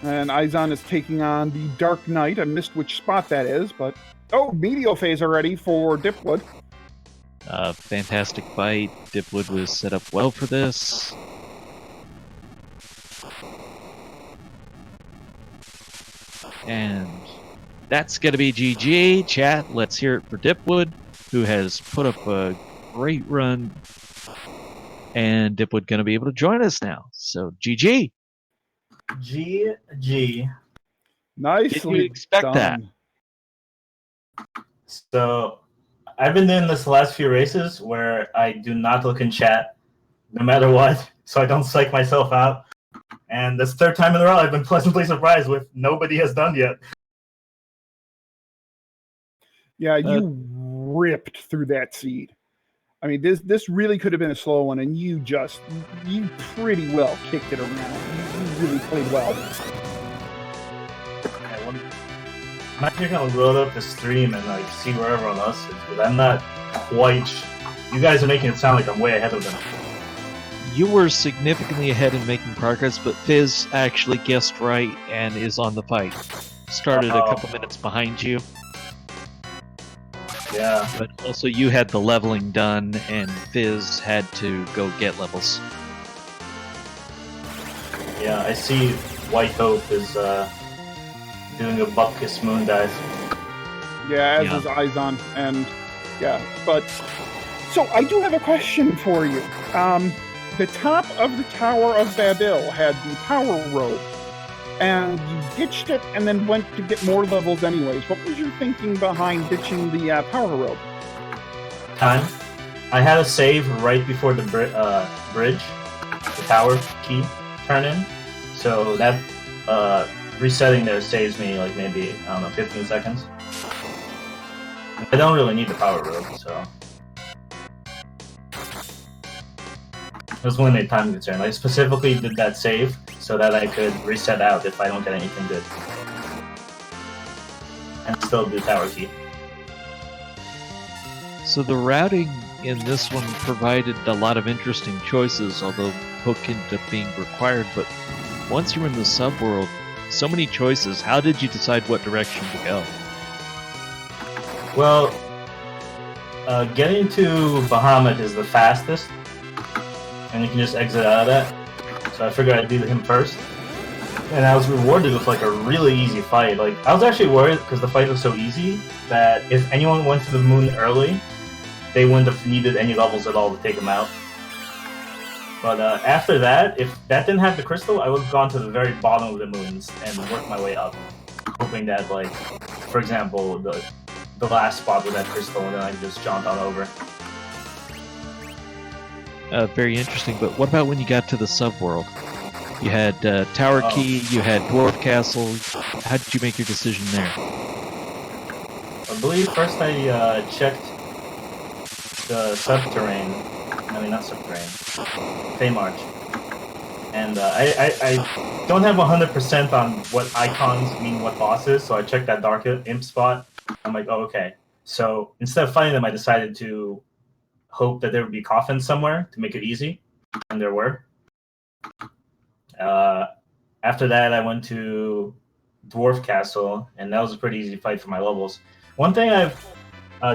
And Eizan is taking on the Dark Knight. I missed which spot that is, but... Oh, Meteor Phase already for Dipwood. Fantastic fight. Dipwood was set up well for this. And that's going to be GG. Chat, let's hear it for Dipwood, who has put up a great run. And Dipwood going to be able to join us now. So, GG. GG. Nicely Did you expect done. that? So, I've been doing this last few races where I do not look in chat, no matter what, so I don't psych myself out. And this third time in a row, I've been pleasantly surprised with nobody has done yet. Yeah, you ripped through that seed. I mean, this really could have been a slow one, and you pretty well kicked it around. You really played well. I'm actually gonna load up the stream and like see where everyone else is, because I'm not quite. You guys are making it sound like I'm way ahead of them. You were significantly ahead in making progress, but Fizz actually guessed right and is on the fight. Started a couple minutes behind you. Yeah. But also you had the leveling done, and Fizz had to go get levels. Yeah, I see White Hope is doing a butt kiss moon dive. Yeah, as Yeah. is Eizan, and yeah, but so I do have a question for you. The top of the Tower of Babel had the power robe, and you ditched it and then went to get more levels anyways. What was your thinking behind ditching the power robe? Time. I had a save right before the bridge, the tower key turn in, so that resetting there saves me like maybe, I don't know, 15 seconds. I don't really need the power robe, so it was only a time concern. I specifically did that save so that I could reset out if I don't get anything good, and still do tower key. So the routing in this one provided a lot of interesting choices, although hook ended up being required. But once you're in the subworld, so many choices. How did you decide what direction to go? Well, getting to Bahamut is the fastest, and you can just exit out of that. So I figured I'd do him first. And I was rewarded with like a really easy fight. Like, I was actually worried because the fight was so easy that if anyone went to the moon early, they wouldn't have needed any levels at all to take him out. But after that, if that didn't have the crystal, I would have gone to the very bottom of the moons and worked my way up, hoping that, like, for example, the last spot with that crystal, and then I just jumped on over. Very interesting. But what about when you got to the subworld? You had Tower Key, you had Dwarf Castle. How did you make your decision there? I believe first I checked the subterranean. I mean, not subterranean. Feymarch. And I don't have 100% on what icons mean what bosses, so I checked that Dark Imp spot. I'm like, oh, okay. So instead of fighting them, I decided to hope that there would be coffins somewhere to make it easy, and there were. After that, I went to Dwarf Castle, and that was a pretty easy fight for my levels. One thing I've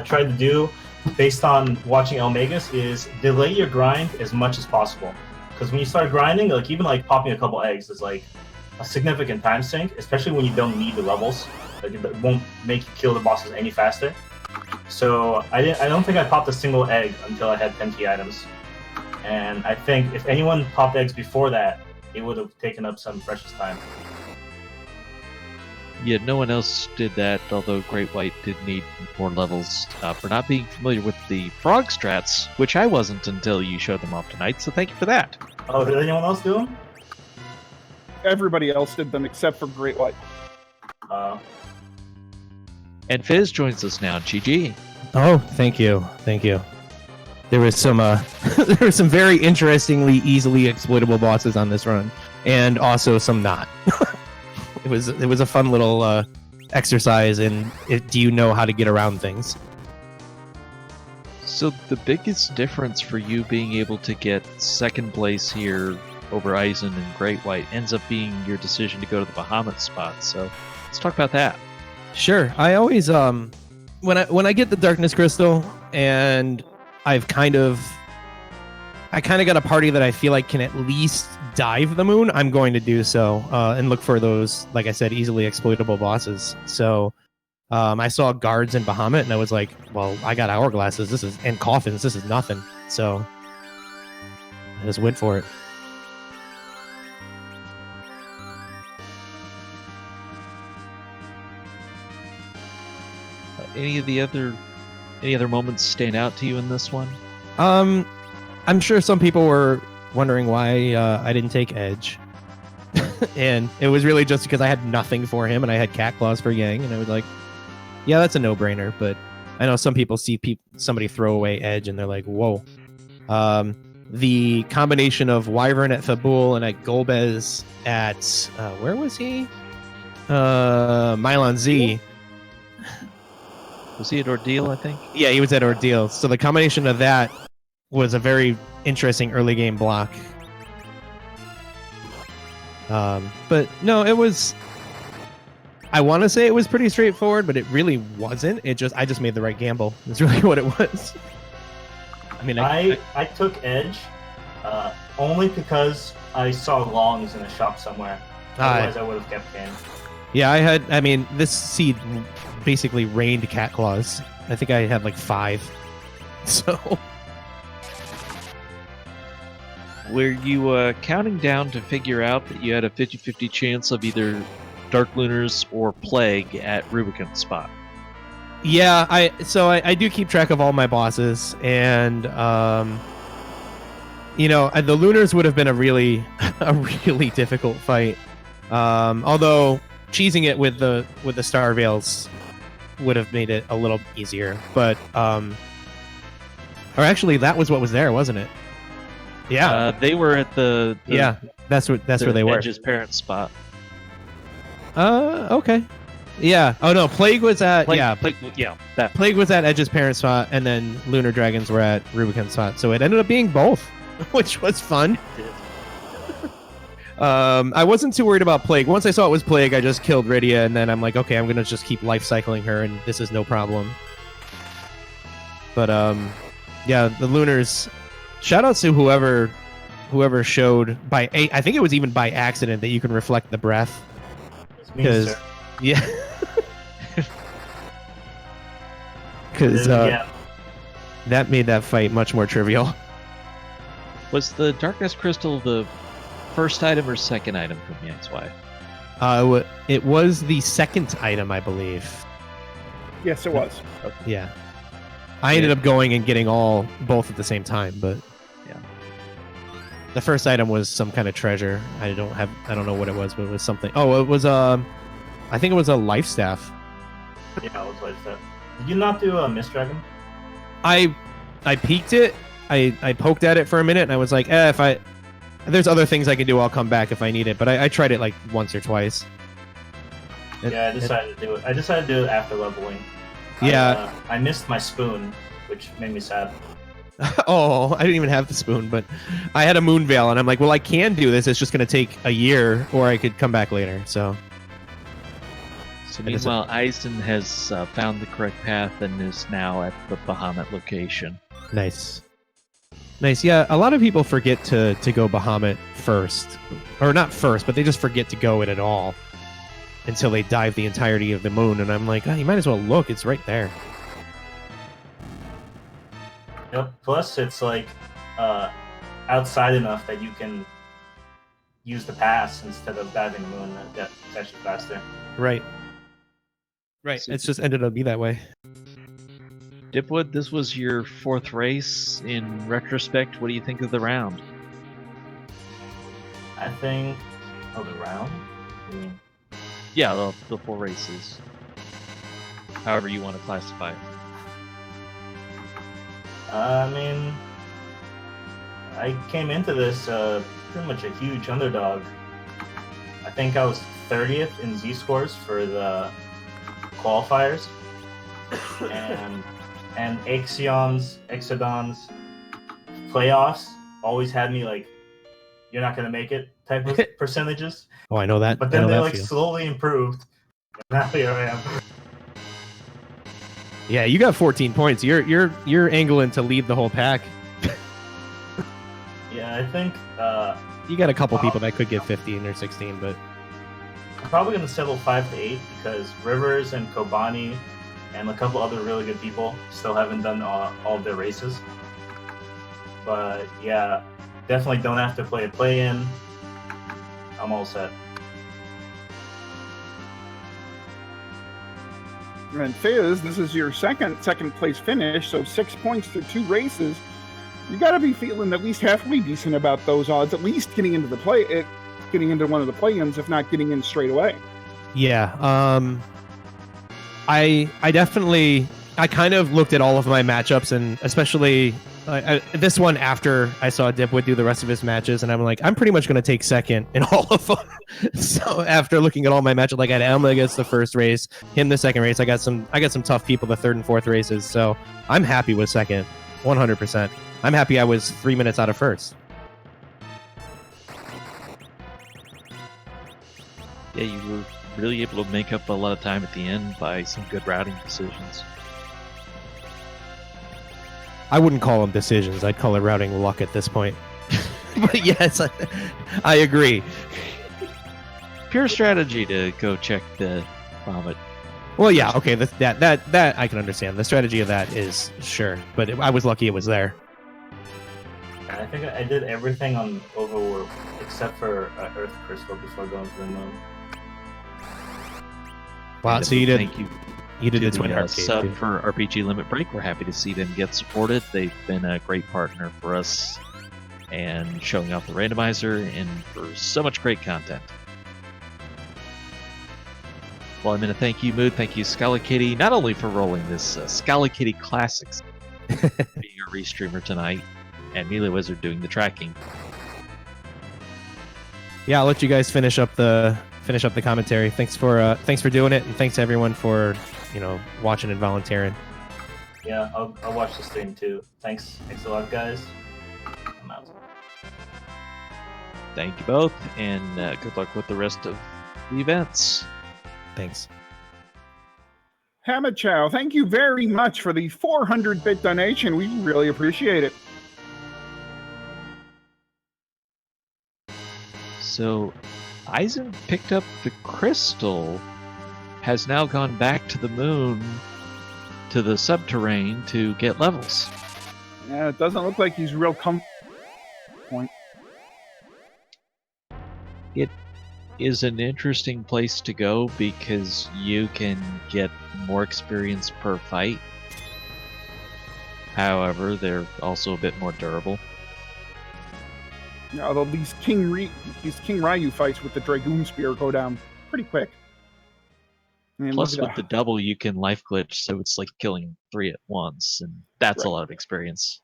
tried to do, based on watching Elmagus, is delay your grind as much as possible. Because when you start grinding, like even like popping a couple eggs is like a significant time sink, especially when you don't need the levels. Like it won't make you kill the bosses any faster. So I don't think I popped a single egg until I had 10 key items. And I think if anyone popped eggs before that, it would have taken up some precious time. Yeah, no one else did that, although Great White did need more levels for not being familiar with the frog strats, which I wasn't until you showed them off tonight, so thank you for that. Oh, did anyone else do them? Everybody else did them except for Great White. And Fizz joins us now. GG. Oh, thank you. Thank you. There was some there were some very interestingly easily exploitable bosses on this run, and also some not. It was a fun little exercise in do you know how to get around things. So the biggest difference for you being able to get second place here over Eizan and Great White ends up being your decision to go to the Bahamut spot. So let's talk about that. Sure. I always when I get the Darkness Crystal and I kind of got a party that I feel like can at least dive the moon, I'm going to do so and look for those, like I said, easily exploitable bosses. So I saw guards in Bahamut and I was like, well, I got hourglasses, and coffins, this is nothing. So I just went for it. Any other moments stand out to you in this one? I'm sure some people were wondering why I didn't take Edge. And it was really just because I had nothing for him and I had Cat Claws for Yang, and I was like, yeah, that's a no-brainer. But I know some people see somebody throw away Edge and they're like, whoa. The combination of Wyvern at Thabul and at Golbez at where was he? Mylon Z. Was he at Ordeal, I think? Yeah, he was at Ordeal. So the combination of that was a very interesting early game block. But no, it was I want to say it was pretty straightforward, but it really wasn't. I just made the right gamble. That's really what it was. I mean, I took edge only because I saw longs in a shop somewhere. Otherwise, I would have kept game. Yeah, this seed basically rained cat claws. I think I had like 5. So. Were you counting down to figure out that you had a 50-50 chance of either Dark Lunars or Plague at Rubicon spot? Yeah, I do keep track of all my bosses, and the Lunars would have been a really difficult fight. Although cheesing it with the Star Veils would have made it a little easier, but or actually that was what was there, wasn't it? Yeah, they were at the that's where they were. Edge's parent spot. Okay. Yeah. Oh no, Plague was at Plague was at Edge's parent spot, and then Lunar Dragons were at Rubicon spot. So it ended up being both, which was fun. I wasn't too worried about Plague. Once I saw it was Plague, I just killed Rydia, and then I'm like, okay, I'm gonna just keep life cycling her, and this is no problem. But the Lunars. Shout out to whoever showed I think it was even by accident that you can reflect the breath. Because yeah. Because that made that fight much more trivial. Was the Darkness Crystal the first item or second item from Yang's wife? It was the second item, I believe. Yes, it was. Yeah. I ended up going and getting both at the same time, but yeah. The first item was some kind of treasure. I don't know what it was, but it was something. Oh, it was I think it was a life staff. Yeah, it was life staff. Did you not do a Mist Dragon? I peeked it. I poked at it for a minute, and I was like, if there's other things I can do, I'll come back if I need it. But I tried it like once or twice. I decided to do it. I decided to do it after leveling. Yeah. I missed my spoon, which made me sad. Oh, I didn't even have the spoon, but I had a moon veil, and I'm like, well, I can do this. It's just going to take a year, or I could come back later. So meanwhile, Eizan has found the correct path and is now at the Bahamut location. Nice. Yeah, a lot of people forget to go Bahamut first, or not first, but they just forget to go it at all until they dive the entirety of the moon. And I'm like, you might as well look. It's right there. Yep. Plus, it's like outside enough that you can use the pass instead of diving the moon. That's actually faster. Right. It's just ended up be that way. Dipwood, this was your 4th race. In retrospect, what do you think of the round? I think... Oh, the round? Yeah, the 4 races. However you want to classify it. I mean... I came into this pretty much a huge underdog. I think I was 30th in Z-scores for the qualifiers. And Exodon's playoffs always had me like, you're not gonna make it type of percentages. Oh, I know that. But then they slowly improved. Now here I am. Yeah, you got 14 points. You're angling to lead the whole pack. Yeah, I think you got a couple people that could get 15 or 16, but I'm probably gonna settle 5 to 8 because Rivers and Kobani and a couple other really good people still haven't done all of their races. But yeah, definitely don't have to play a play-in. I'm all set. And Fiz, this is your second place finish, so 6 points through 2 races. You got to be feeling at least halfway decent about those odds, at least getting into getting into one of the play-ins, if not getting in straight away. Yeah, I definitely kind of looked at all of my matchups, and especially this one after I saw Dipwood do the rest of his matches, and I'm like, I'm pretty much going to take second in all of them. So after looking at all my matchups, like I had Elma against the first race, him the second race, I got some tough people the third and fourth races. So I'm happy with second, 100%. I'm happy I was 3 minutes out of first. Yeah, you were really able to make up a lot of time at the end by some good routing decisions. I wouldn't call them decisions. I'd call it routing luck at this point. But yes, I agree. Pure strategy to go check the vomit. Well, yeah, okay, that I can understand. The strategy of that is sure, but I was lucky it was there. I think I did everything on Overworld except for Earth Crystal before going to the moon. Wow, so you did. Thank you. You did to the Twin Heart Cave, sub too. for RPG Limit Break. We're happy to see them get supported. They've been a great partner for us and showing off the randomizer and for so much great content. Well, I'm in a thank you mood. Thank you, Scala Kitty, not only for rolling this Scala Kitty Classics, being a restreamer tonight, and Melee Wizard doing the tracking. Yeah, I'll let you guys finish up the commentary. Thanks for doing it, and thanks to everyone for watching and volunteering. Yeah, I'll watch the stream too. Thanks a lot, guys. I'm out. Thank you both, and good luck with the rest of the events. Thanks. Hamachow, thank you very much for the 400-bit donation. We really appreciate it. So, Eizan picked up the crystal, has now gone back to the moon, to the subterranean to get levels. Yeah, it doesn't look like he's real point. It is an interesting place to go because you can get more experience per fight. However, they're also a bit more durable. Yeah, although these King Ryu fights with the Dragoon Spear go down pretty quick. I mean, Plus, look with at the double, you can life glitch, so it's like killing 3 at once, and that's a Right. lot of experience.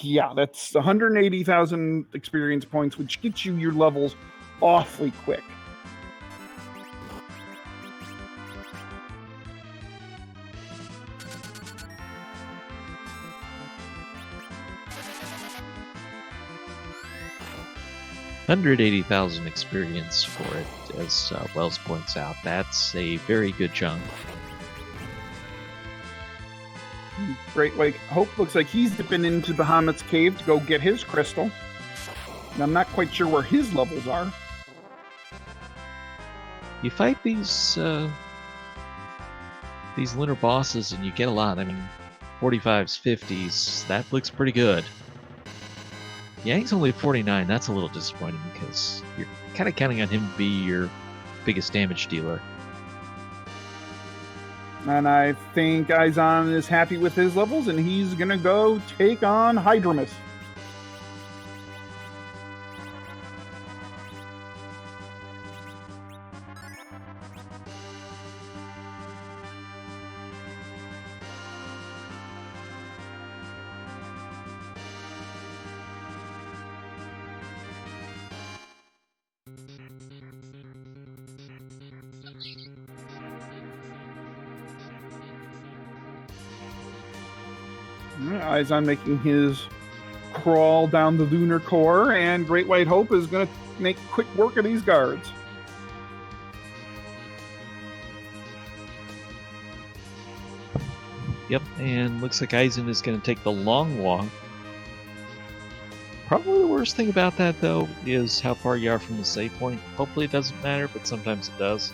Yeah, that's 180,000 experience points, which gets you your levels awfully quick. $180,000 experience for it, as Wells points out. That's a very good chunk. GreatWightHope looks like he's dipping into Bahamut's cave to go get his crystal. And I'm not quite sure where his levels are. You fight these lunar bosses and you get a lot. I mean, 45s, 50s, that looks pretty good. Yang's only 49, that's a little disappointing because you're kind of counting on him to be your biggest damage dealer. And I think Eizan is happy with his levels, and he's going to go take on Hydromus. Eizan making his crawl down the lunar core, and GreatWightHope is going to make quick work of these guards. Yep, and looks like Eizan is going to take the long walk. Probably the worst thing about that, though, is how far you are from the save point. Hopefully it doesn't matter, but sometimes it does.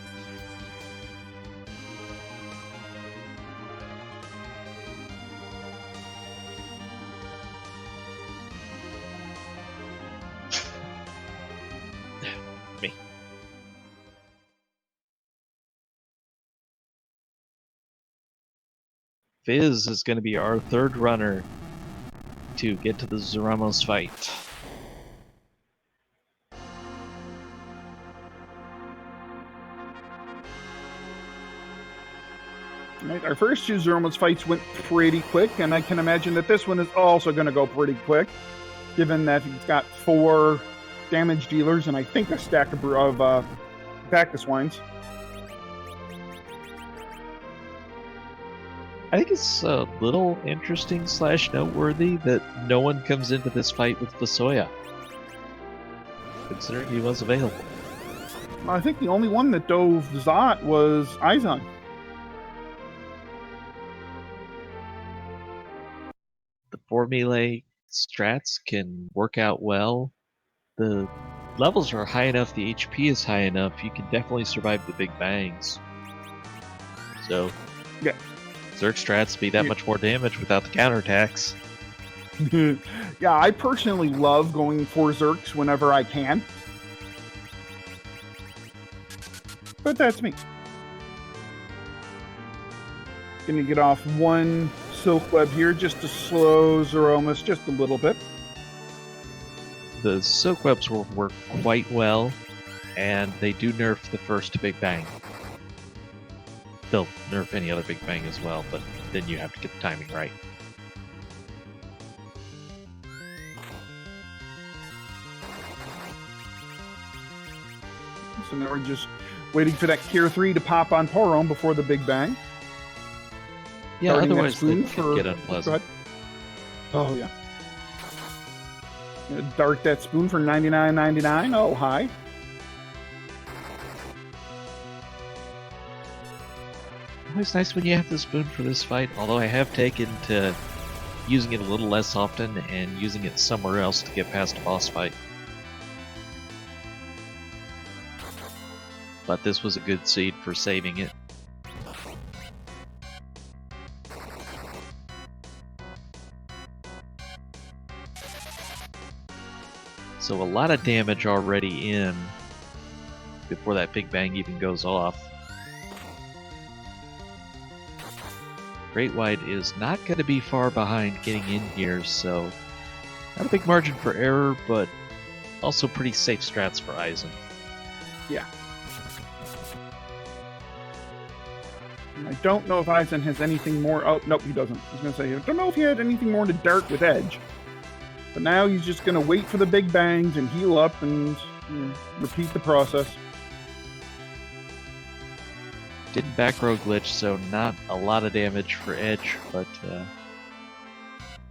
Me. Fiz is going to be our third runner to get to the Zoramos fight. Right, our first two Zoramos fights went pretty quick, and I can imagine that this one is also going to go pretty quick, given that he's got 4 damage dealers and I think a stack of cactus wines. I think it's a little interesting / noteworthy that no one comes into this fight with Vasoya, considering he was available. I think the only one that dove Zot was Eizan. The 4 melee strats can work out well. The levels are high enough, the HP is high enough, you can definitely survive the big bangs. So, yeah, Zerg strats be that much more damage without the counterattacks. Yeah, I personally love going for Zergs whenever I can. But that's me. Gonna get off one Silph Web here just to slow Zeromus just a little bit. The Silk Webs will work quite well, and they do nerf the first Big Bang. They'll nerf any other Big Bang as well, but then you have to get the timing right. So now we're just waiting for that Tier 3 to pop on Porom before the Big Bang. Yeah, Darting that otherwise they spoon can get unpleasant. Oh, yeah. Gonna dart that spoon for $99.99. Oh, hi. Always nice when you have the spoon for this fight, although I have taken to using it a little less often and using it somewhere else to get past a boss fight. But this was a good seed for saving it. So a lot of damage already in before that Big Bang even goes off. GreatWight is not going to be far behind getting in here, so not a big margin for error, but also pretty safe strats for Eizan. Yeah. And I don't know if Eizan has anything more. Oh, nope, he doesn't. I was going to say, I don't know if he had anything more to dart with Edge. But now he's just going to wait for the Big Bangs and heal up and repeat the process. Didn't back row glitch, so not a lot of damage for Edge, but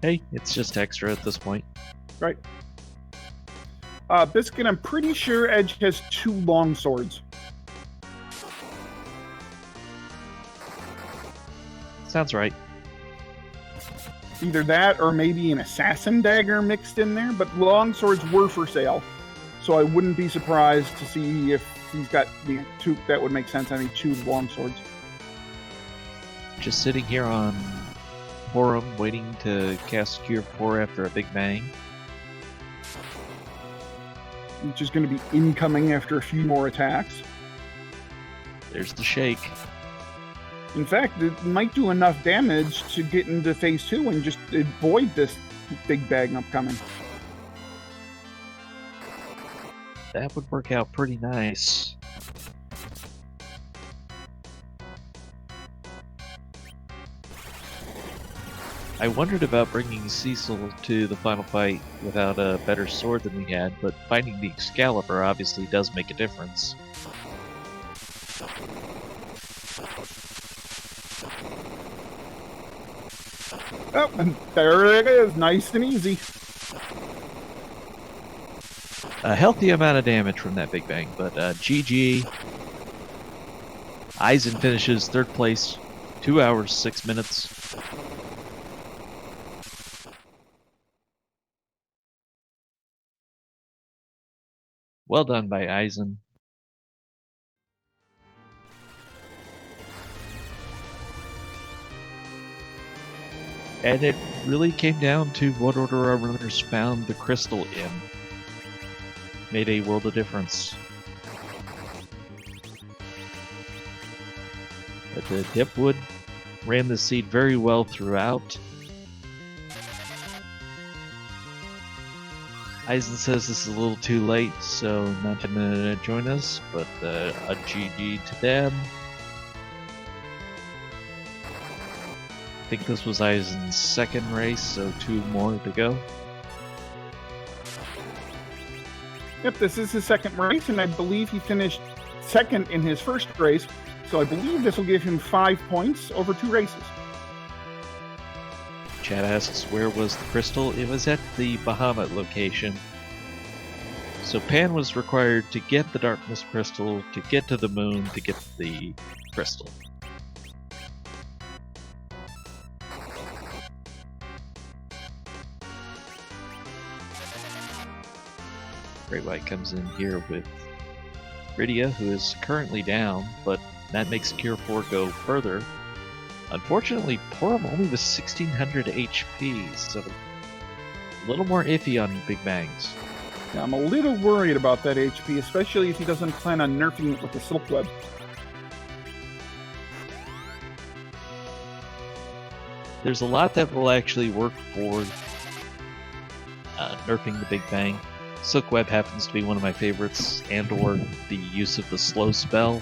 hey, it's just extra at this point. Right. Biscuit, I'm pretty sure Edge has 2 long swords. Sounds right. Either that or maybe an assassin dagger mixed in there, but long swords were for sale. So I wouldn't be surprised to see if he's got the 2. That would make sense, having 2 long swords. Just sitting here on Porom waiting to cast Cure 4 after a Big Bang. Which is going to be incoming after a few more attacks. There's the shake. In fact, it might do enough damage to get into phase 2 and just avoid this Big Bang upcoming. That would work out pretty nice. I wondered about bringing Cecil to the final fight without a better sword than we had, but finding the Excalibur obviously does make a difference. Oh, and there it is, nice and easy. A healthy amount of damage from that Big Bang, but GG. Eizan finishes 3rd place, 2 hours, 6 minutes. Well done by Eizan. And it really came down to what order our runners found the crystal in. Made a world of difference. But the dipwood ran the seed very well throughout. Eizan says this is a little too late, so not gonna join us, but a GG to them. I think this was Eizan's 2nd race, so 2 more to go. Yep, this is his 2nd race, and I believe he finished 2nd in his 1st race, so I believe this will give him 5 points over 2 races. Chad asks, where was the crystal? It was at the Bahamut location. So Pan was required to get the darkness crystal, to get to the moon, to get the crystal. Great White comes in here with Rydia, who is currently down, but that makes Cure 4 go further. Unfortunately, Porum only was 1600 HP, so a little more iffy on Big Bangs. Yeah, I'm a little worried about that HP, especially if he doesn't plan on nerfing it with the Silph Web. There's a lot that will actually work for nerfing the Big Bang. Silk Web happens to be one of my favorites, and/or the use of the slow spell.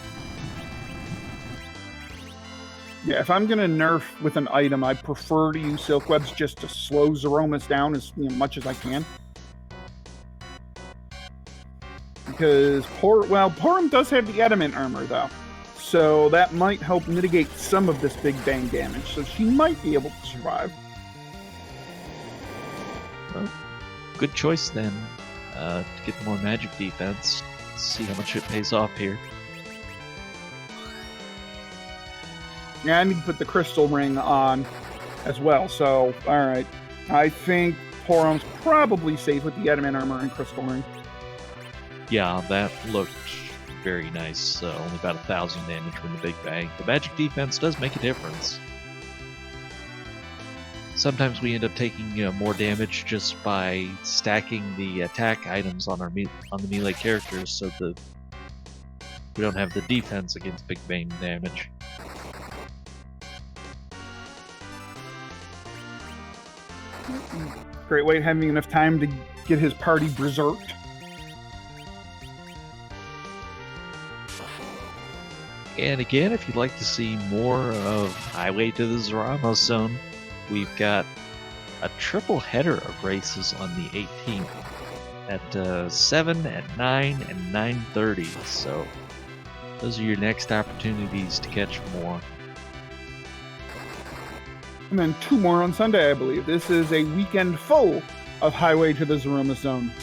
Yeah, if I'm going to nerf with an item, I prefer to use Silph Webs just to slow Zeromus down as much as I can. Because Porum does have the adamant armor, though. So that might help mitigate some of this Big Bang damage, so she might be able to survive. Well, good choice then, to get more magic defense. Let's see how much it pays off here. Yeah, I need to put the crystal ring on as well, so, alright. I think Porum's probably safe with the adamant armor and crystal ring. Yeah, that looked very nice. Only about 1,000 damage from the Big Bang. The magic defense does make a difference. Sometimes we end up taking more damage just by stacking the attack items on the melee characters, so that we don't have the defense against Big Bang damage. Great White having enough time to get his party berserked. And again, if you'd like to see more of Highway to the Zemus-Zone, we've got a triple header of races on the 18th at 7, at 9, and 9:30. So those are your next opportunities to catch more. And then 2 more on Sunday, I believe. This is a weekend full of Highway to the Zemus-Zone.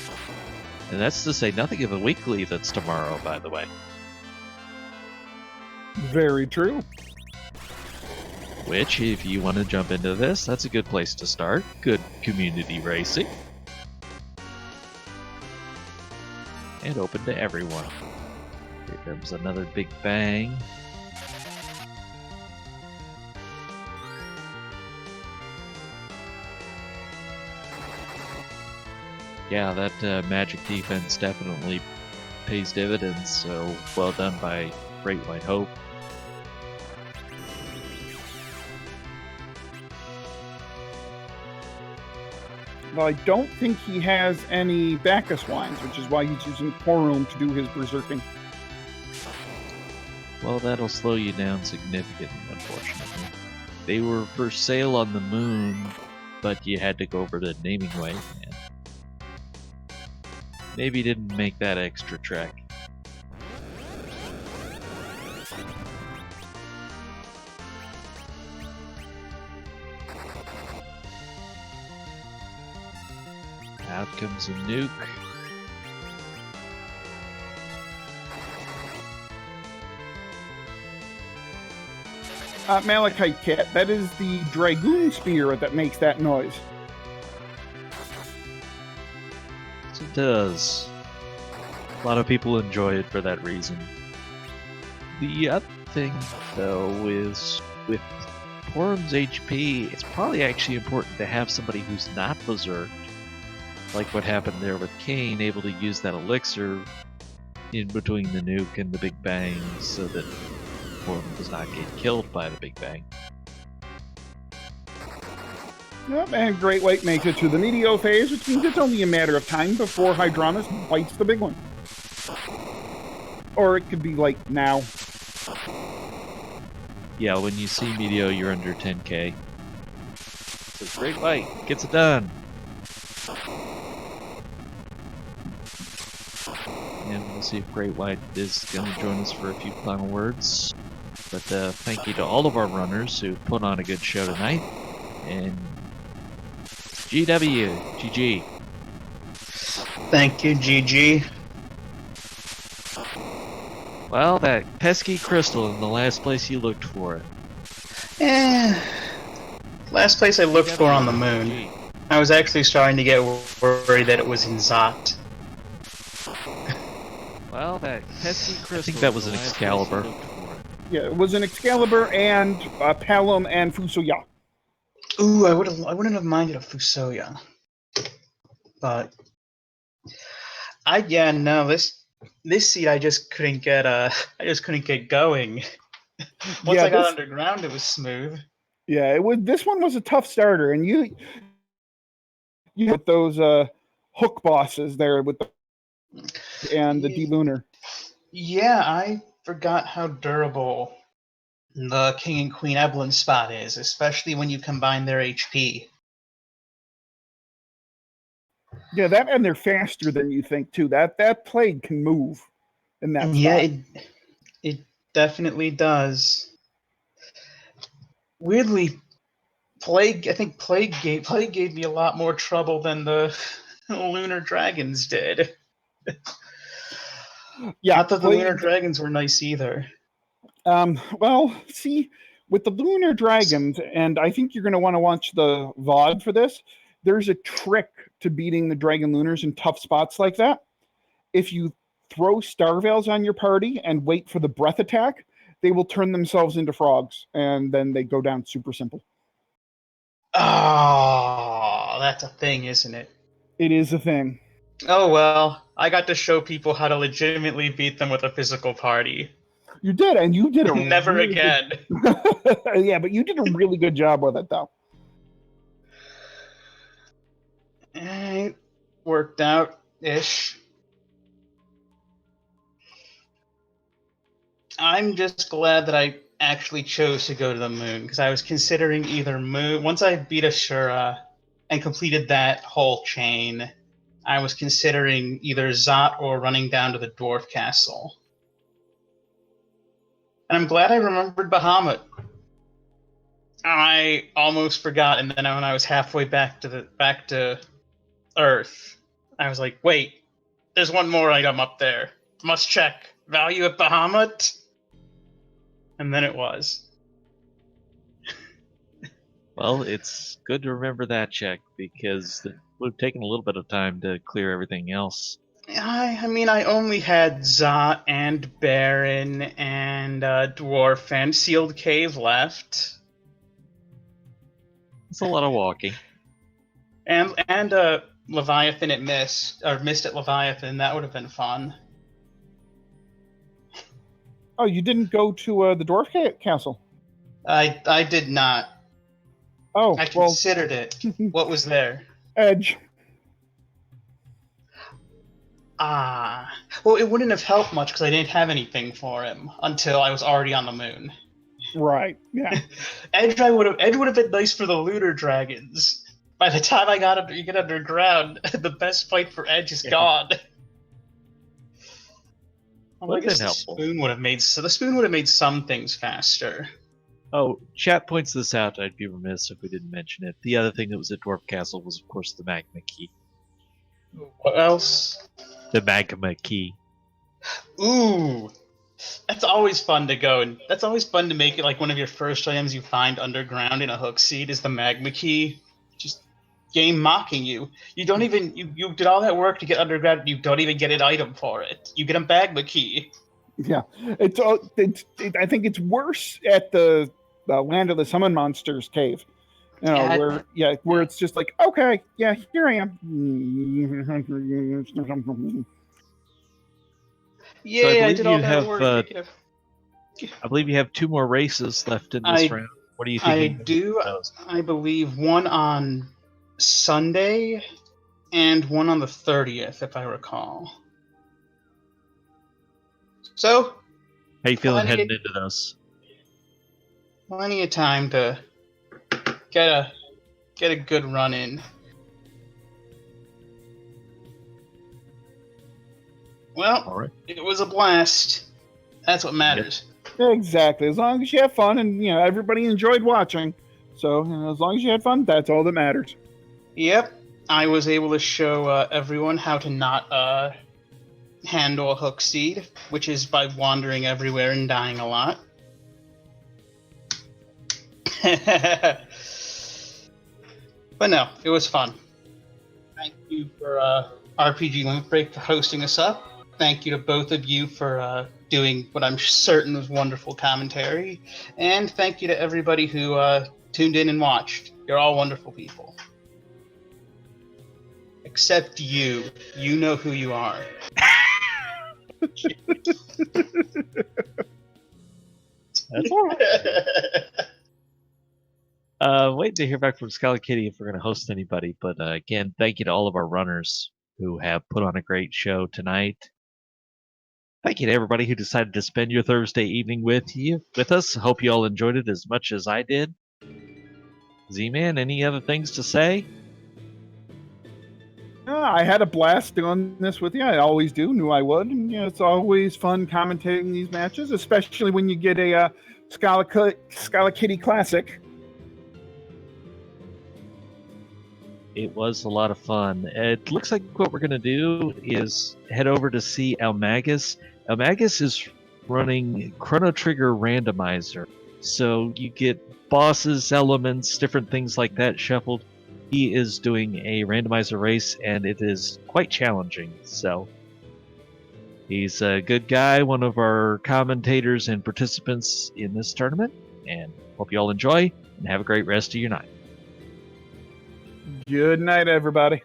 And that's to say nothing of a weekly that's tomorrow, by the way. Very true. Which, if you want to jump into this, that's a good place to start. Good community racing. And open to everyone. Here comes another Big Bang. Yeah, that magic defense definitely pays dividends, so well done by GreatWightHope. Well, I don't think he has any Bacchus wines, which is why he's using Porum to do his berserking. Well, that'll slow you down significantly, unfortunately. They were for sale on the moon, but you had to go over to Naming Way, and maybe didn't make that extra trek. Out comes a nuke. Malachite Cat, that is the Dragoon Spear that makes that noise. Yes, it does. A lot of people enjoy it for that reason. The other thing, though, is with Porum's HP, it's probably actually important to have somebody who's not berserked, like what happened there with Kane, able to use that elixir in between the nuke and the Big Bang so that Porum does not get killed by the Big Bang. Yep, and Great White makes it to the Meteor phase, which means it's only a matter of time before Hydranus bites the big one. Or it could be like now. Yeah, when you see Meteor, you're under 10k. So Great White gets it done. And we'll see if Great White is going to join us for a few final words. But thank you to all of our runners who put on a good show tonight. And GW, GG. Thank you, GG. Well, that pesky crystal in the last place you looked for it. Last place I looked for on the moon. I was actually starting to get worried that it was in Zot. Well, that pesky crystal. I think that was an Excalibur. Yeah, it was an Excalibur and Palom and Fusoya. Ooh, I wouldn't have minded a Fusoya. But this seed I just couldn't get going. Once I got underground, it was smooth. Yeah, this one was a tough starter, and you with those hook bosses there with the D-Lunar. Yeah, I forgot how durable the King and Queen Evelyn spot is, especially when you combine their HP. Yeah, that, and they're faster than you think too. That plague can move in that spot. Yeah, it definitely does. Weirdly, Plague gave me a lot more trouble than the Lunar Dragons did. Yeah, not that the Lunar Dragons were nice either. Well, see, with the Lunar Dragons, and I think you're going to want to watch the VOD for this, there's a trick to beating the Dragon Lunars in tough spots like that. If you throw Star Veils on your party and wait for the breath attack, they will turn themselves into frogs, and then they go down super simple. Oh, that's a thing, isn't it? It is a thing. Oh well, I got to show people how to legitimately beat them with a physical party. You did, and you did Never really again. Yeah, but you did a really good job with it, though. It worked out-ish. I'm just glad that I actually chose to go to the moon, because I was considering either moon. Once I beat Ashura and completed that whole chain, I was considering either Zot or running down to the Dwarf Castle. And I'm glad I remembered Bahamut. I almost forgot, and then when I was halfway back to Earth, I was like, wait, there's one more item up there. Must check. Value at Bahamut? And then it was. Well, it's good to remember that check, because it would have taken a little bit of time to clear everything else. I mean, I only had Zot and Baron and Dwarf and Sealed Cave left. It's a lot of walking. And Leviathan at Mist, or Mist at Leviathan, that would have been fun. Oh, you didn't go to the Dwarf Castle? I did not. Oh, I considered it. What was there? Edge. Well, it wouldn't have helped much because I didn't have anything for him until I was already on the moon. Right. Yeah. Edge would have been nice for the Lunar Dragons. By the time you get underground, the best fight for Edge is gone. Well, I guess the spoon would have made some things faster. Oh, chat points this out. I'd be remiss if we didn't mention it. The other thing that was at Dwarf Castle was, of course, the magma key. What else? The magma key. Ooh, that's always fun to go, and that's always fun to make it like one of your first items you find underground in a hook seed is the magma key. Just game mocking you. You don't even you did all that work to get underground. You don't even get an item for it. You get a magma key. Yeah, I think it's worse at the Land of the Summon Monsters cave. You know, where it's just like, okay, yeah, here I am. Yeah, so I did all that work. I believe you have 2 more races left in this round. What are you thinking? I do. I believe one on Sunday and one on the 30th, if I recall. So, how you feeling heading into those? Plenty of time to get a good run in. Well, It was a blast. That's what matters. Yep. Exactly. As long as you have fun, and everybody enjoyed watching. So as long as you had fun, that's all that matters. Yep. I was able to show everyone how to not handle a hook seed, which is by wandering everywhere and dying a lot. But no, it was fun. Thank you for RPG Limit Break for hosting us up. Thank you to both of you for doing what I'm certain was wonderful commentary. And thank you to everybody who tuned in and watched. You're all wonderful people. Except you. You know who you are. That's all right. Waiting to hear back from Scarlet Kitty if we're going to host anybody. But again, thank you to all of our runners who have put on a great show tonight. Thank you to everybody who decided to spend your Thursday evening with us. Hope you all enjoyed it as much as I did. Z-Man, any other things to say? I had a blast doing this with you. I always do. Knew I would. And, it's always fun commentating these matches, especially when you get a Scarlet Kitty Classic. It was a lot of fun. It looks like what we're going to do is head over to see Almagus. Almagus is running Chrono Trigger Randomizer. So you get bosses, elements, different things like that shuffled. He is doing a randomizer race, and it is quite challenging. So he's a good guy, one of our commentators and participants in this tournament. And hope you all enjoy, and have a great rest of your night. Good night, everybody.